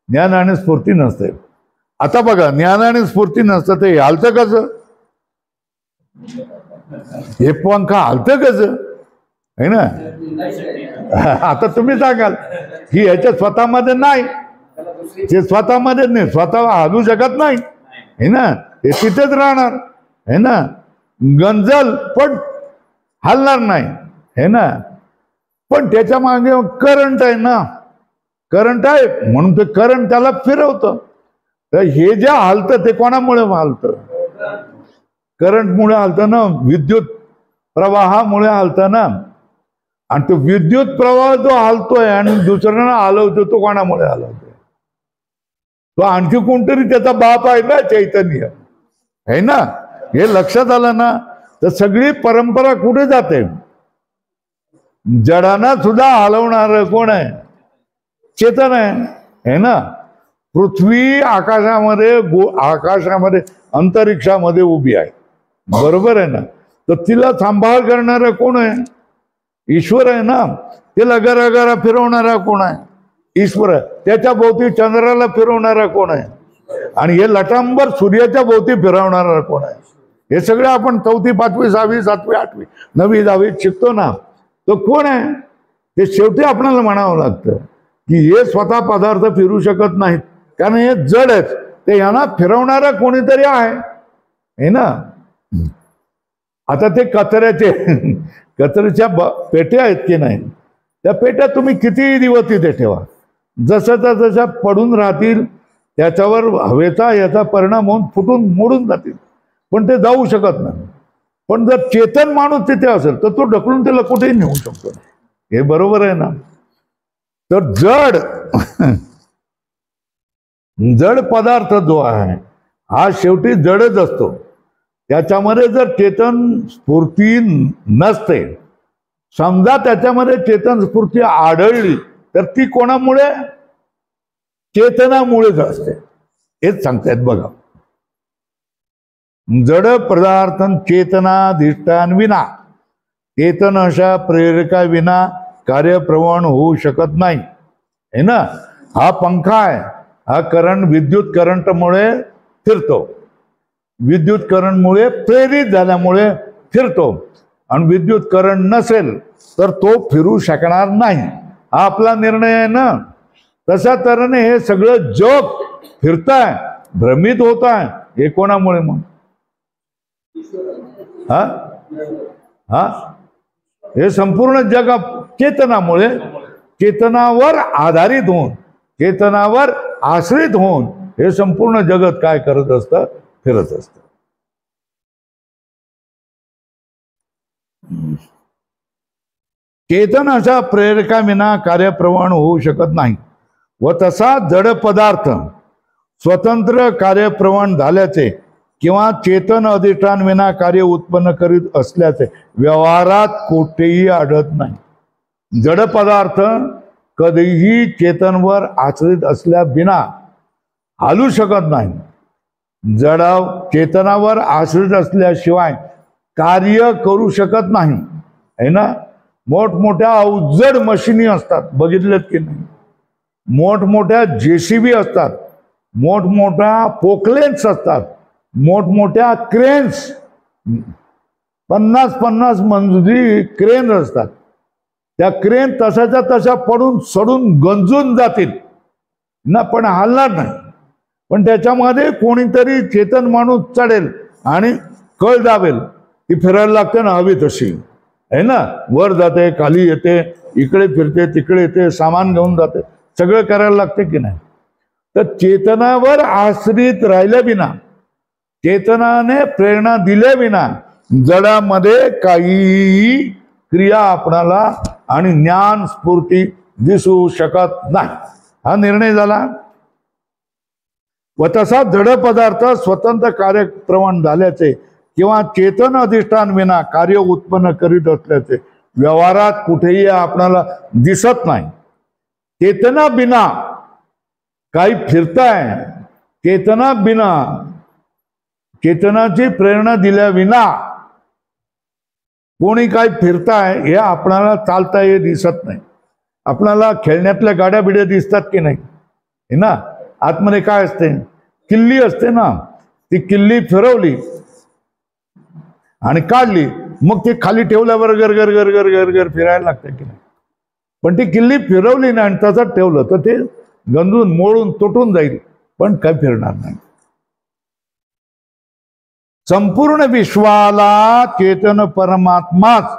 Speaker 1: ज्ञान आणि स्फूर्ती नसते. आता बघा, ज्ञान आणि स्फूर्ती नसतं ते हालतं कसं? हे पंखा हालतं कसं, है ना. आता तुम्ही सांगाल की ह्याच्या स्वतःमध्ये नाही, ते स्वतःमध्ये नाही, स्वतः हालू शकत नाही, है ना. ते तिथेच राहणार, है ना. गंजल पण हलणार नाही, है ना. पण त्याच्या मागे करंट आहे ना, करंट आहे म्हणून ते करंट त्याला फिरवतं. तर हे जे हालतं ते कोणामुळे हालतं? करंटमुळे हालतं ना, विद्युत प्रवाहामुळे हालतं ना. आणि तो विद्युत प्रवाह जो हालतोय आणि दुसऱ्यांना हलवतो तो कोणामुळे हलवतोय? तो आणखी कोणतरी त्याचा बाप आहे ना, चैतन्य, है ना. हे लक्षात आलं ना. तर सगळी परंपरा कुठे जाते? जडांना सुद्धा हलवणार कोण आहे? चेतन आहे, है ना. पृथ्वी आकाशामध्ये अंतरिक्षामध्ये उभी आहे, बरोबर आहे ना. तर तिला सांभाळ करणारा कोण आहे? ईश्वर आहे ना. तिला गरागरा फिरवणारा कोण आहे? ईश्वर आहे. त्याच्या भोवती चंद्राला फिरवणारा कोण आहे? आणि हे लटांबर सूर्याच्या भोवती फिरवणारा कोण आहे? हे सगळं आपण 4वी 5वी 6वी 7वी 8वी 9वी 10वी शिकतो ना. तो कोण आहे? ते शेवटी आपल्याला म्हणावं लागतं की हे स्वतः पदार्थ फिरू शकत नाहीत, कारण हे जड आहेत. ते यांना फिरवणारा कोणीतरी आहे ना. आता ते कचऱ्याच्या पेट्या आहेत की नाही, त्या पेट्या तुम्ही किती दिवस तिथे ठेवा, जशा पडून राहतील त्याच्यावर हवेचा याचा परिणाम होऊन फुटून मोडून जातील, पण ते जाऊ शकत नाही. पण जर चेतन माणूस तिथे असेल तर तो ढकलून त्याला कुठेही नेऊ शकतो. हे बरोबर आहे ना. तर जड पदार्थ जो आहे हा शेवटी जडच असतो. त्याच्यामध्ये जर चेतन स्फूर्ती नसते, समजा त्याच्यामध्ये चेतन स्फूर्ती आढळली तर ती कोणामुळे? चेतनामुळेच असते. हेच सांगतायत बघा. जड पदार्थ चेतनाधिष्ठान विना, चेतन अशा प्रेरका विना कार्यप्रवण होऊ शकत नाही. है ना. हा पंखा आहे, हा करंट विद्युत करंटमुळे फिरतो, विद्युत करंटमुळे प्रेरित झाल्यामुळे फिरतो. आणि विद्युत करंट नसेल तर तो फिरू शकणार नाही. हा आपला निर्णय आहे ना. तशा तऱ्हेने हे सगळं जग फिरताय, भ्रमित होत आहे, हे कोणामुळे? मग हे संपूर्ण जग चेतनामुळे, चेतनावर आधारित होऊन, चेतनावर आश्रित होऊन हे संपूर्ण जगत काय करत असतं? फिरत असतं. चेतन अशा प्रेरका विना कार्यप्रवण होऊ शकत नाही. व तसा जड पदार्थ स्वतंत्र कार्यप्रवण झाल्याचे किंवा चेतन अधिष्ठान विना कार्य उत्पन्न करीत असल्याचे व्यवहारात कुठेही आढळत नाही. जड पदार्थ कधीही चेतनवर आश्रित असल्या बिना हालू शकत नाही. चेतनावर आश्रित असल्याशिवाय कार्य करू शकत नाही. है ना. मोठमोठ्या अवजड मशिनी असतात, बघितलेत की नाही? मोठमोठ्या JCB असतात, मोठमोठ्या पोकलेन्स असतात, मोठमोठ्या क्रेन्स, 50-50 मंजुरी क्रेन असतात. त्या क्रेन तशाच्या तशा पडून सडून गंजून जातील ना, पण हलणार नाही. पण त्याच्यामध्ये कोणीतरी चेतन माणूस चढेल आणि कळ दाबेल, ती फिरायला लागते ना हवी तशी. है ना. वर जाते, खाली येते, इकडे फिरते, तिकडे येते, सामान घेऊन जाते, सगळं करायला लागते की नाही. तर चेतनावर आश्रित राहिल्या विना, चेतनाने प्रेरणा दिल्या विना जडामध्ये काहीही क्रिया आपणाला आणि ज्ञान स्फूर्ती दिसू शकत नाही. हा निर्णय झाला. व तसा जड पदार्थ स्वतंत्र कार्यप्रवण झाल्याचे किंवा चेतन अधिष्ठान विना कार्य उत्पन्न करीत असल्याचे व्यवहारात कुठेही आपणाला दिसत नाही. चेतना बिना काही फिरताय, चेतना बिना, चेतनाची प्रेरणा दिल्या विना कोणी काय फिरताय हे आपणाला चालता हे दिसत नाही. आपणाला खेळण्यातल्या गाड्या बिड्या दिसतात की नाही? हे ना. आतमध्ये काय असते? किल्ली असते ना. ती किल्ली फिरवली आणि काढली, मग ती खाली ठेवल्यावर गर गर गर गर गर गर फिरायला लागते की नाही? पण ती किल्ली फिरवली नाही आणि तसंच ठेवलं तर ते गंजून मोडून तुटून जाईल, पण काय फिरणार नाही. संपूर्ण विश्वाला चेतन परमात्माच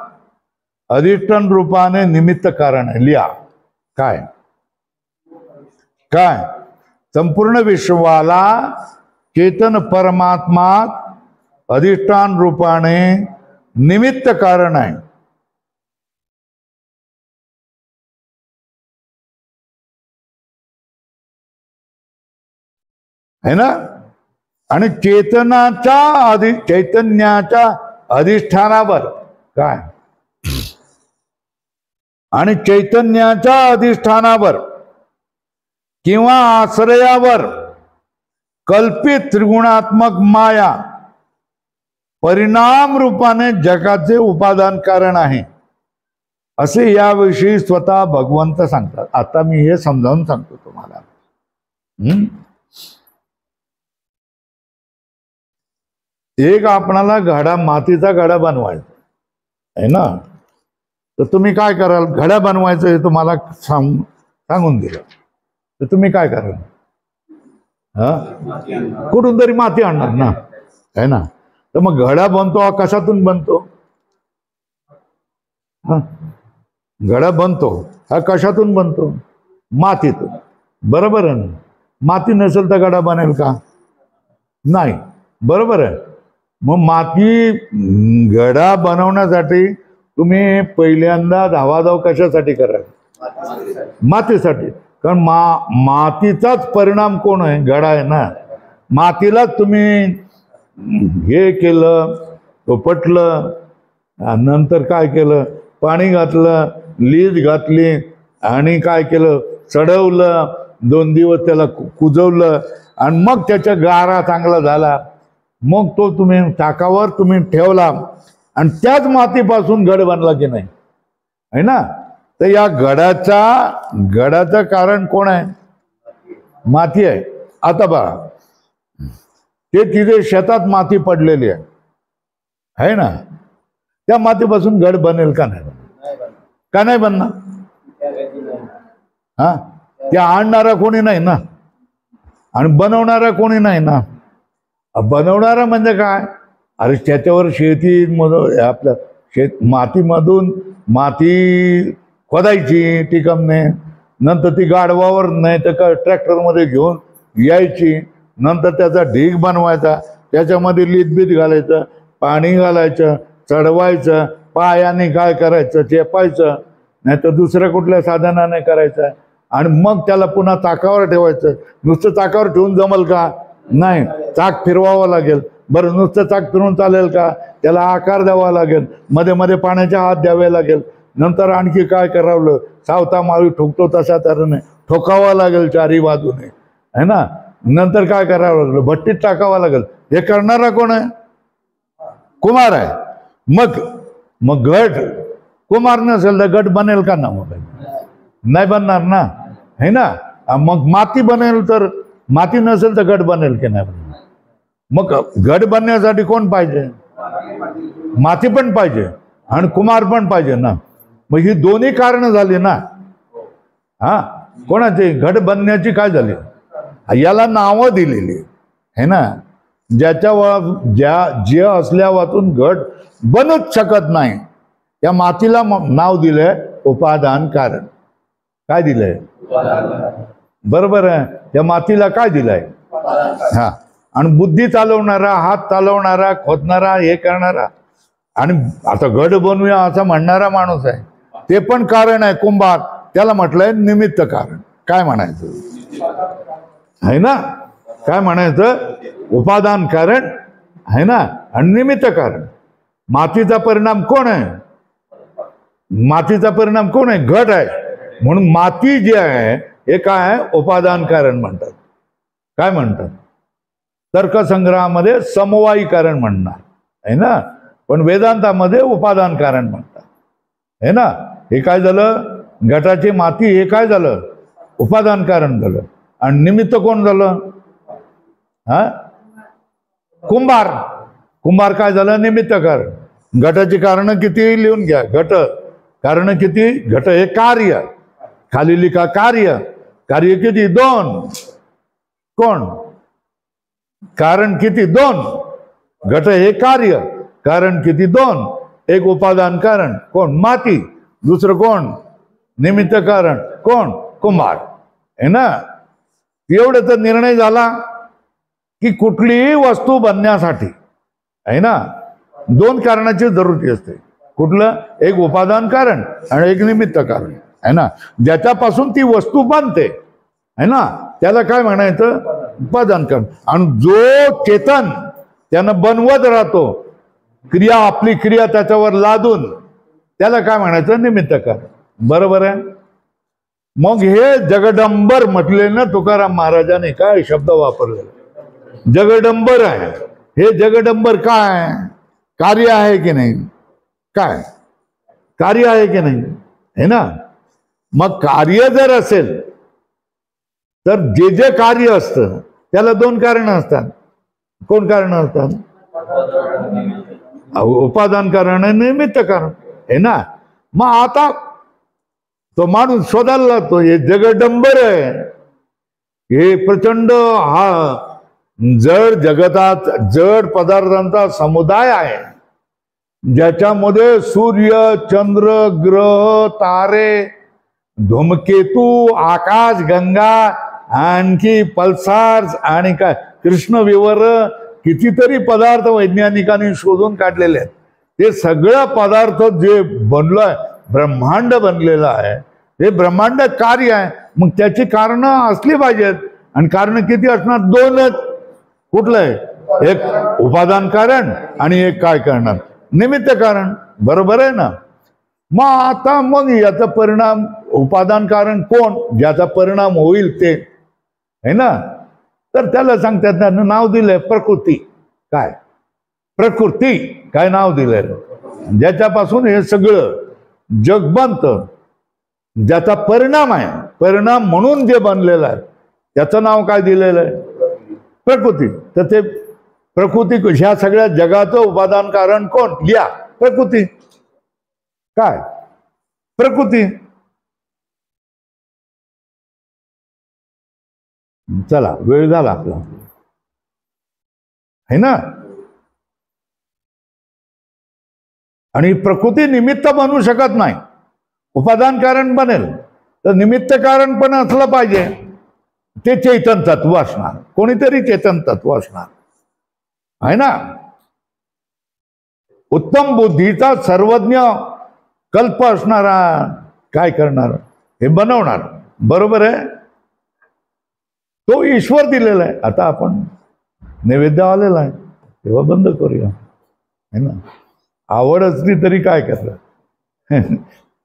Speaker 1: अधिष्ठान रूपाने निमित्त कारण आहे. लिहा काय काय संपूर्ण विश्वाला चेतन परमात्मा अधिष्ठान रूपाने निमित्त कारण आहे. है ना. आणि चैतन्याच्या अधिष्ठानावर काय, आणि चैतन्याच्या अधिष्ठानावर किंवा आश्रयावर कल्पित त्रिगुणात्मक माया परिणाम रूपाने जगाचे उपादान कारण आहे असे याविषयी स्वतः भगवंत सांगतात. आता मी हे समजावून सांगतो तुम्हाला. एक आपणाला घडा, मातीचा घडा बनवायचा आहे ना, तर तुम्ही काय कराल? घडा बनवायचं हे तुम्हाला सांगून दिलं तर तुम्ही काय कराल? कुठून तरी माती आणणार ना, आहे ना. तर मग घडा बनतो हा कशातून बनतो? घडा बनतो हा कशातून बनतो? मातीतून. बरोबर आहे ना. माती नसेल तर घडा बनेल का? नाही. बरोबर आहे. मग माती घडा बनवण्यासाठी तुम्ही पहिल्यांदा धावाधाव कशासाठी कराल? मातीसाठी. कारण मातीचाच परिणाम कोण आहे? घडा आहे ना. मातीलाच तुम्ही हे केलं, उपटलं, नंतर काय केलं? पाणी घातलं, लीज घातली आणि काय केलं? चढवलं, 2 दिवस त्याला कुजवलं आणि मग त्याच्या गारा चांगला झाला. मग तो तुम्ही टाकावर तुम्ही ठेवला आणि त्याच मातीपासून घड बनला की नाही, आहे ना. तर या घडाचं कारण कोण आहे? माती आहे. आता बघा, ते तिथे शेतात माती पडलेली आहे ना, त्या मातीपासून घड बनेल का नाही? का नाही बनणार? हा, त्या आणणारा कोणी नाही ना आणि बनवणारा कोणी नाही ना. बनवणारा म्हणजे काय? अरे त्याच्यावर शेतीमधून आपल्या मातीमधून माती खोदायची टिकमने, नंतर ती गाढवावर नाही तर ट्रॅक्टरमध्ये घेऊन यायची, नंतर त्याचा ढीग बनवायचा, त्याच्यामध्ये लीतबीत घालायचं, पाणी घालायचं, चढवायचं, पायाने काय करायचं? चेपायचं, नाही तर दुसऱ्या कुठल्या साधनाने करायचं आणि मग त्याला पुन्हा चाकावर ठेवायचं. नुसतं चाकावर ठेवून जमल का? नाही. चाक फिरवावं लागेल. बरं, नुसतं चाक फिरवून चालेल का? त्याला आकार द्यावा लागेल, मध्ये मध्ये पाण्याच्या हात द्यावे लागेल. नंतर आणखी काय करावं? सावता माळी ठोकतो तशा तऱ्हेने ठोकावा लागेल चारी बाजूने, है ना. नंतर काय करावं लागलं? भट्टीत टाकावं लागेल. हे करणारा कोण आहे? कुमार आहे. मग घट कुमार नसेल तर घट बनेल का ना? मग नाही बनणार ना, है ना. मग माती बनेल तर, माती नसेल तर घट बनेल की नाही? मग घट बनण्यासाठी कोण पाहिजे? माती पण पाहिजे आणि कुमार पण पाहिजे ना. मग ही दोन्ही कारण झाली ना. हा, कोणाची? घट बनण्याची काय झाली? याला नावं दिलेली है ना. जे असल्या वाचून घट बनूच शकत नाही, या मातीला नाव दिलंय उपादान कारण. काय दिलंय? बरोबर आहे. त्या मातीला काय दिलंय? हा. आणि बुद्धी चालवणारा, हात चालवणारा, खोदणारा, हे करणारा आणि आता घट बनवूया असं म्हणणारा माणूस आहे, ते पण कारण आहे कुंभार. त्याला म्हटलंय निमित्त कारण. काय म्हणायचं आहे ना? काय म्हणायचं? उपादान कारण आहे ना आणि निमित्त कारण. मातीचा परिणाम कोण आहे? मातीचा परिणाम कोण आहे? घट आहे. म्हणून माती जी आहे हे काय आहे? उपादान कारण म्हणतात. काय म्हणतात? तर्कसंग्रहामध्ये समवायी कारण म्हणणार आहे ना, पण वेदांतामध्ये उपादान कारण म्हणतात, है ना. हे काय झालं? घटाची माती हे काय झालं? उपादान कारण झालं. आणि निमित्त कोण झालं? हा, कुंभार. कुंभार काय झालं? निमित्त कारण. घटाची कारण किती लिहून घ्या. घट कारण किती? घट हे कार्य. खाली लिखा कार्य. कार्य किती? 2. कोण? कारण किती? 2. घट हे कार्य. कारण किती? 2. एक उपादान कारण कोण? माती. दुसरं कोण? निमित्त कारण कोण? कुंभार, है ना. एवढं तर निर्णय झाला की कुठलीही वस्तू बनण्यासाठी आहे ना 2 कारणाची जरुरी असते. कुठलं? एक उपादान कारण आणि एक निमित्त कारण, है ना. ज्याच्यापासून ती वस्तू बनते, है ना, त्याला काय म्हणायचं? उपादान कारण. आणि जो चेतन त्यानं बनवत राहतो, क्रिया, आपली क्रिया त्याच्यावर लादून, त्याला काय म्हणायचं? निमित्त कारण. बरोबर आहे. मग हे जगदंबर म्हटले ना तुकाराम महाराजांनी. काय शब्द वापरले? जगदंबर आहे. हे जगदंबर काय? कार्य आहे की नाही? काय कार्य आहे की नाही? है ना? मग कार्य जर असेल तर जे जे कार्य असतं त्याला दोन कारण असतात. कोण कारण असतात? उपादान कारण आणि निमित्त कारण, है ना? मग आता तो माणूस शोधायला लागतो, हे जगडंबर आहे, हे प्रचंड हा जड जगतात जड पदार्थांचा समुदाय आहे, ज्याच्यामध्ये सूर्य, चंद्र, ग्रह, तारे, धूमकेतू, आकाश गंगा, आणखी पल्सार्स आणि काय कृष्णविवर, कितीतरी पदार्थ वैज्ञानिकांनी शोधून काढलेले आहेत. ते सगळं पदार्थ जे बनलंय, ब्रह्मांड बनलेलं आहे, हे ब्रह्मांड कार्य आहे. मग त्याची कारणं असली पाहिजेत. आणि कारण किती असणार? दोनच. कुठलं आहे? एक उपादान कारण आणि एक काय करणार? निमित्त कारण. बरोबर आहे ना? मग आता मग याचा परिणाम, उपादान कारण कोण? ज्याचा परिणाम होईल ते, है ना? तर त्याला सांगतात, त्यानं नाव दिलंय प्रकृती. काय? प्रकृती. काय नाव दिलंय? ज्याच्यापासून हे सगळं जग बनतं, ज्याचा परिणाम आहे, परिणाम म्हणून जे बनलेलं आहे त्याचं नाव काय दिलेलं आहे? प्रकृती. तर ते प्रकृती, ह्या सगळ्या जगाचं उपादान कारण कोण? लिहा, प्रकृती. काय? प्रकृती. चला, वेळ झाला आपला, है ना? आणि प्रकृती निमित्त बनू शकत नाही. उपादान कारण बनेल तर निमित्त कारण पण असलं पाहिजे. ते चैतन तत्व असणार, कोणीतरी चेतन तत्व असणार, आहे ना? उत्तम बुद्धीचा सर्वज्ञ कल्प असणारा काय करणार? हे बनवणार. बरोबर आहे? तो ईश्वर दिलेला आहे. आता आपण नैवेद्य आलेला आहे तेव्हा बंद करूया, है ना? आवड असली तरी काय करणार?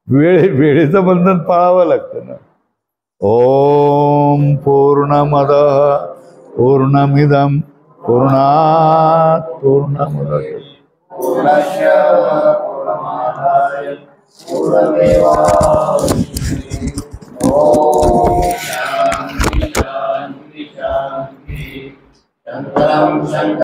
Speaker 1: वेळेचं बंधन पाळावं लागतं ना. ओम पूर्णमद पूर्णमिदं पूर्णात् पूर्णमुदच्यते पूर्णस्य पूर्णमादाय पूर्णमेवावशिष्यते. ओम शांति शांति शांति. शंकरं शंकर